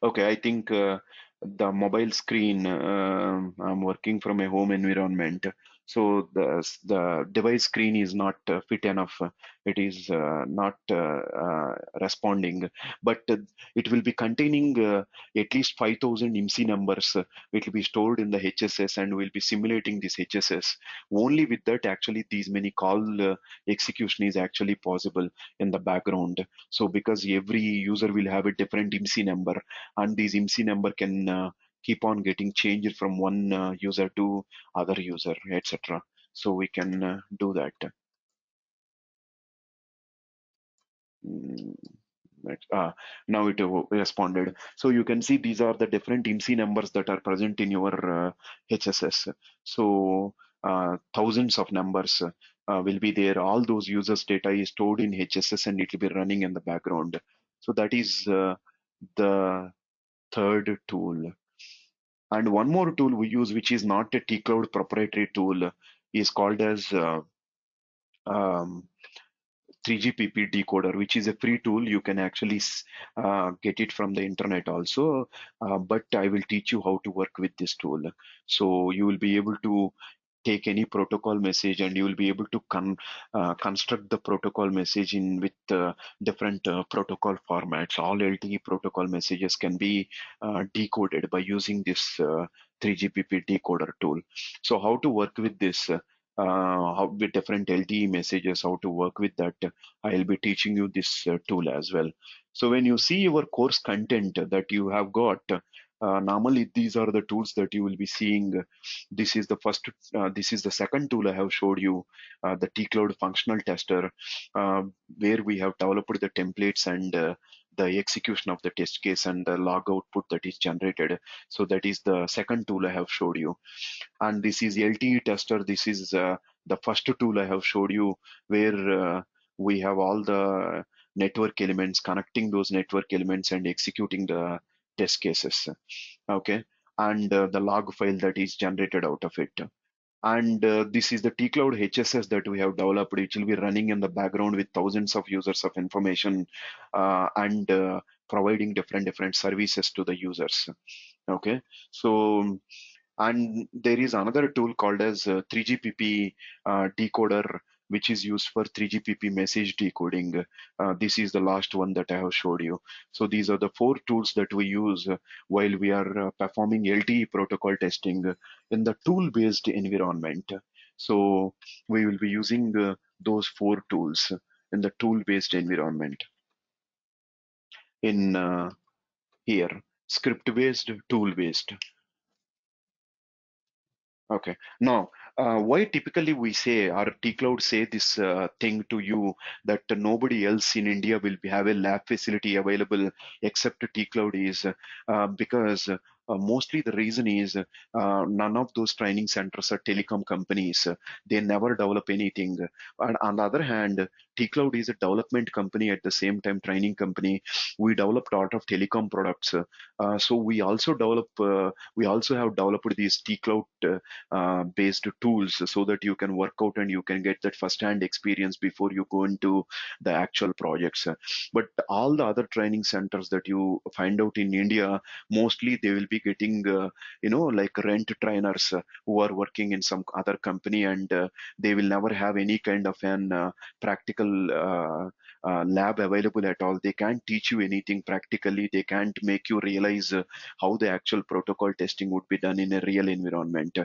Speaker 1: Okay, I think the mobile screen, I'm working from a home environment, so the device screen is not fit enough. It is not responding, but it will be containing at least 5,000 IMSI numbers. It will be stored in the HSS, and we'll be simulating this HSS. Only with that, actually, these many call execution is actually possible in the background. So because every user will have a different IMSI number, and these IMSI number can keep on getting changed from one user to other user, etc. So we can do that. Mm, Now it responded. So you can see these are the different IMSI numbers that are present in your HSS. So thousands of numbers will be there. All those users' data is stored in HSS, and it will be running in the background. So that is the third tool. And one more tool we use, which is not a T-Cloud proprietary tool, is called as um, 3GPP decoder, which is a free tool. You can actually get it from the internet also, but I will teach you how to work with this tool. So you will be able to take any protocol message, and you will be able to construct the protocol message in with different protocol formats. All LTE protocol messages can be decoded by using this 3GPP decoder tool. So how to work with this? How with different LTE messages, how to work with that? I'll be teaching you this tool as well. So when you see your course content that you have got, normally these are the tools that you will be seeing. This is the first, this is the second tool I have showed you, the T-Cloud functional tester, uh, where we have developed the templates and the execution of the test case and the log output that is generated. So that is the second tool I have showed you. And this is LTE tester. This is the first tool I have showed you, where we have all the network elements, connecting those network elements and executing the test cases. Okay, and the log file that is generated out of it. And this is the T-Cloud HSS that we have developed, which will be running in the background with thousands of users of information, and providing different services to the users. Okay, so and there is another tool called as 3GPP decoder, which is used for 3GPP message decoding. This is the last one that I have showed you. So these are the four tools that we use while we are performing LTE protocol testing in the tool-based environment. So we will be using those four tools in the tool-based environment in here, script-based, tool-based. Okay. Now, why typically we say, or T-Cloud say this thing to you, that nobody else in India will have a lab facility available except T-Cloud is because mostly the reason is none of those training centers are telecom companies. They never develop anything. And on the other hand, T-Cloud is a development company at the same time training company. We developed a lot of telecom products. So we also have developed these T-Cloud based tools so that you can work out and you can get that first-hand experience before you go into the actual projects. But all the other training centers that you find out in India, mostly they will be getting, like rent trainers who are working in some other company, and they will never have any kind of an practical lab available at all. They can't teach you anything practically. They can't make you realize how the actual protocol testing would be done in a real environment,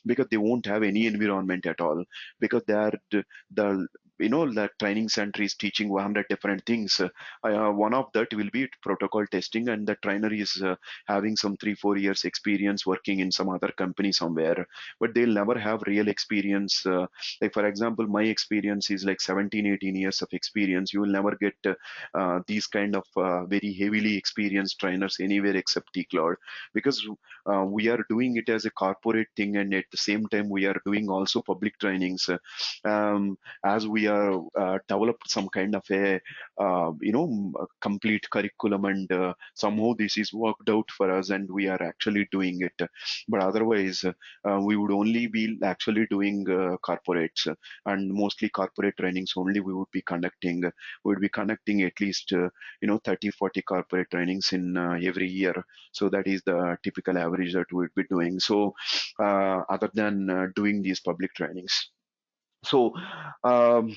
Speaker 1: because they won't have any environment at all, because they are the the training center is teaching 100 different things. One of that will be protocol testing, and the trainer is having some 3-4 years experience working in some other company somewhere, but they'll never have real experience. Like for example, my experience is like 17-18 years of experience. You will never get these kind of very heavily experienced trainers anywhere except T-Cloud, because we are doing it as a corporate thing, and at the same time we are doing also public trainings. As we are developed some kind of a a complete curriculum, and somehow this is worked out for us and we are actually doing it. But otherwise we would only be actually doing corporates, and mostly corporate trainings only we would be conducting. We would be conducting at least 30-40 corporate trainings in every year. So that is the typical average that we would be doing. So other than doing these public trainings. So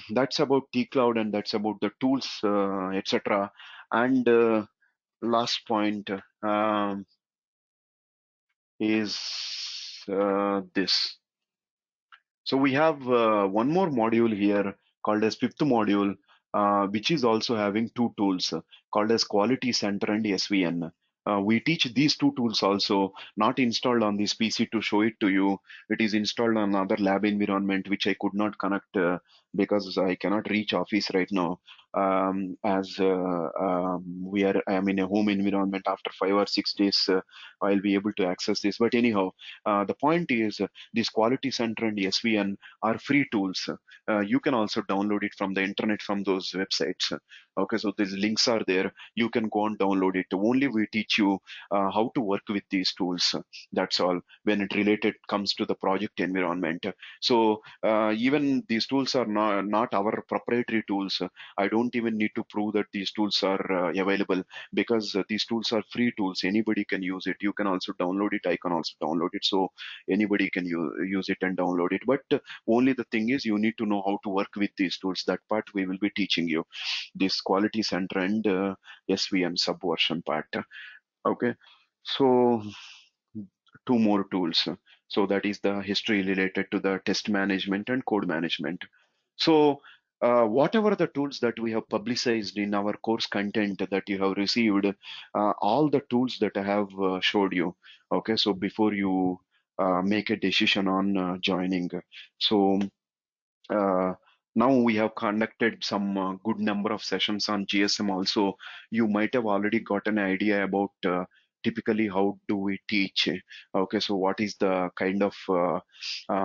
Speaker 1: that's about T-Cloud, and that's about the tools, etc. And last point is this. So we have one more module here called as fifth module, which is also having two tools called as Quality Center and SVN. We teach these two tools also, not installed on this PC to show it to you. It is installed on another lab environment, which I could not connect because I cannot reach office right now. As I am in a home environment. After 5 or 6 days, I'll be able to access this. But anyhow, the point is this Quality Center and SVN are free tools. You can also download it from the internet from those websites. Okay, so these links are there. You can go and download it. Only we teach you how to work with these tools. That's all. When it related comes to the project environment. So even these tools are not our proprietary tools. I don't even need to prove that these tools are available, because these tools are free tools. Anybody can use it. You can also download it. I can also download it. So anybody can use it and download it. But only the thing is, you need to know how to work with these tools. That part we will be teaching you, this Quality Center and SVN subversion part. Okay, so two more tools. So that is the history related to the test management and code management. So whatever the tools that we have publicized in our course content that you have received, all the tools that I have showed you. Okay, so before you make a decision on joining. So uh, now we have conducted some good number of sessions on GSM also. You might have already got an idea about typically how do we teach. Okay, so what is the kind of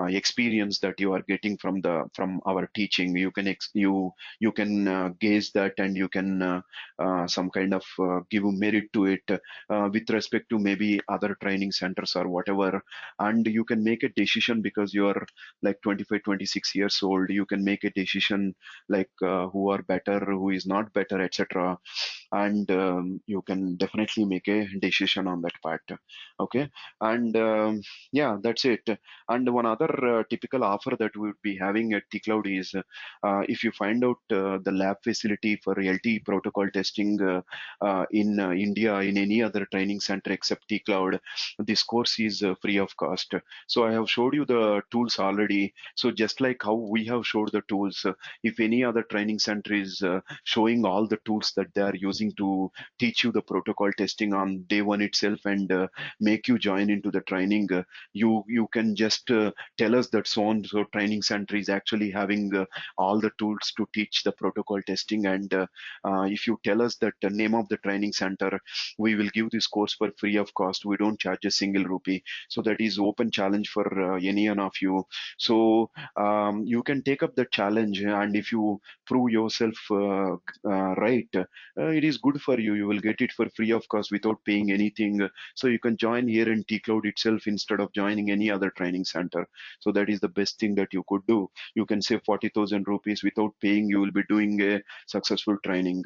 Speaker 1: experience that you are getting from our teaching? You can you can gauge that, and you can some kind of give merit to it with respect to maybe other training centers or whatever, and you can make a decision because you are like 25-26 years old. You can make a decision like who are better, who is not better, etc. And you can definitely make a decision on that part. Okay, and yeah, that's it. And one other typical offer that we would be having at T-Cloud is if you find out the lab facility for LT protocol testing in India, in any other training center except T-Cloud, this course is free of cost. So I have showed you the tools already. So just like how we have showed the tools, if any other training center is showing all the tools that they are using to teach you the protocol testing on day one itself, and make you join into the training, you can just tell us that so and so training center is actually having all the tools to teach the protocol testing, and if you tell us that the name of the training center, we will give this course for free of cost. We don't charge a single rupee. So that is open challenge for any one of you. So you can take up the challenge, and if you prove yourself right, it is good for you. You will get it for free of cost without paying anything. So you can join here in T-Cloud itself instead of joining any other training center. So that is the best thing that you could do. You can save 40,000 rupees without paying. You will be doing a successful training.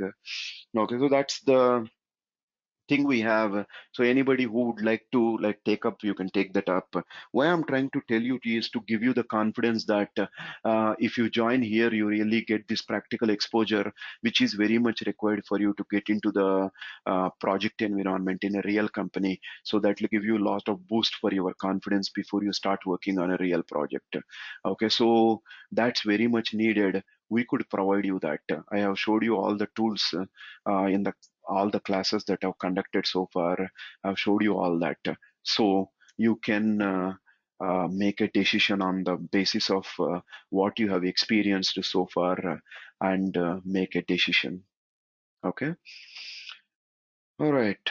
Speaker 1: Okay, so that's the thing we have. So anybody who would like to like take up, you can take that up. Why I'm trying to tell you is to give you the confidence that if you join here, you really get this practical exposure, which is very much required for you to get into the project environment in a real company. So that will give you a lot of boost for your confidence before you start working on a real project. Okay, so that's very much needed. We could provide you that. I have showed you all the tools in the all the classes that I've conducted so far. I've showed you all that. So you can make a decision on the basis of what you have experienced so far and make a decision. Okay. All right.